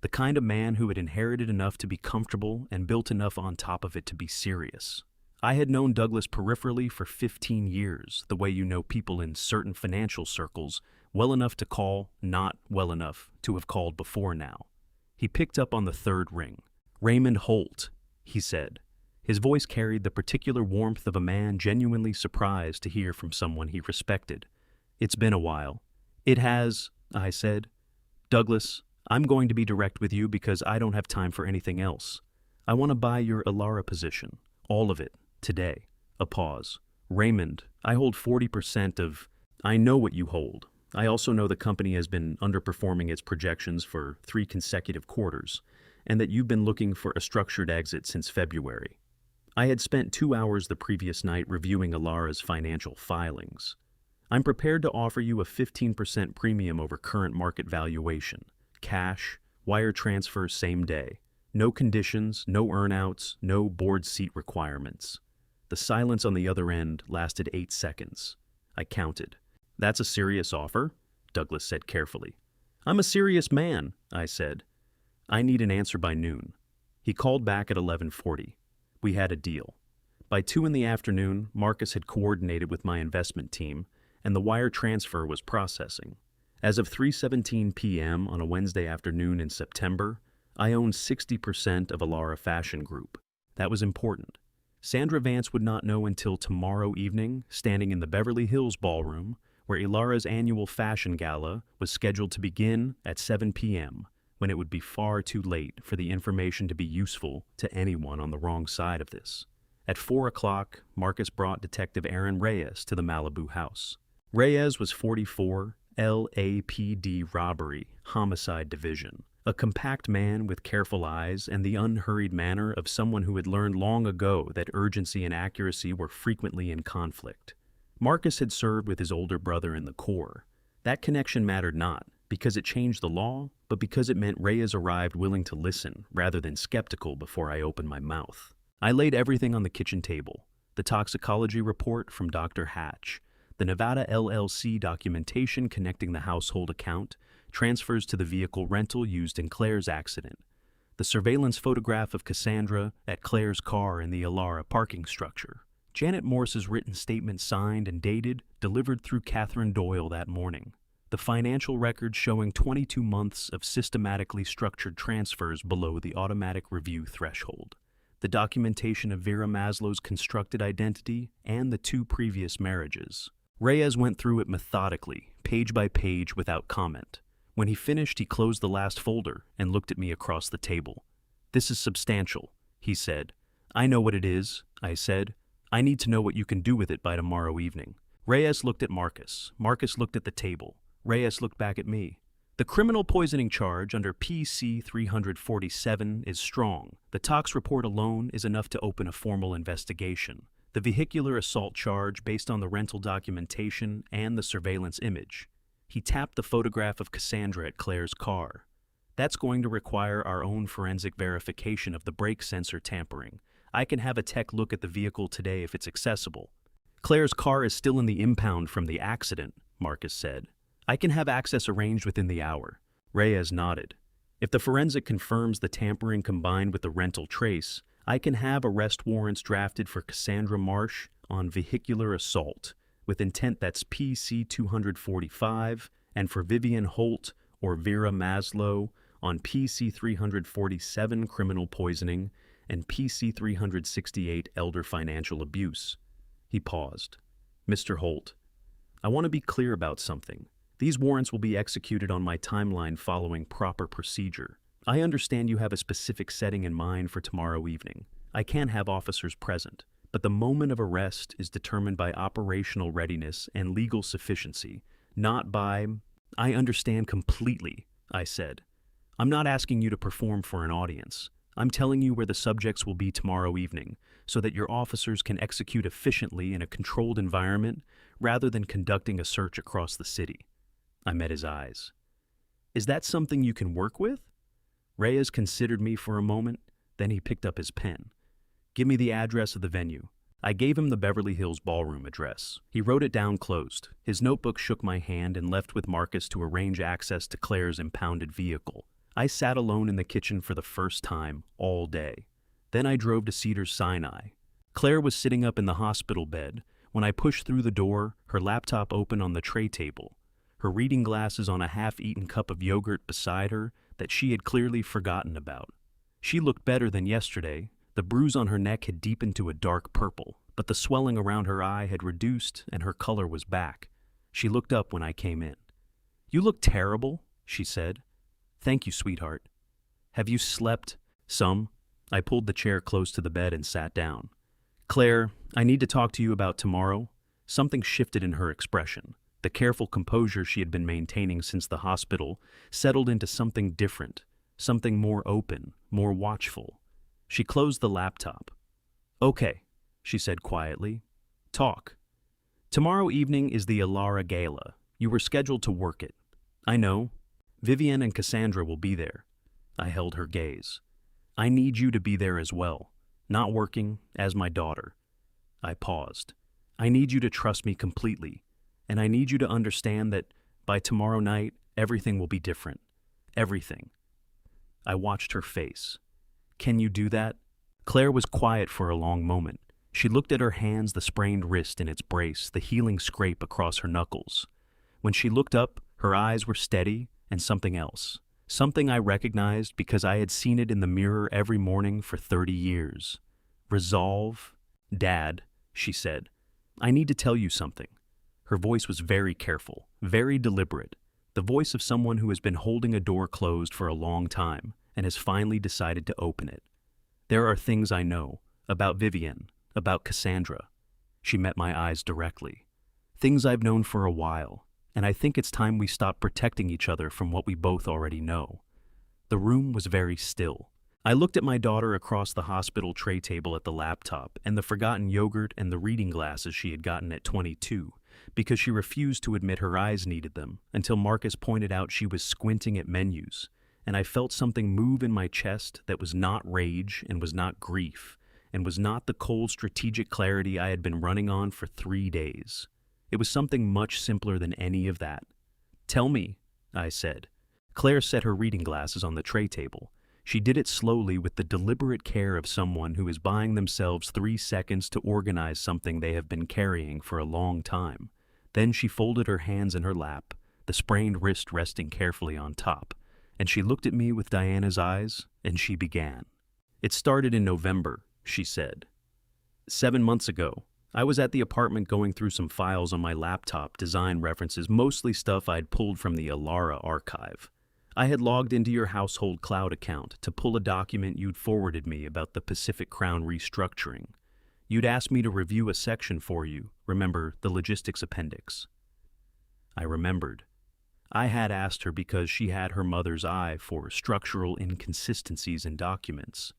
The kind of man who had inherited enough to be comfortable and built enough on top of it to be serious. I had known Douglas peripherally for 15 years, the way you know people in certain financial circles, well enough to call, not well enough to have called before now. He picked up on the third ring. Raymond Holt, he said. His voice carried the particular warmth of a man genuinely surprised to hear from someone he respected. It's been a while. It has, I said. Douglas, I'm going to be direct with you because I don't have time for anything else. I want to buy your Alara position. All of it. Today. A pause. Raymond, I hold 40% of... I know what you hold. I also know the company has been underperforming its projections for 3 consecutive quarters, and that you've been looking for a structured exit since February. I had spent 2 hours the previous night reviewing Alara's financial filings. I'm prepared to offer you a 15% premium over current market valuation. Cash, wire transfer same day. No conditions, no earnouts, no board seat requirements. The silence on the other end lasted 8 seconds. I counted. That's a serious offer, Douglas said carefully. I'm a serious man, I said. I need an answer by noon. He called back at 11:40. We had a deal. By 2 in the afternoon, Marcus had coordinated with my investment team, and the wire transfer was processing. As of 3:17 p.m. on a Wednesday afternoon in September, I owned 60% of Alara Fashion Group. That was important. Sandra Vance would not know until tomorrow evening, standing in the Beverly Hills Ballroom, where Alara's annual fashion gala was scheduled to begin at 7 p.m., when it would be far too late for the information to be useful to anyone on the wrong side of this. At 4 o'clock, Marcus brought Detective Aaron Reyes to the Malibu house. Reyes was 44, LAPD Robbery, Homicide Division. A compact man with careful eyes and the unhurried manner of someone who had learned long ago that urgency and accuracy were frequently in conflict. Marcus had served with his older brother in the Corps. That connection mattered not because it changed the law, but because it meant Reyes arrived willing to listen rather than skeptical before I opened my mouth. I laid everything on the kitchen table. The toxicology report from Dr. Hatch, the Nevada LLC documentation connecting the household account, transfers to the vehicle rental used in Claire's accident, the surveillance photograph of Cassandra at Claire's car in the Alara parking structure, Janet Morse's written statement signed and dated, delivered through Catherine Doyle that morning, the financial records showing 22 months of systematically structured transfers below the automatic review threshold, the documentation of Vera Maslow's constructed identity and the 2 previous marriages. Reyes went through it methodically, page by page without comment. When he finished, he closed the last folder and looked at me across the table. This is substantial, he said. I know what it is, I said. I need to know what you can do with it by tomorrow evening. Reyes looked at Marcus. Marcus looked at the table. Reyes looked back at me. The criminal poisoning charge under PC 347 is strong. The tox report alone is enough to open a formal investigation. The vehicular assault charge based on the rental documentation and the surveillance image. He tapped the photograph of Cassandra at Claire's car. That's going to require our own forensic verification of the brake sensor tampering. I can have a tech look at the vehicle today if it's accessible. Claire's car is still in the impound from the accident, Marcus said. I can have access arranged within the hour. Reyes nodded. If the forensic confirms the tampering combined with the rental trace, I can have arrest warrants drafted for Cassandra Marsh on vehicular assault, with intent that's PC 245, and for Vivian Holt or Vera Maslow on PC 347 criminal poisoning and PC 368 elder financial abuse. He paused. Mr. Holt, I want to be clear about something. These warrants will be executed on my timeline following proper procedure. I understand you have a specific setting in mind for tomorrow evening. I can have officers present, but the moment of arrest is determined by operational readiness and legal sufficiency, not by... I understand completely, I said. I'm not asking you to perform for an audience. I'm telling you where the subjects will be tomorrow evening, so that your officers can execute efficiently in a controlled environment rather than conducting a search across the city." I met his eyes. "Is that something you can work with?" Reyes considered me for a moment, then he picked up his pen. "Give me the address of the venue." I gave him the Beverly Hills ballroom address. He wrote it down closed. His notebook shook my hand and left with Marcus to arrange access to Claire's impounded vehicle. I sat alone in the kitchen for the first time all day. Then I drove to Cedars-Sinai. Claire was sitting up in the hospital bed. When I pushed through the door, her laptop open on the tray table, her reading glasses on a half-eaten cup of yogurt beside her that she had clearly forgotten about. She looked better than yesterday. The bruise on her neck had deepened to a dark purple, but the swelling around her eye had reduced and her color was back. She looked up when I came in. "You look terrible," she said. "Thank you, sweetheart." "Have you slept?" "Some." I pulled the chair close to the bed and sat down. "Claire, I need to talk to you about tomorrow." Something shifted in her expression. The careful composure she had been maintaining since the hospital settled into something different, something more open, more watchful. She closed the laptop. "Okay," she said quietly. "Talk." "Tomorrow evening is the Ilara Gala. You were scheduled to work it." "I know. Vivian and Cassandra will be there." I held her gaze. "I need you to be there as well. Not working, as my daughter." I paused. "I need you to trust me completely, and I need you to understand that by tomorrow night, everything will be different. Everything." I watched her face. "Can you do that?" Claire was quiet for a long moment. She looked at her hands, the sprained wrist in its brace, the healing scrape across her knuckles. When she looked up, her eyes were steady and something else. Something I recognized because I had seen it in the mirror every morning for 30 years. "Resolve." "Dad," she said, "I need to tell you something." Her voice was very careful, very deliberate, the voice of someone who has been holding a door closed for a long time and has finally decided to open it. "There are things I know about Vivian, about Cassandra." She met my eyes directly. "Things I've known for a while, and I think it's time we stop protecting each other from what we both already know." The room was very still. I looked at my daughter across the hospital tray table at the laptop and the forgotten yogurt and the reading glasses she had gotten at 22, because she refused to admit her eyes needed them until Marcus pointed out she was squinting at menus, and I felt something move in my chest that was not rage and was not grief, and was not the cold strategic clarity I had been running on for 3 days. It was something much simpler than any of that. "Tell me," I said. Claire set her reading glasses on the tray table. She did it slowly with the deliberate care of someone who is buying themselves 3 seconds to organize something they have been carrying for a long time. Then she folded her hands in her lap, the sprained wrist resting carefully on top, and she looked at me with Diana's eyes, and she began. "It started in November," she said. 7 months ago, I was at the apartment going through some files on my laptop, design references, mostly stuff I'd pulled from the Ilara archive. I had logged into your household cloud account to pull a document you'd forwarded me about the Pacific Crown restructuring. You'd asked me to review a section for you, remember, the logistics appendix. I remembered. I had asked her because she had her mother's eye for structural inconsistencies in documents.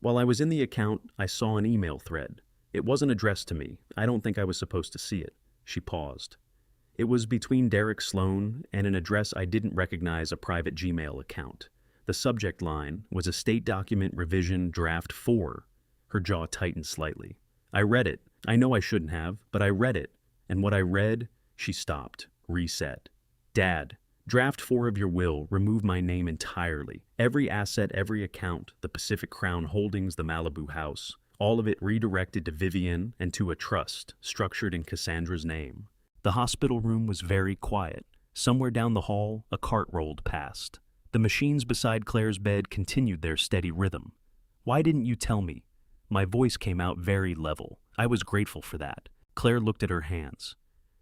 While I was in the account, I saw an email thread. It wasn't addressed to me. I don't think I was supposed to see it. She paused. It was between Derek Sloan and an address I didn't recognize, a private Gmail account. The subject line was a State Document Revision Draft 4. Her jaw tightened slightly. I read it. I know I shouldn't have, but I read it. And what I read, she stopped, reset. "Dad, Draft 4 of your will, remove my name entirely. Every asset, every account, the Pacific Crown Holdings, the Malibu house, all of it redirected to Vivian and to a trust structured in Cassandra's name." The hospital room was very quiet. Somewhere down the hall, a cart rolled past. The machines beside Claire's bed continued their steady rhythm. "Why didn't you tell me?" My voice came out very level. I was grateful for that. Claire looked at her hands.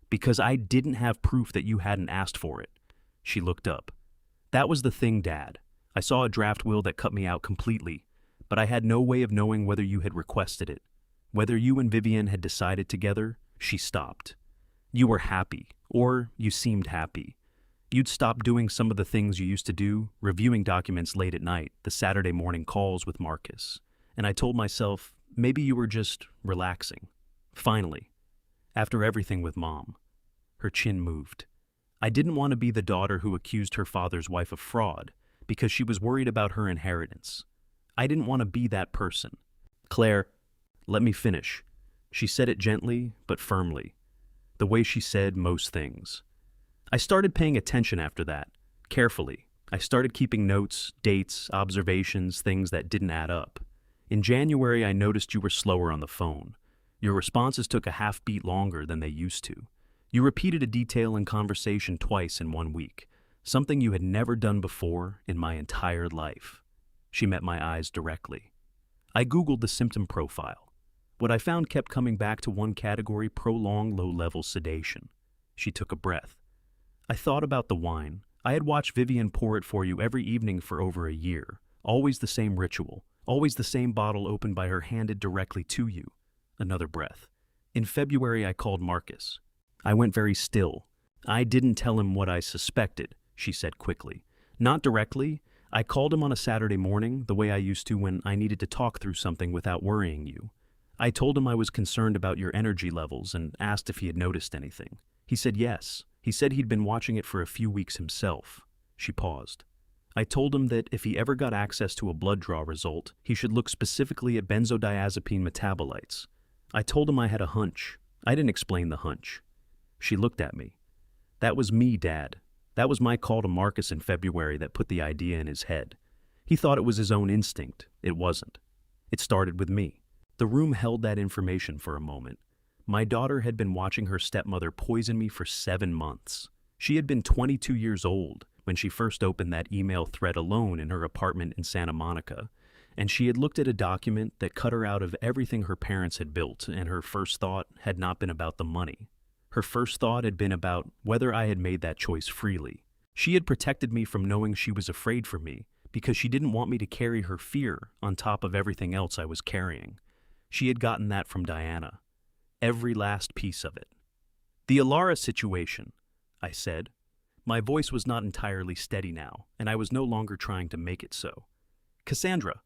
"Because I didn't have proof that you hadn't asked for it." She looked up. "That was the thing, Dad. I saw a draft will that cut me out completely, but I had no way of knowing whether you had requested it. Whether you and Vivian had decided together." She stopped. "You were happy, or you seemed happy. You'd stopped doing some of the things you used to do, reviewing documents late at night, the Saturday morning calls with Marcus. And I told myself, maybe you were just relaxing. Finally, after everything with Mom. Her chin moved. I didn't want to be the daughter who accused her father's wife of fraud because she was worried about her inheritance. I didn't want to be that person. Claire, let me finish. She said it gently but firmly, the way she said most things. I started paying attention after that, carefully. I started keeping notes, dates, observations, things that didn't add up. In January, I noticed you were slower on the phone. Your responses took a half beat longer than they used to. You repeated a detail in conversation twice in 1 week, something you had never done before in my entire life. She met my eyes directly. I Googled the symptom profile. What I found kept coming back to one category: prolonged low-level sedation. She took a breath. I thought about the wine. I had watched Vivian pour it for you every evening for over a year. Always the same ritual. Always the same bottle opened by her handed directly to you. Another breath. In February, I called Marcus. I went very still. I didn't tell him what I suspected, she said quickly. Not directly. I called him on a Saturday morning, the way I used to when I needed to talk through something without worrying you. I told him I was concerned about your energy levels and asked if he had noticed anything. He said yes. He said he'd been watching it for a few weeks himself. She paused. I told him that if he ever got access to a blood draw result, he should look specifically at benzodiazepine metabolites. I told him I had a hunch. I didn't explain the hunch. She looked at me. That was me, Dad. That was my call to Marcus in February that put the idea in his head. He thought it was his own instinct. It wasn't. It started with me. The room held that information for a moment. My daughter had been watching her stepmother poison me for 7 months. She had been 22 years old when she first opened that email thread alone in her apartment in Santa Monica, and she had looked at a document that cut her out of everything her parents had built, and her first thought had not been about the money. Her first thought had been about whether I had made that choice freely. She had protected me from knowing she was afraid for me because she didn't want me to carry her fear on top of everything else I was carrying. She had gotten that from Diana. Every last piece of it. The Alara situation, I said. My voice was not entirely steady now, and I was no longer trying to make it so. Cassandra.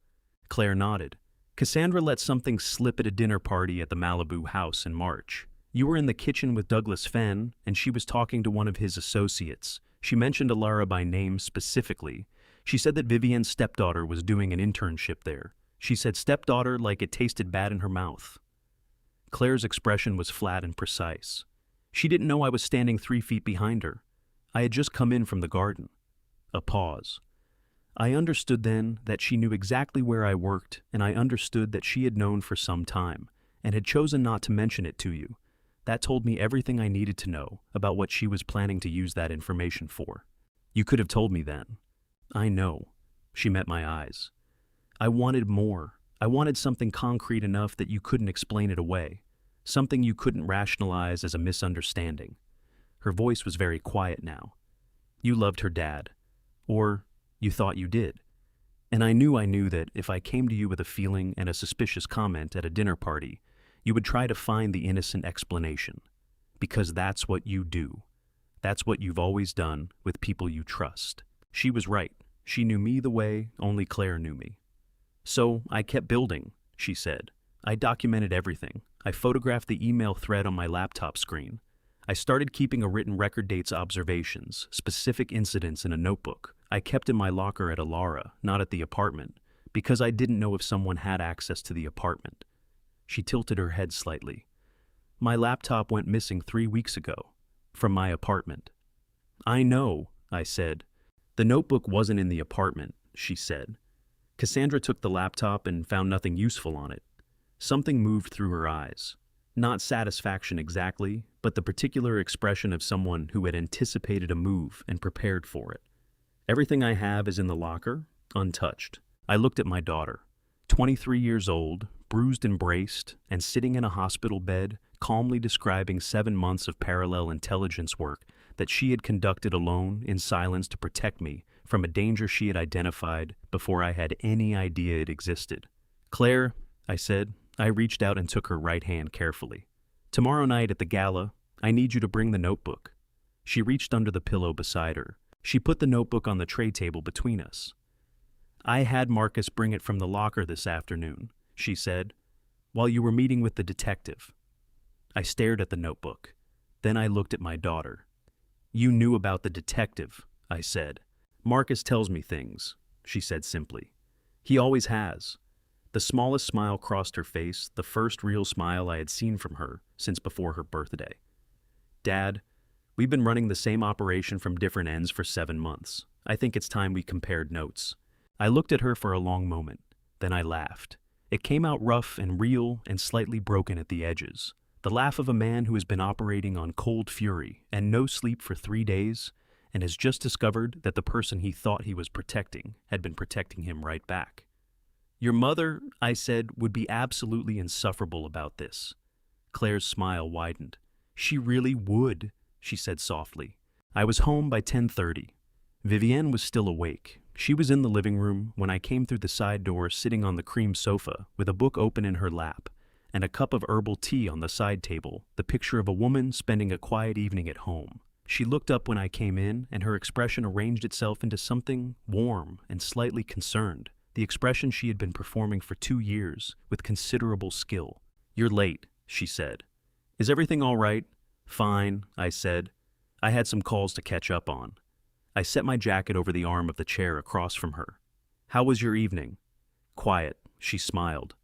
Claire nodded. Cassandra let something slip at a dinner party at the Malibu house in March. You were in the kitchen with Douglas Fenn, and she was talking to one of his associates. She mentioned Alara by name specifically. She said that Vivian's stepdaughter was doing an internship there. She said stepdaughter like it tasted bad in her mouth. Claire's expression was flat and precise. She didn't know I was standing 3 feet behind her. I had just come in from the garden. A pause. I understood then that she knew exactly where I worked, and I understood that she had known for some time, and had chosen not to mention it to you. That told me everything I needed to know about what she was planning to use that information for. You could have told me then. I know. She met my eyes. I wanted more. I wanted something concrete enough that you couldn't explain it away. Something you couldn't rationalize as a misunderstanding. Her voice was very quiet now. You loved her dad. Or you thought you did. And I knew that if I came to you with a feeling and a suspicious comment at a dinner party, you would try to find the innocent explanation. Because that's what you do. That's what you've always done with people you trust. She was right. She knew me the way only Claire knew me. So I kept building, she said. I documented everything. I photographed the email thread on my laptop screen. I started keeping a written record dates observations, specific incidents in a notebook. I kept in my locker at Alara, not at the apartment, because I didn't know if someone had access to the apartment. She tilted her head slightly. My laptop went missing 3 weeks ago, from my apartment. I know, I said. The notebook wasn't in the apartment, she said. Cassandra took the laptop and found nothing useful on it. Something moved through her eyes. Not satisfaction exactly, but the particular expression of someone who had anticipated a move and prepared for it. Everything I have is in the locker, untouched. I looked at my daughter, 23 years old, bruised and braced, and sitting in a hospital bed, calmly describing 7 months of parallel intelligence work that she had conducted alone in silence to protect me from a danger she had identified before I had any idea it existed. Claire, I said. I reached out and took her right hand carefully. Tomorrow night at the gala, I need you to bring the notebook. She reached under the pillow beside her. She put the notebook on the tray table between us. "I had Marcus bring it from the locker this afternoon," she said, "while you were meeting with the detective." I stared at the notebook. Then I looked at my daughter. "You knew about the detective," I said. "Marcus tells me things," she said simply. "He always has." The smallest smile crossed her face, the first real smile I had seen from her since before her birthday. "Dad, we've been running the same operation from different ends for 7 months. I think it's time we compared notes." I looked at her for a long moment. Then I laughed. It came out rough and real and slightly broken at the edges. The laugh of a man who has been operating on cold fury and no sleep for 3 days and has just discovered that the person he thought he was protecting had been protecting him right back. "Your mother," I said, "would be absolutely insufferable about this." Claire's smile widened. "She really would," she said softly. I was home by 10:30. Vivienne was still awake. She was in the living room when I came through the side door, sitting on the cream sofa with a book open in her lap and a cup of herbal tea on the side table, the picture of a woman spending a quiet evening at home. She looked up when I came in, and her expression arranged itself into something warm and slightly concerned, the expression she had been performing for 2 years with considerable skill. "You're late," she said. "Is everything all right?" "Fine," I said. I had some calls to catch up on. I set my jacket over the arm of the chair across from her. "How was your evening?" "Quiet," she smiled.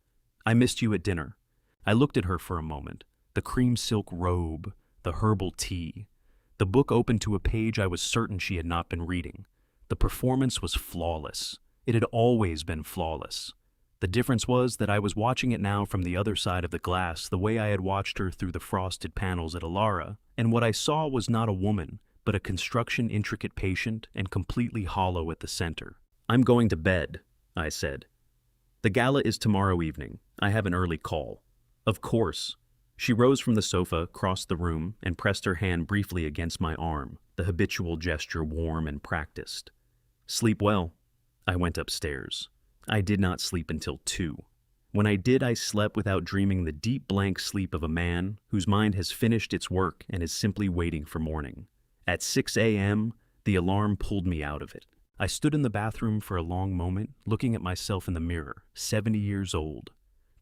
"I missed you at dinner." I looked at her for a moment. The cream silk robe, the herbal tea. The book opened to a page I was certain she had not been reading. The performance was flawless. It had always been flawless. The difference was that I was watching it now from the other side of the glass, the way I had watched her through the frosted panels at Alara, and what I saw was not a woman, but a construction intricate patient and completely hollow at the center. "I'm going to bed," I said. "The gala is tomorrow evening. I have an early call." "Of course." She rose from the sofa, crossed the room, and pressed her hand briefly against my arm, the habitual gesture warm and practiced. "Sleep well." I went upstairs. I did not sleep until 2. When I did, I slept without dreaming the deep blank sleep of a man whose mind has finished its work and is simply waiting for morning. At 6 a.m., the alarm pulled me out of it. I stood in the bathroom for a long moment, looking at myself in the mirror, 70 years old.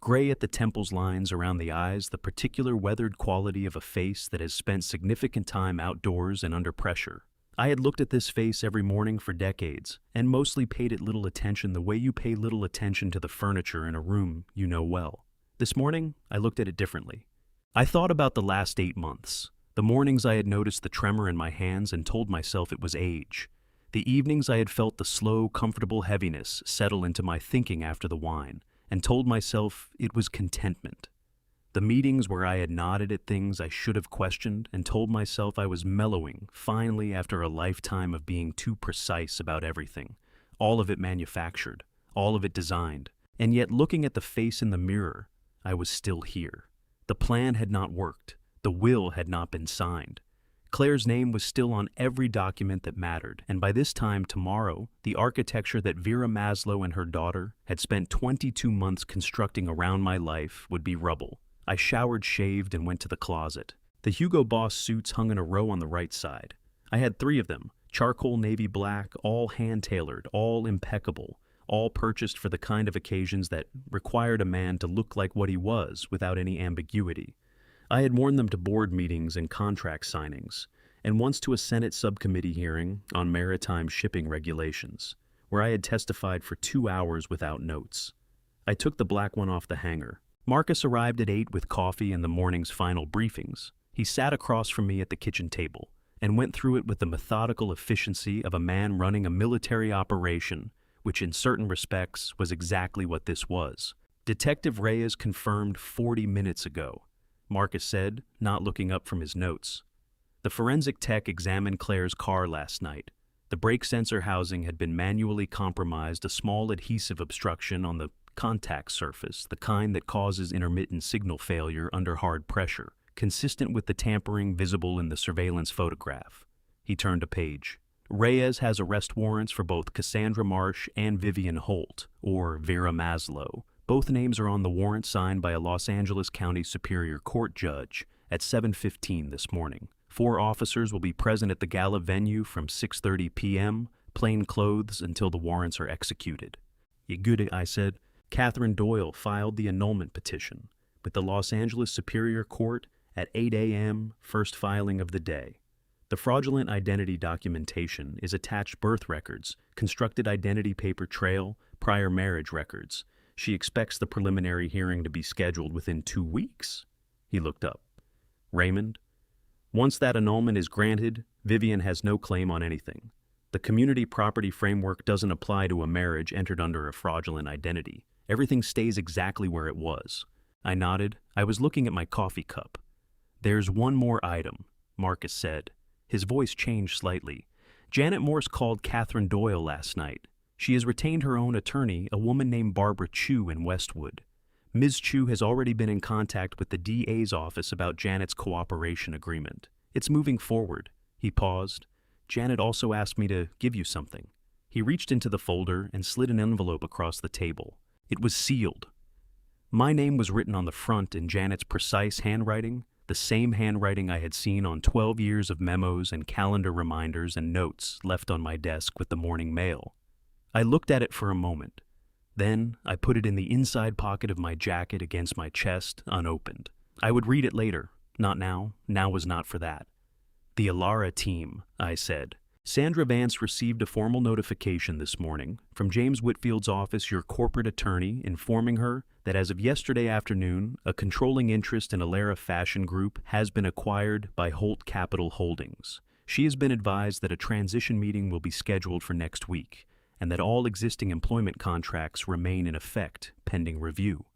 Gray at the temples, lines around the eyes, the particular weathered quality of a face that has spent significant time outdoors and under pressure. I had looked at this face every morning for decades, and mostly paid it little attention the way you pay little attention to the furniture in a room you know well. This morning, I looked at it differently. I thought about the last 8 months. The mornings I had noticed the tremor in my hands and told myself it was age. The evenings I had felt the slow, comfortable heaviness settle into my thinking after the wine, and told myself it was contentment. The meetings where I had nodded at things I should have questioned and told myself I was mellowing, finally, after a lifetime of being too precise about everything, all of it manufactured, all of it designed, and yet looking at the face in the mirror, I was still here. The plan had not worked. The will had not been signed. Claire's name was still on every document that mattered, and by this time tomorrow, the architecture that Vera Maslow and her daughter had spent 22 months constructing around my life would be rubble. I showered, shaved, and went to the closet. The Hugo Boss suits hung in a row on the right side. I had 3 of them, charcoal navy black, all hand-tailored, all impeccable, all purchased for the kind of occasions that required a man to look like what he was without any ambiguity. I had worn them to board meetings and contract signings, and once to a Senate subcommittee hearing on maritime shipping regulations, where I had testified for 2 hours without notes. I took the black one off the hanger. Marcus arrived at 8 with coffee and the morning's final briefings. He sat across from me at the kitchen table and went through it with the methodical efficiency of a man running a military operation, which in certain respects was exactly what this was. "Detective Reyes confirmed 40 minutes ago," Marcus said, not looking up from his notes. "The forensic tech examined Claire's car last night. The brake sensor housing had been manually compromised, a small adhesive obstruction on the contact surface, the kind that causes intermittent signal failure under hard pressure, consistent with the tampering visible in the surveillance photograph." He turned a page. "Reyes has arrest warrants for both Cassandra Marsh and Vivian Holt, or Vera Maslow. Both names are on the warrant signed by a Los Angeles County Superior Court judge at 7:15 this morning. 4 officers will be present at the gala venue from 6:30 p.m., plain clothes until the warrants are executed. "You good," I said. Catherine Doyle filed the annulment petition with the Los Angeles Superior Court at 8 a.m., first filing of the day. The fraudulent identity documentation is attached birth records, constructed identity paper trail, prior marriage records. She expects the preliminary hearing to be scheduled within 2 weeks. He looked up. "Raymond, once that annulment is granted, Vivian has no claim on anything. The community property framework doesn't apply to a marriage entered under a fraudulent identity. Everything stays exactly where it was." I nodded. I was looking at my coffee cup. "There's one more item," Marcus said. His voice changed slightly. "Janet Morse called Catherine Doyle last night. She has retained her own attorney, a woman named Barbara Chu in Westwood. Ms. Chu has already been in contact with the DA's office about Janet's cooperation agreement. It's moving forward." He paused. "Janet also asked me to give you something." He reached into the folder and slid an envelope across the table. It was sealed. My name was written on the front in Janet's precise handwriting, the same handwriting I had seen on 12 years of memos and calendar reminders and notes left on my desk with the morning mail. I looked at it for a moment. Then I put it in the inside pocket of my jacket against my chest, unopened. I would read it later. Not now. Now was not for that. "The Alara team," I said. "Sandra Vance received a formal notification this morning from James Whitfield's office, your corporate attorney, informing her that as of yesterday afternoon, a controlling interest in Alara Fashion Group has been acquired by Holt Capital Holdings. She has been advised that a transition meeting will be scheduled for next week, and that all existing employment contracts remain in effect pending review."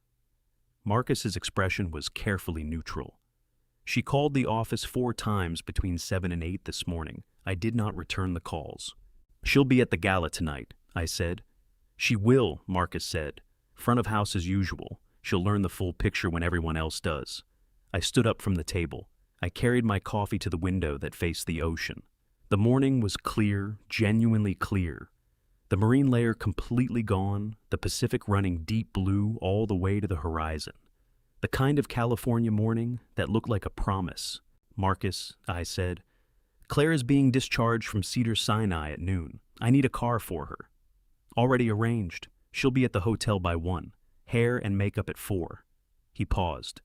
Marcus's expression was carefully neutral. "She called the office 4 times between 7 and 8 this morning. I did not return the calls." "She'll be at the gala tonight," I said. "She will," Marcus said. "Front of house as usual. She'll learn the full picture when everyone else does." I stood up from the table. I carried my coffee to the window that faced the ocean. The morning was clear, genuinely clear. The marine layer completely gone, the Pacific running deep blue all the way to the horizon. The kind of California morning that looked like a promise. "Marcus," I said, "Claire is being discharged from Cedars-Sinai at noon. I need a car for her." "Already arranged. She'll be at the hotel by 1. Hair and makeup at 4. He paused.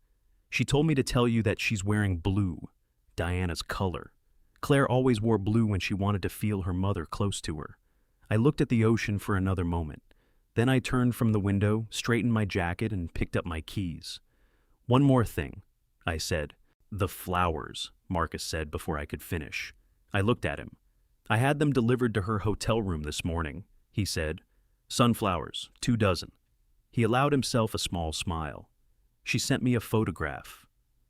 "She told me to tell you that she's wearing blue, Diana's color. Claire always wore blue when she wanted to feel her mother close to her." I looked at the ocean for another moment. Then I turned from the window, straightened my jacket, and picked up my keys. "One more thing," I said. "The flowers," Marcus said before I could finish. I looked at him. "I had them delivered to her hotel room this morning," he said. "Sunflowers, 2 dozen. He allowed himself a small smile. "She sent me a photograph.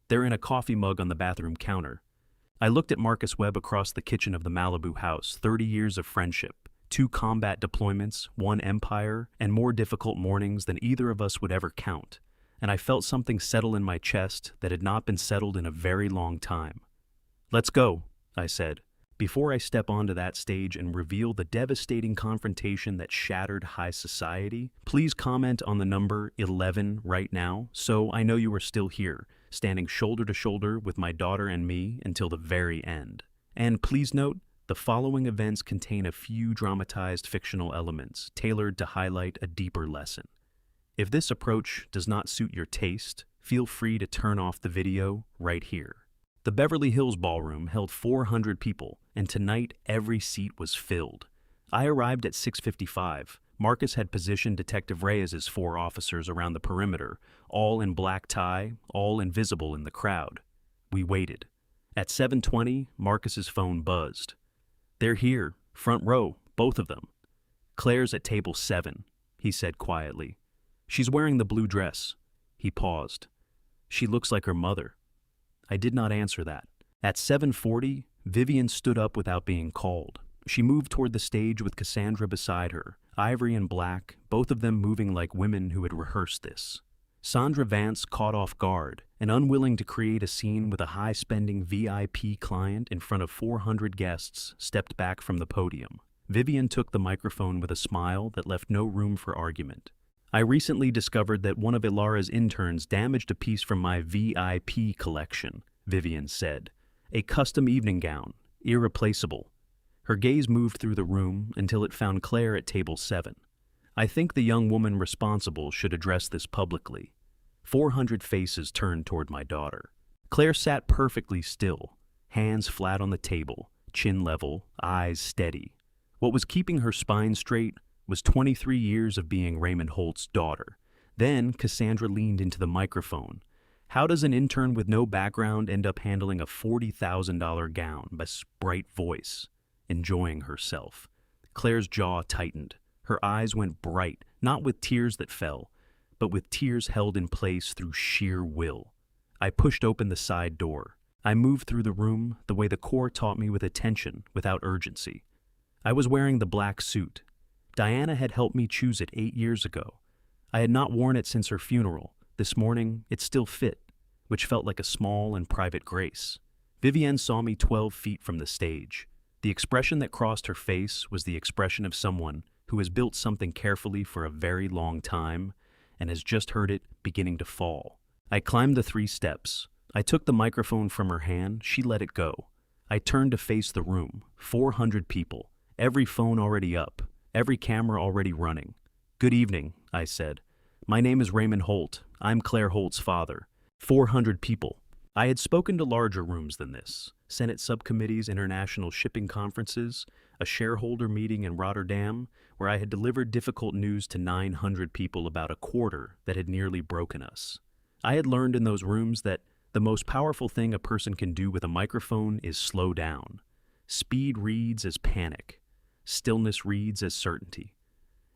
They're in a coffee mug on the bathroom counter." I looked at Marcus Webb across the kitchen of the Malibu house. 30 years of friendship, 2 combat deployments, 1 empire, and more difficult mornings than either of us would ever count. And I felt something settle in my chest that had not been settled in a very long time. "Let's go," I said. "Before I step onto that stage and reveal the devastating confrontation that shattered high society, please comment on the number 11 right now so I know you are still here, standing shoulder to shoulder with my daughter and me until the very end. And please note, the following events contain a few dramatized fictional elements tailored to highlight a deeper lesson. If this approach does not suit your taste, feel free to turn off the video right here." The Beverly Hills Ballroom held 400 people, and tonight every seat was filled. I arrived at 6:55. Marcus had positioned Detective Reyes's 4 officers around the perimeter, all in black tie, all invisible in the crowd. We waited. At 7:20, Marcus's phone buzzed. "They're here, front row, both of them." "Claire's at table 7, he said quietly. "She's wearing the blue dress." He paused. "She looks like her mother." I did not answer that. At 7:40, Vivian stood up without being called. She moved toward the stage with Cassandra beside her, ivory and black, both of them moving like women who had rehearsed this. Sandra Vance, caught off guard and unwilling to create a scene with a high-spending VIP client in front of 400 guests, stepped back from the podium. Vivian took the microphone with a smile that left no room for argument. "I recently discovered that one of Ilara's interns damaged a piece from my VIP collection," Vivian said. A custom evening gown, irreplaceable. Her gaze moved through the room until it found Claire at table 7. I think the young woman responsible should address this publicly. 400 faces turned toward my daughter. Claire sat perfectly still, hands flat on the table, chin level, eyes steady. What was keeping her spine straight was 23 years of being Raymond Holt's daughter. Then Cassandra leaned into the microphone. How does an intern with no background end up handling a $40,000 gown by bright voice, enjoying herself? Claire's jaw tightened. Her eyes went bright, not with tears that fell, but with tears held in place through sheer will. I pushed open the side door. I moved through the room the way the Corps taught me, with attention, without urgency. I was wearing the black suit. Diana had helped me choose it 8 years ago. I had not worn it since her funeral. This morning, it still fit, which felt like a small and private grace. Vivienne saw me 12 feet from the stage. The expression that crossed her face was the expression of someone who has built something carefully for a very long time and has just heard it beginning to fall. I climbed the 3 steps. I took the microphone from her hand. She let it go. I turned to face the room. 400 people. Every phone already up. Every camera already running. "Good evening," I said. "My name is Raymond Holt. I'm Claire Holt's father." 400 people. I had spoken to larger rooms than this. Senate subcommittees, international shipping conferences, a shareholder meeting in Rotterdam, where I had delivered difficult news to 900 people about a quarter that had nearly broken us. I had learned in those rooms that the most powerful thing a person can do with a microphone is slow down. Speed reads as panic. Stillness reads as certainty.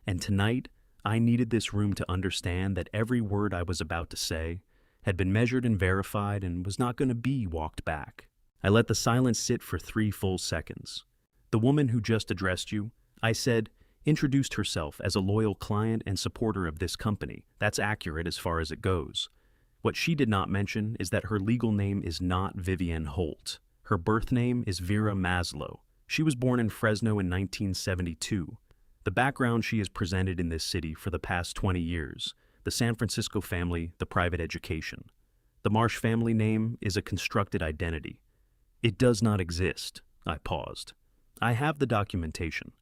And tonight, I needed this room to understand that every word I was about to say had been measured and verified and was not going to be walked back. I let the silence sit for 3 full seconds. "The woman who just addressed you," I said, "introduced herself as a loyal client and supporter of this company. That's accurate as far as it goes. What she did not mention is that her legal name is not Vivienne Holt. Her birth name is Vera Maslow. She was born in Fresno in 1972. The background she has presented in this city for the past 20 years, the San Francisco family, the private education. The Marsh family name is a constructed identity. It does not exist." I paused. "I have the documentation.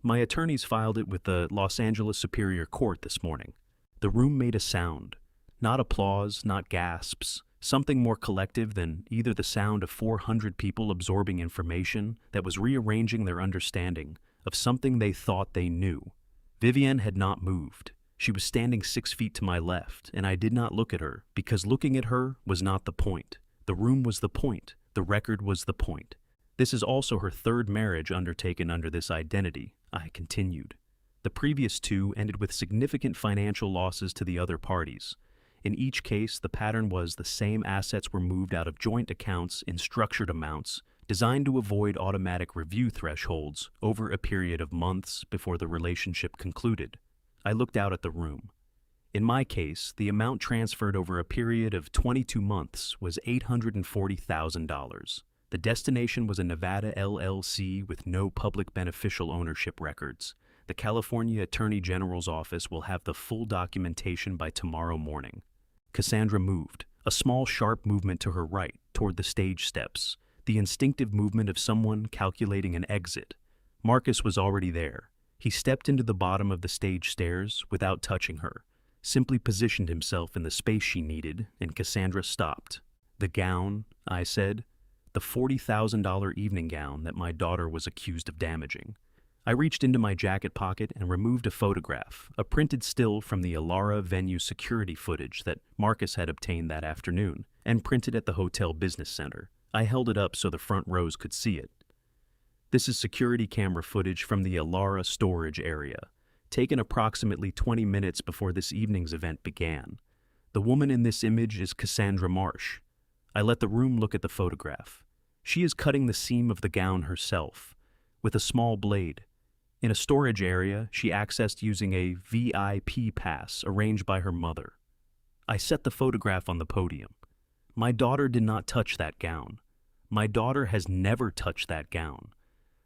My attorneys filed it with the Los Angeles Superior Court this morning." The room made a sound. Not applause, not gasps, something more collective than either the sound of 400 people absorbing information that was rearranging their understanding of something they thought they knew. Vivienne had not moved. She was standing 6 feet to my left, and I did not look at her, because looking at her was not the point. The room was the point. The record was the point. "This is also her 3rd marriage undertaken under this identity," I continued. "The previous 2 ended with significant financial losses to the other parties. In each case, the pattern was the same assets were moved out of joint accounts in structured amounts designed to avoid automatic review thresholds over a period of months before the relationship concluded." I looked out at the room. In my case, the amount transferred over a period of 22 months was $840,000. The destination was a Nevada LLC with no public beneficial ownership records. The California Attorney General's office will have the full documentation by tomorrow morning. Cassandra moved, a small sharp movement to her right, toward the stage steps, the instinctive movement of someone calculating an exit. Marcus was already there. He stepped into the bottom of the stage stairs without touching her, simply positioned himself in the space she needed, and Cassandra stopped. "The gown," I said, "the $40,000 evening gown that my daughter was accused of damaging." I reached into my jacket pocket and removed a photograph, a printed still from the Elara venue security footage that Marcus had obtained that afternoon, and printed at the hotel business center. I held it up so the front rows could see it. "This is security camera footage from the Elara storage area, taken approximately 20 minutes before this evening's event began. The woman in this image is Cassandra Marsh." I let the room look at the photograph. She is cutting the seam of the gown herself, with a small blade. In a storage area, she accessed using a VIP pass arranged by her mother. I set the photograph on the podium. My daughter did not touch that gown. My daughter has never touched that gown.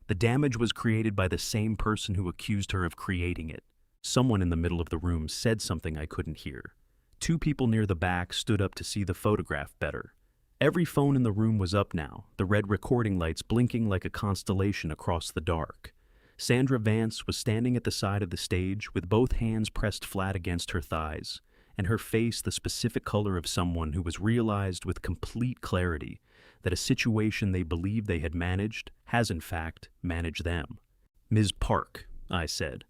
The damage was created by the same person who accused her of creating it. Someone in the middle of the room said something I couldn't hear. 2 people near the back stood up to see the photograph better. Every phone in the room was up now, the red recording lights blinking like a constellation across the dark. Sandra Vance was standing at the side of the stage with both hands pressed flat against her thighs, and her face the specific color of someone who was realized with complete clarity that a situation they believed they had managed has in fact managed them. "Ms. Park," I said.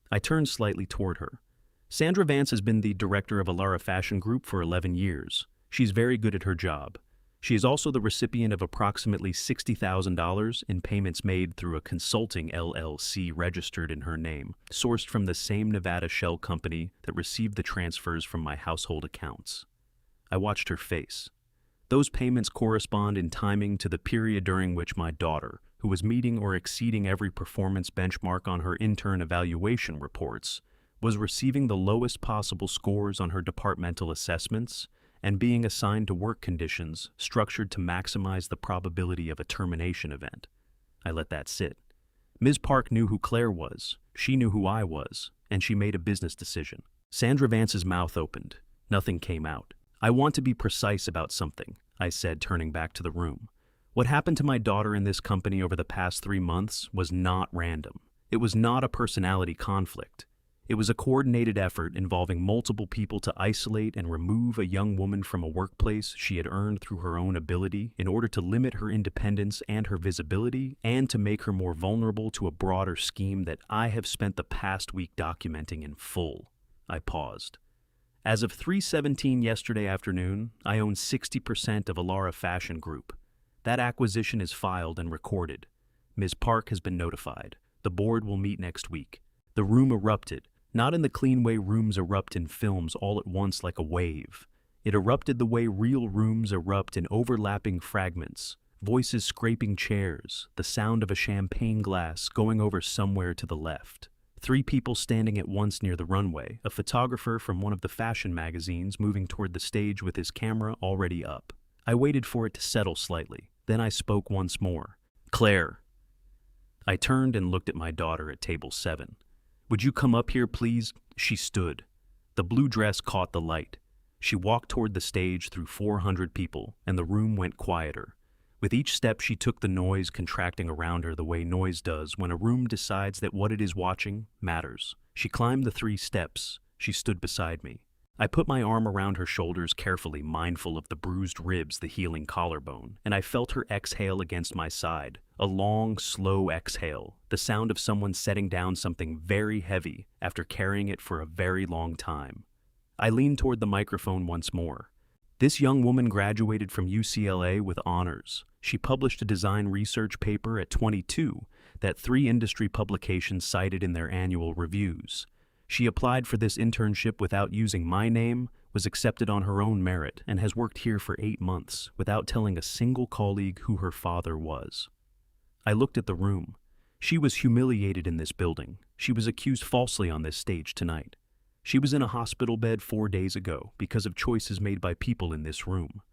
I turned slightly toward her. "Sandra Vance has been the director of Alara Fashion Group for 11 years. She's very good at her job. She is also the recipient of approximately $60,000 in payments made through a consulting LLC registered in her name, sourced from the same Nevada shell company that received the transfers from my household accounts." I watched her face. Those payments correspond in timing to the period during which my daughter, who was meeting or exceeding every performance benchmark on her intern evaluation reports, was receiving the lowest possible scores on her departmental assessments and being assigned to work conditions structured to maximize the probability of a termination event. I let that sit. Ms. Park knew who Claire was, she knew who I was, and she made a business decision. Sandra Vance's mouth opened. Nothing came out. "I want to be precise about something," I said, turning back to the room. "What happened to my daughter in this company over the past 3 months was not random. It was not a personality conflict. It was a coordinated effort involving multiple people to isolate and remove a young woman from a workplace she had earned through her own ability in order to limit her independence and her visibility and to make her more vulnerable to a broader scheme that I have spent the past week documenting in full." I paused. "As of 3:17 yesterday afternoon, I own 60% of Alara Fashion Group. That acquisition is filed and recorded. Ms. Park has been notified. The board will meet next week." The room erupted. Not in the clean way rooms erupt in films all at once like a wave. It erupted the way real rooms erupt in overlapping fragments, voices scraping chairs, the sound of a champagne glass going over somewhere to the left. 3 people standing at once near the runway, a photographer from one of the fashion magazines moving toward the stage with his camera already up. I waited for it to settle slightly. Then I spoke once more. "Claire." I turned and looked at my daughter at table 7. "Would you come up here, please?" She stood. The blue dress caught the light. She walked toward the stage through 400 people, and the room went quieter. With each step she took the noise contracting around her the way noise does when a room decides that what it is watching matters. She climbed the 3 steps. She stood beside me. I put my arm around her shoulders carefully, mindful of the bruised ribs, the healing collarbone, and I felt her exhale against my side. A long, slow exhale, the sound of someone setting down something very heavy after carrying it for a very long time. I leaned toward the microphone once more. "This young woman graduated from UCLA with honors. She published a design research paper at 22 that 3 industry publications cited in their annual reviews. She applied for this internship without using my name, was accepted on her own merit, and has worked here for 8 months without telling a single colleague who her father was." I looked at the room. She was humiliated in this building. She was accused falsely on this stage tonight. She was in a hospital bed 4 days ago because of choices made by people in this room.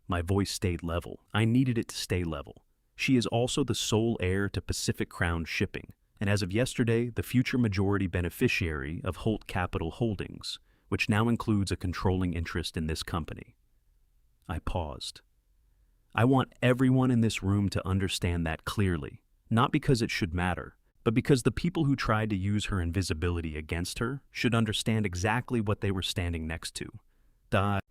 My voice stayed level. I needed it to stay level. She is also the sole heir to Pacific Crown Shipping, and as of yesterday, the future majority beneficiary of Holt Capital Holdings, which now includes a controlling interest in this company. I paused. I want everyone in this room to understand that clearly, not because it should matter, but because the people who tried to use her invisibility against her should understand exactly what they were standing next to.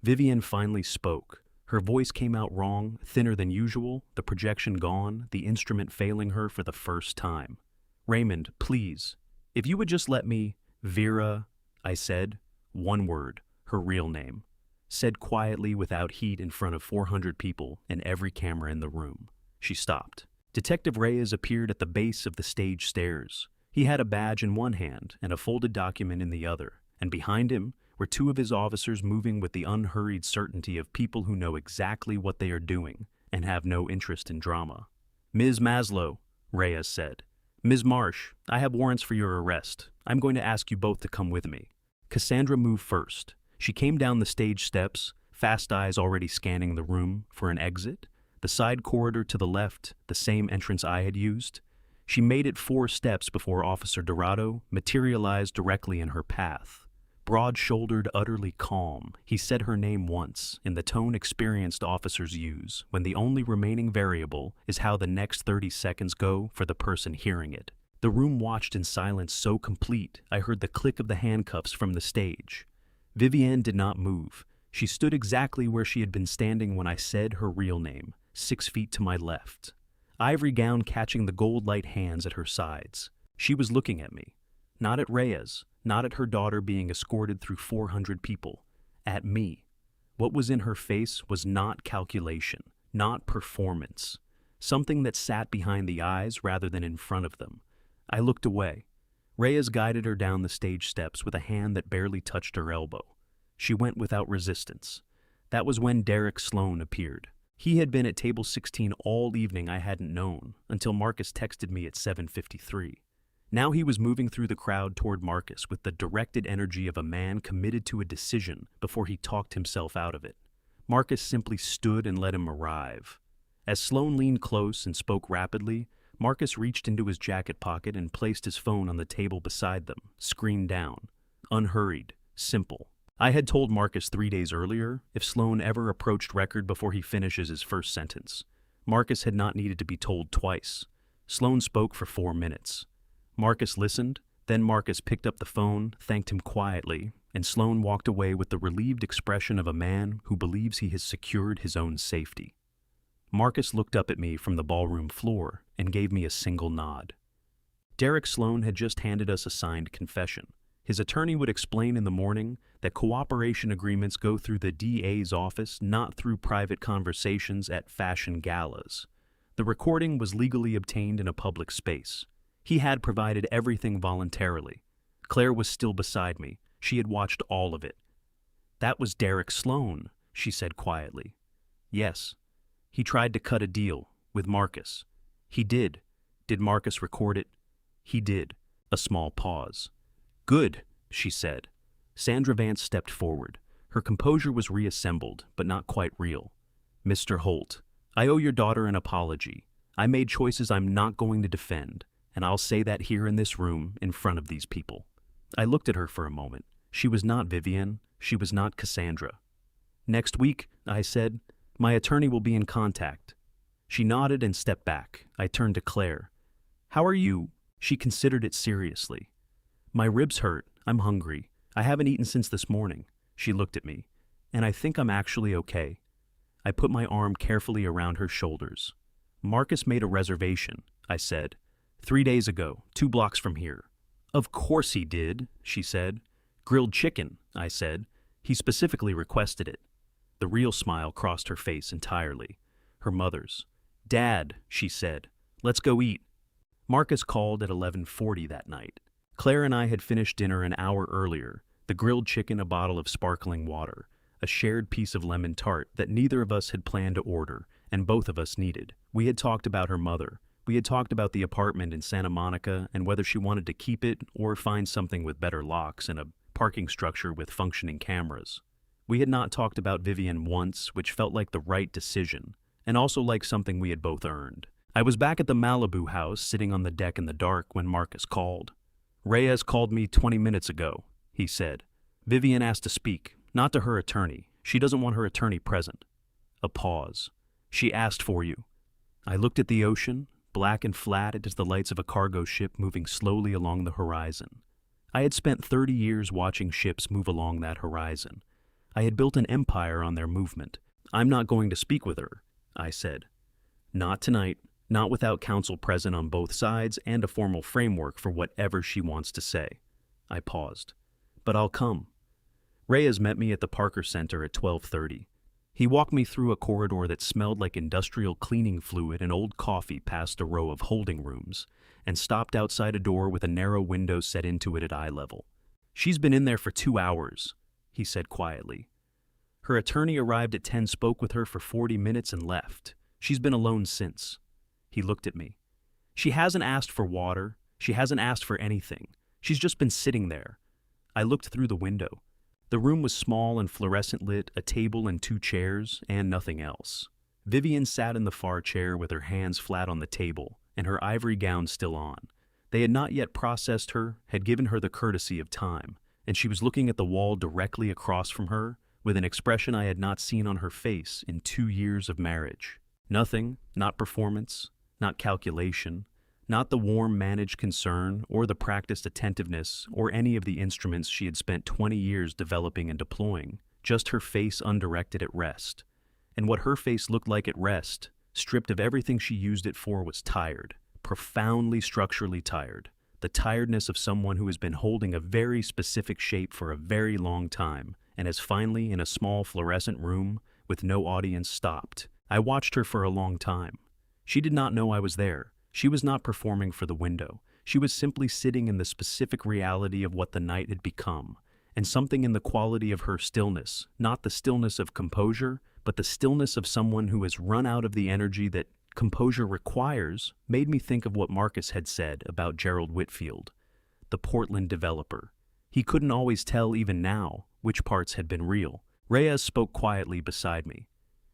Vivian finally spoke. Her voice came out wrong, thinner than usual, the projection gone, the instrument failing her for the first time. "Raymond, please, if you would just let me..." "Vera," I said, one word, her real name, said quietly without heat in front of 400 people and every camera in the room. She stopped. Detective Reyes appeared at the base of the stage stairs. He had a badge in one hand and a folded document in the other, and behind him were 2 of his officers moving with the unhurried certainty of people who know exactly what they are doing and have no interest in drama. "Ms. Maslow," Reyes said. "Ms. Marsh, I have warrants for your arrest. I'm going to ask you both to come with me." Cassandra moved first. She came down the stage steps, fast eyes already scanning the room for an exit. The side corridor to the left, the same entrance I had used. She made it 4 steps before Officer Dorado materialized directly in her path. broad-shouldered, utterly calm. He said her name once, in the tone experienced officers use, when the only remaining variable is how the next 30 seconds go for the person hearing it. The room watched in silence so complete, I heard the click of the handcuffs from the stage. Vivienne did not move. She stood exactly where she had been standing when I said her real name, 6 feet to my left. Ivory gown catching the gold light hands at her sides. She was looking at me. Not at Reyes, not at her daughter being escorted through 400 people. At me. What was in her face was not calculation, not performance. Something that sat behind the eyes rather than in front of them. I looked away. Reyes guided her down the stage steps with a hand that barely touched her elbow. She went without resistance. That was when Derek Sloan appeared. He had been at table 16 all evening I hadn't known, until Marcus texted me at 7:53. Now he was moving through the crowd toward Marcus with the directed energy of a man committed to a decision before he talked himself out of it. Marcus simply stood and let him arrive. As Sloan leaned close and spoke rapidly, Marcus reached into his jacket pocket and placed his phone on the table beside them, screen down. Unhurried, simple. I had told Marcus 3 days earlier if Sloan ever approached record before he finishes his first sentence. Marcus had not needed to be told twice. Sloan spoke for 4 minutes. Marcus listened, then Marcus picked up the phone, thanked him quietly, and Sloan walked away with the relieved expression of a man who believes he has secured his own safety. Marcus looked up at me from the ballroom floor and gave me a single nod. Derek Sloan had just handed us a signed confession. His attorney would explain in the morning that cooperation agreements go through the DA's office, not through private conversations at fashion galas. The recording was legally obtained in a public space. He had provided everything voluntarily. Claire was still beside me. She had watched all of it. "That was Derek Sloan," she said quietly. "Yes. He tried to cut a deal with Marcus." "He did. Did Marcus record it?" "He did." A small pause. "Good," she said. Sandra Vance stepped forward. Her composure was reassembled, but not quite real. "Mr. Holt, I owe your daughter an apology. I made choices I'm not going to defend, and I'll say that here in this room, in front of these people." I looked at her for a moment. She was not Vivienne. She was not Cassandra. "Next week," I said, "my attorney will be in contact." She nodded and stepped back. I turned to Claire. "How are you?" She considered it seriously. "My ribs hurt. I'm hungry. I haven't eaten since this morning." She looked at me. "And I think I'm actually okay." I put my arm carefully around her shoulders. "Marcus made a reservation," I said. 3 days ago, 2 blocks from here." "Of course he did," she said. "Grilled chicken," I said. "He specifically requested it." The real smile crossed her face entirely. Her mother's. "Dad," she said, "let's go eat." Marcus called at 11:40 that night. Claire and I had finished dinner an hour earlier, the grilled chicken, a bottle of sparkling water, a shared piece of lemon tart that neither of us had planned to order, and both of us needed. We had talked about her mother. We had talked about the apartment in Santa Monica and whether she wanted to keep it or find something with better locks and a parking structure with functioning cameras. We had not talked about Vivienne once, which felt like the right decision, and also like something we had both earned. I was back at the Malibu house, sitting on the deck in the dark when Marcus called. "Reyes called me 20 minutes ago," he said. "Vivienne asked to speak, not to her attorney. She doesn't want her attorney present." A pause. "She asked for you." I looked at the ocean, black and flat as the lights of a cargo ship moving slowly along the horizon. I had spent 30 years watching ships move along that horizon. I had built an empire on their movement. "I'm not going to speak with her," I said. "Not tonight, not without counsel present on both sides and a formal framework for whatever she wants to say." I paused. "But I'll come." Reyes met me at the Parker Center at 12:30. He walked me through a corridor that smelled like industrial cleaning fluid and old coffee past a row of holding rooms, and stopped outside a door with a narrow window set into it at eye level. "She's been in there for 2 hours," he said quietly. "Her attorney arrived at 10, spoke with her for 40 minutes and left. She's been alone since." He looked at me. "She hasn't asked for water. She hasn't asked for anything. She's just been sitting there." I looked through the window. The room was small and fluorescent lit, a table and 2 chairs, and nothing else. Vivienne sat in the far chair with her hands flat on the table, and her ivory gown still on. They had not yet processed her, had given her the courtesy of time. and she was looking at the wall directly across from her with an expression I had not seen on her face in 2 years of marriage. Nothing, not performance, not calculation, not the warm managed concern or the practiced attentiveness or any of the instruments she had spent 20 years developing and deploying, just her face undirected at rest. And what her face looked like at rest, stripped of everything she used it for, was tired, profoundly structurally tired. The tiredness of someone who has been holding a very specific shape for a very long time and has finally, in a small fluorescent room with no audience, stopped. I watched her for a long time. She did not know I was there. She was not performing for the window. She was simply sitting in the specific reality of what the night had become, and something in the quality of her stillness, not the stillness of composure, but the stillness of someone who has run out of the energy that composure requires, made me think of what Marcus had said about Gerald Whitfield, the Portland developer. He couldn't always tell, even now, which parts had been real. Reyes spoke quietly beside me.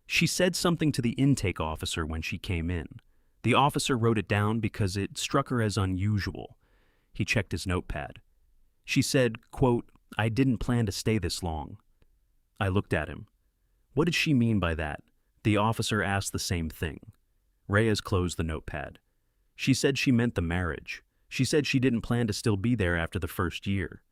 She said something to the intake officer when she came in. The officer wrote it down because it struck her as unusual. He checked his notepad. She said, quote, "I didn't plan to stay this long." I looked at him. What did she mean by that? The officer asked the same thing. Reyes closed the notepad. She said she meant the marriage. She said she didn't plan to still be there after the first year.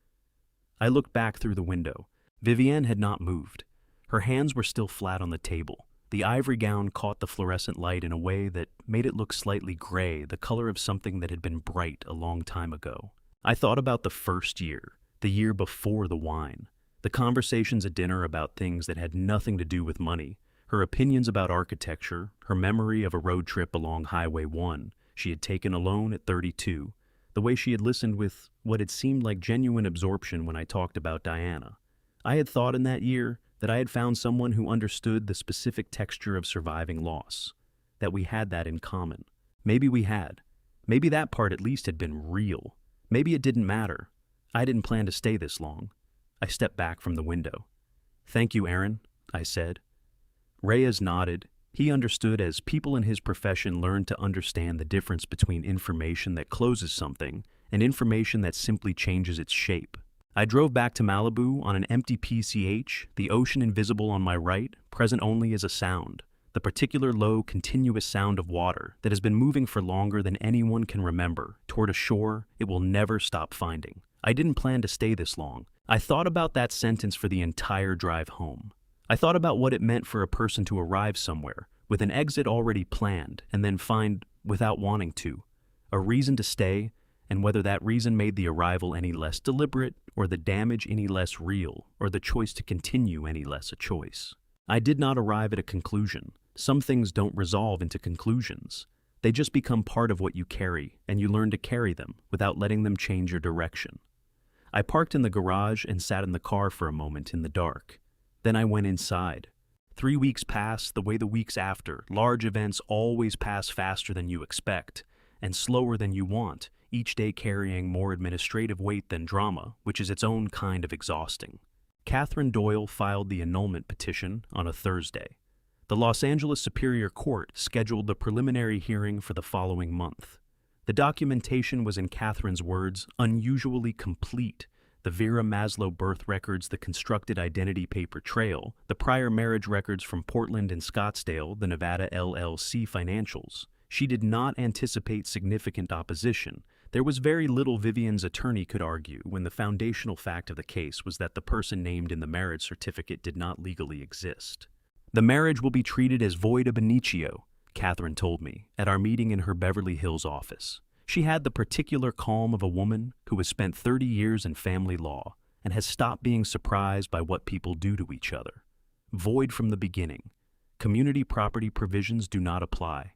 I looked back through the window. Vivienne had not moved. Her hands were still flat on the table. The ivory gown caught the fluorescent light in a way that made it look slightly gray, the color of something that had been bright a long time ago. I thought about the first year, the year before the wine, the conversations at dinner about things that had nothing to do with money, her opinions about architecture, her memory of a road trip along Highway 1 she had taken alone at 32, the way she had listened with what had seemed like genuine absorption when I talked about Diana. I had thought in that year that I had found someone who understood the specific texture of surviving loss, that we had that in common. Maybe we had. Maybe that part at least had been real. Maybe it didn't matter. I didn't plan to stay this long. I stepped back from the window. "Thank you, Aaron," I said. Reyes nodded. He understood, as people in his profession learn to understand the difference between information that closes something and information that simply changes its shape. I drove back to Malibu on an empty PCH, the ocean invisible on my right, present only as a sound, the particular low, continuous sound of water that has been moving for longer than anyone can remember, toward a shore it will never stop finding. I didn't plan to stay this long. I thought about that sentence for the entire drive home. I thought about what it meant for a person to arrive somewhere, with an exit already planned, and then find, without wanting to, a reason to stay, and whether that reason made the arrival any less deliberate, or the damage any less real, or the choice to continue any less a choice. I did not arrive at a conclusion. Some things don't resolve into conclusions. They just become part of what you carry, and you learn to carry them without letting them change your direction. I parked in the garage and sat in the car for a moment in the dark. Then I went inside. 3 weeks passed the way the weeks after. Large events always pass faster than you expect, and slower than you want, each day carrying more administrative weight than drama, which is its own kind of exhausting. Catherine Doyle filed the annulment petition on a Thursday. The Los Angeles Superior Court scheduled the preliminary hearing for the following month. The documentation was, in Catherine's words, unusually complete. The Vera Maslow birth records, the constructed identity paper trail, the prior marriage records from Portland and Scottsdale, the Nevada LLC financials. She did not anticipate significant opposition. There was very little Vivienne's attorney could argue when the foundational fact of the case was that the person named in the marriage certificate did not legally exist. "The marriage will be treated as void ab initio," Catherine told me at our meeting in her Beverly Hills office. She had the particular calm of a woman who has spent 30 years in family law and has stopped being surprised by what people do to each other. Void from the beginning. Community property provisions do not apply.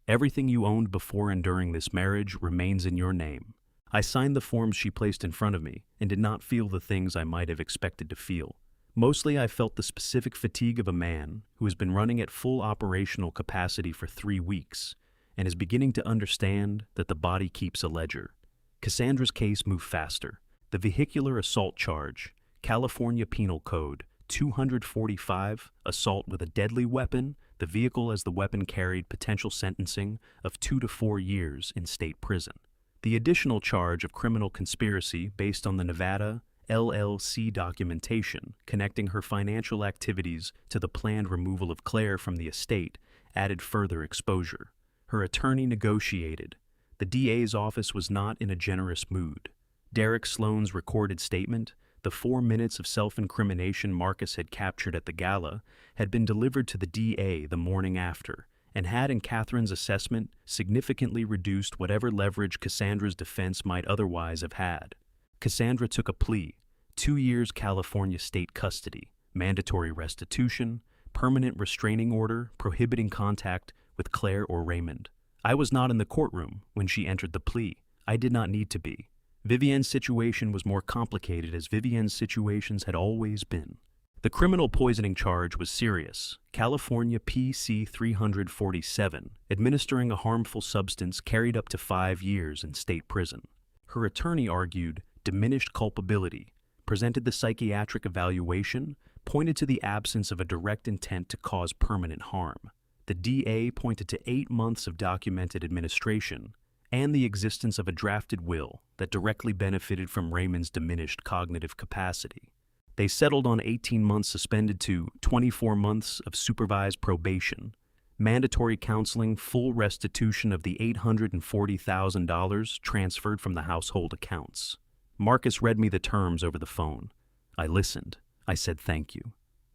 Everything you owned before and during this marriage remains in your name. I signed the forms she placed in front of me and did not feel the things I might have expected to feel. Mostly I felt the specific fatigue of a man who has been running at full operational capacity for 3 weeks and is beginning to understand that the body keeps a ledger. Cassandra's case moved faster. The vehicular assault charge, California Penal Code 245, assault with a deadly weapon, the vehicle as the weapon carried, potential sentencing of 2 to 4 years in state prison. The additional charge of criminal conspiracy based on the Nevada LLC documentation connecting her financial activities to the planned removal of Claire from the estate added further exposure. Her attorney negotiated. The DA's office was not in a generous mood. Derek Sloan's recorded statement, the 4 minutes of self-incrimination Marcus had captured at the gala, had been delivered to the DA the morning after, and had, in Catherine's assessment, significantly reduced whatever leverage Cassandra's defense might otherwise have had. Cassandra took a plea: 2 years California state custody, mandatory restitution, permanent restraining order prohibiting contact with Claire or Raymond. I was not in the courtroom when she entered the plea. I did not need to be. Vivienne's situation was more complicated, as Vivienne's situations had always been. The criminal poisoning charge was serious. California PC 347, administering a harmful substance, carried up to 5 years in state prison. Her attorney argued diminished culpability, presented the psychiatric evaluation, pointed to the absence of a direct intent to cause permanent harm. The DA pointed to 8 months of documented administration and the existence of a drafted will that directly benefited from Raymond's diminished cognitive capacity. They settled on 18 months suspended to 24 months of supervised probation, mandatory counseling, full restitution of the $840,000 transferred from the household accounts. Marcus read me the terms over the phone. I listened. I said thank you.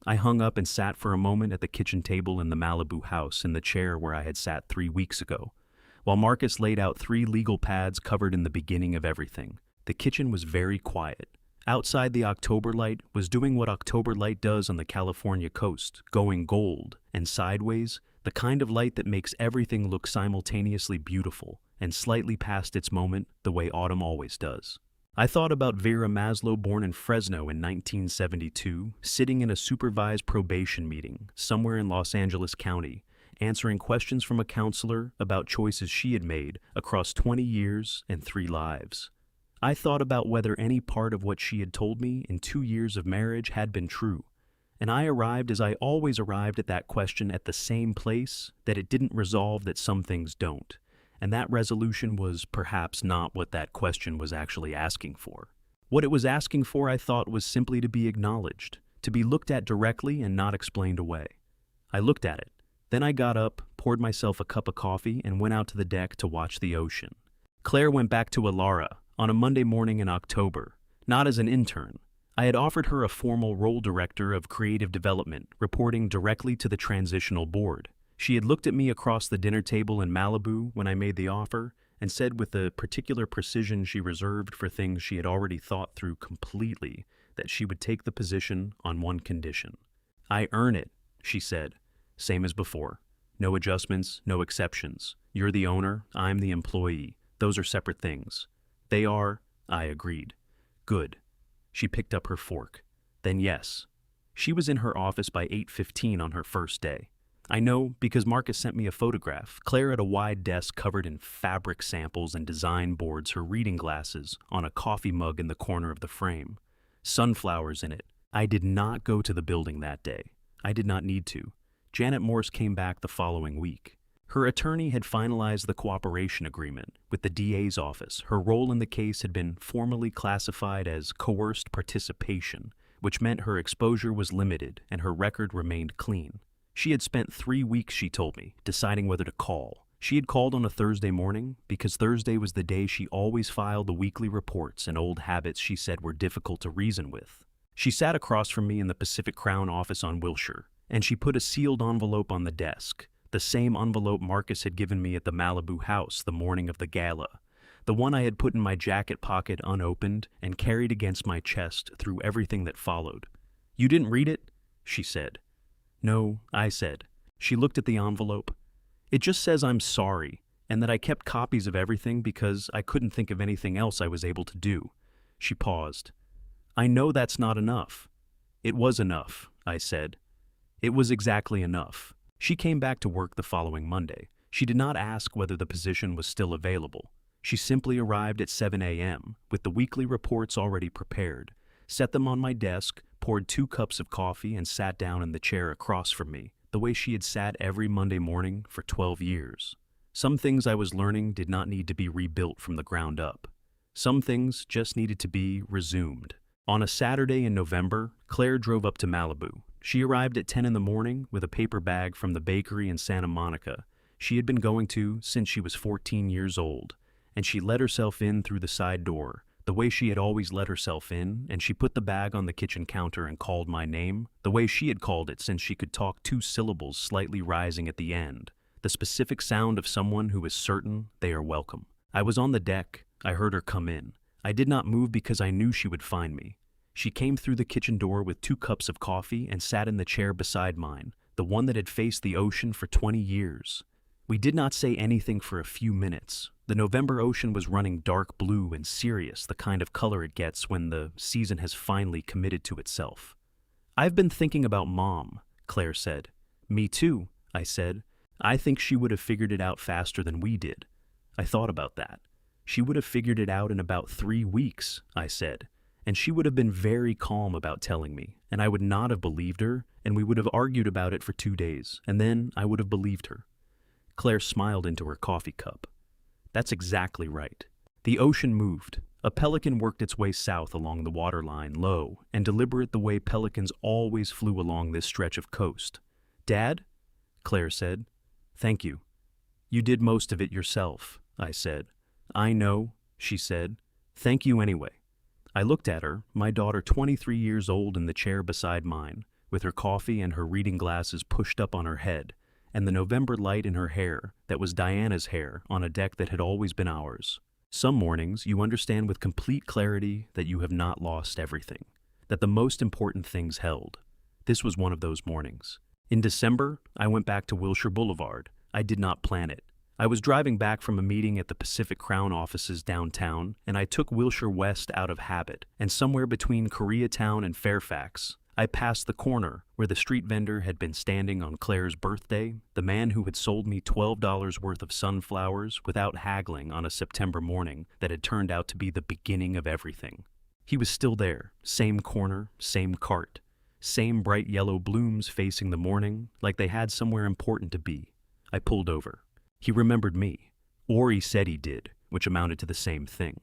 I hung up and sat for a moment at the kitchen table in the Malibu house in the chair where I had sat 3 weeks ago, while Marcus laid out 3 legal pads covered in the beginning of everything. The kitchen was very quiet. Outside, the October light was doing what October light does on the California coast, going gold and sideways, the kind of light that makes everything look simultaneously beautiful and slightly past its moment, the way autumn always does. I thought about Vera Maslow, born in Fresno in 1972, sitting in a supervised probation meeting somewhere in Los Angeles County, answering questions from a counselor about choices she had made across 20 years and 3 lives. I thought about whether any part of what she had told me in 2 years of marriage had been true, and I arrived, as I always arrived at that question, at the same place, that it didn't resolve that some things don't, and that resolution was perhaps not what that question was actually asking for. What it was asking for, I thought, was simply to be acknowledged, to be looked at directly and not explained away. I looked at it. Then I got up, poured myself a cup of coffee, and went out to the deck to watch the ocean. Claire went back to Alara on a Monday morning in October, not as an intern. I had offered her a formal role director of creative development, reporting directly to the transitional board. She had looked at me across the dinner table in Malibu when I made the offer and said, with the particular precision she reserved for things she had already thought through completely, that she would take the position on one condition. "I earn it," she said, "same as before. No adjustments, no exceptions. You're the owner, I'm the employee. Those are separate things." "They are," I agreed. "Good." She picked up her fork. "Then yes." She was in her office by 8:15 on her first day. I know because Marcus sent me a photograph. Claire at a wide desk covered in fabric samples and design boards, her reading glasses on a coffee mug in the corner of the frame. Sunflowers in it. I did not go to the building that day. I did not need to. Janet Morse came back the following week. Her attorney had finalized the cooperation agreement with the DA's office. Her role in the case had been formally classified as coerced participation, which meant her exposure was limited and her record remained clean. She had spent 3 weeks, she told me, deciding whether to call. She had called on a Thursday morning because Thursday was the day she always filed the weekly reports and old habits she said were difficult to reason with. She sat across from me in the Pacific Crown office on Wilshire, and she put a sealed envelope on the desk, the same envelope Marcus had given me at the Malibu house the morning of the gala, the one I had put in my jacket pocket unopened and carried against my chest through everything that followed. "You didn't read it?" she said. "No," I said. She looked at the envelope. "It just says I'm sorry, and that I kept copies of everything because I couldn't think of anything else I was able to do." She paused. "I know that's not enough." "It was enough," I said. "It was exactly enough." She came back to work the following Monday. She did not ask whether the position was still available. She simply arrived at 7 a.m. with the weekly reports already prepared, set them on my desk, poured 2 cups of coffee, and sat down in the chair across from me, the way she had sat every Monday morning for 12 years. Some things I was learning did not need to be rebuilt from the ground up. Some things just needed to be resumed. On a Saturday in November, Claire drove up to Malibu. She arrived at 10 in the morning with a paper bag from the bakery in Santa Monica she had been going to since she was 14 years old, and she let herself in through the side door, the way she had always let herself in, and she put the bag on the kitchen counter and called my name, the way she had called it since she could talk 2 syllables slightly rising at the end, the specific sound of someone who is certain they are welcome. I was on the deck. I heard her come in. I did not move because I knew she would find me. She came through the kitchen door with 2 cups of coffee and sat in the chair beside mine, the one that had faced the ocean for 20 years. We did not say anything for a few minutes. The November ocean was running dark blue and serious, the kind of color it gets when the season has finally committed to itself. "I've been thinking about Mom," Claire said. "Me too," I said. "I think she would have figured it out faster than we did." I thought about that. "She would have figured it out in about 3 weeks," I said. "And she would have been very calm about telling me, and I would not have believed her, and we would have argued about it for 2 days, and then I would have believed her." Claire smiled into her coffee cup. "That's exactly right." The ocean moved. A pelican worked its way south along the waterline, low and deliberate the way pelicans always flew along this stretch of coast. "Dad?" Claire said. "Thank you. You did most of it yourself," I said. "I know," she said. "Thank you anyway." I looked at her, my daughter 23 years old in the chair beside mine, with her coffee and her reading glasses pushed up on her head, and the November light in her hair that was Diana's hair on a deck that had always been ours. Some mornings you understand with complete clarity that you have not lost everything, that the most important things held. This was one of those mornings. In December, I went back to Wilshire Boulevard. I did not plan it. I was driving back from a meeting at the Pacific Crown offices downtown, and I took Wilshire West out of habit, and somewhere between Koreatown and Fairfax, I passed the corner where the street vendor had been standing on Claire's birthday, the man who had sold me $12 worth of sunflowers without haggling on a September morning that had turned out to be the beginning of everything. He was still there, same corner, same cart, same bright yellow blooms facing the morning, like they had somewhere important to be. I pulled over. He remembered me, or he said he did, which amounted to the same thing.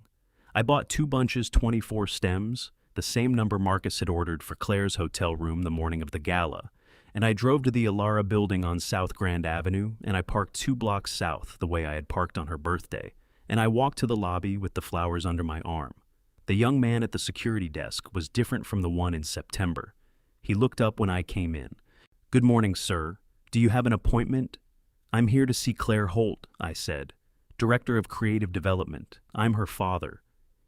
I bought 2 bunches, 24 stems, the same number Marcus had ordered for Claire's hotel room the morning of the gala, and I drove to the Alara building on South Grand Avenue, and I parked 2 blocks south the way I had parked on her birthday, and I walked to the lobby with the flowers under my arm. The young man at the security desk was different from the one in September. He looked up when I came in. "Good morning, sir. Do you have an appointment?" "I'm here to see Claire Holt," I said. "Director of Creative Development. I'm her father."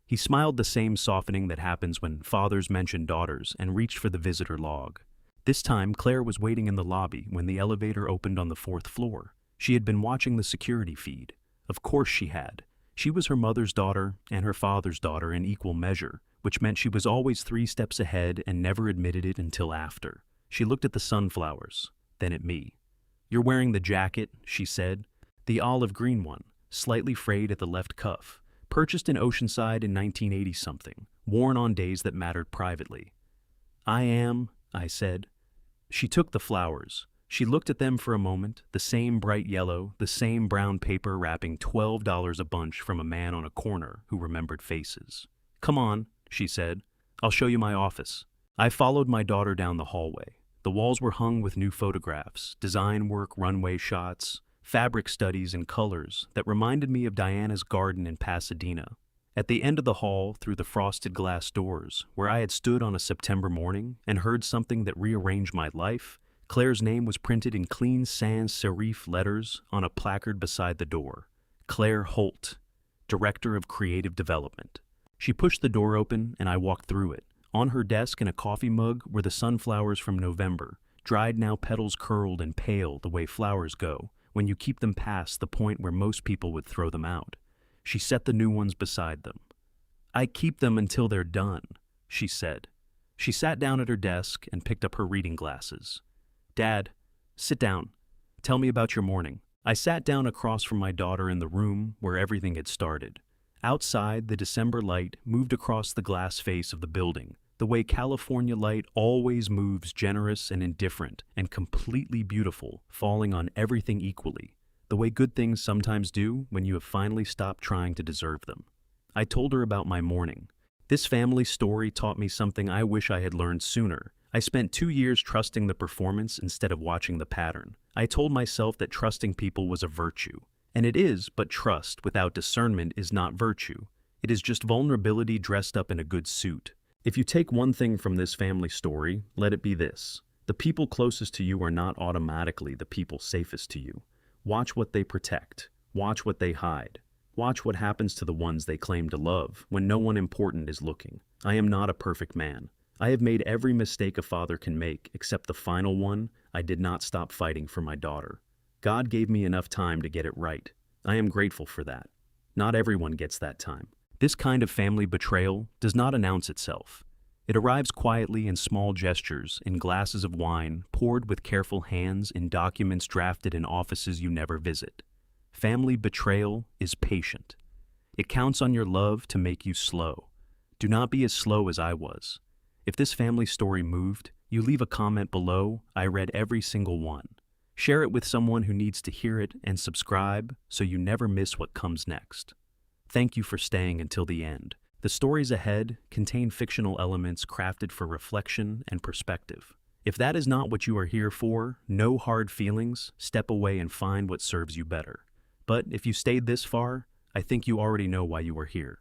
He smiled the same softening that happens when fathers mention daughters and reached for the visitor log. This time, Claire was waiting in the lobby when the elevator opened on the 4th floor. She had been watching the security feed. Of course she had. She was her mother's daughter and her father's daughter in equal measure, which meant she was always 3 steps ahead and never admitted it until after. She looked at the sunflowers, then at me. "You're wearing the jacket," she said. "The olive green one, slightly frayed at the left cuff. Purchased in Oceanside in 1980-something, worn on days that mattered privately." "I am," I said. She took the flowers. She looked at them for a moment, the same bright yellow, the same brown paper wrapping $12 a bunch from a man on a corner who remembered faces. "Come on," she said. "I'll show you my office." I followed my daughter down the hallway. The walls were hung with new photographs, design work, runway shots, fabric studies and colors that reminded me of Diana's garden in Pasadena. At the end of the hall, through the frosted glass doors, where I had stood on a September morning and heard something that rearranged my life, Claire's name was printed in clean sans serif letters on a placard beside the door. Claire Holt, Director of Creative Development. She pushed the door open and I walked through it. On her desk in a coffee mug were the sunflowers from November, dried now, petals curled and pale the way flowers go when you keep them past the point where most people would throw them out. She set the new ones beside them. "I keep them until they're done," she said. She sat down at her desk and picked up her reading glasses. "Dad, sit down. Tell me about your morning." I sat down across from my daughter in the room where everything had started. Outside, the December light moved across the glass face of the building, the way California light always moves, generous and indifferent and completely beautiful, falling on everything equally, the way good things sometimes do when you have finally stopped trying to deserve them. I told her about my morning. This family story taught me something I wish I had learned sooner. I spent 2 years trusting the performance instead of watching the pattern. I told myself that trusting people was a virtue. And it is, but trust without discernment is not virtue. It is just vulnerability dressed up in a good suit. If you take one thing from this family story, let it be this. The people closest to you are not automatically the people safest to you. Watch what they protect. Watch what they hide. Watch what happens to the ones they claim to love when no one important is looking. I am not a perfect man. I have made every mistake a father can make, except the final one. I did not stop fighting for my daughter. God gave me enough time to get it right. I am grateful for that. Not everyone gets that time. This kind of family betrayal does not announce itself. It arrives quietly in small gestures, in glasses of wine, poured with careful hands, in documents drafted in offices you never visit. Family betrayal is patient. It counts on your love to make you slow. Do not be as slow as I was. If this family story moved, you leave a comment below. I read every single one. Share it with someone who needs to hear it and subscribe so you never miss what comes next. Thank you for staying until the end. The stories ahead contain fictional elements crafted for reflection and perspective. If that is not what you are here for, no hard feelings, step away and find what serves you better. But if you stayed this far, I think you already know why you are here.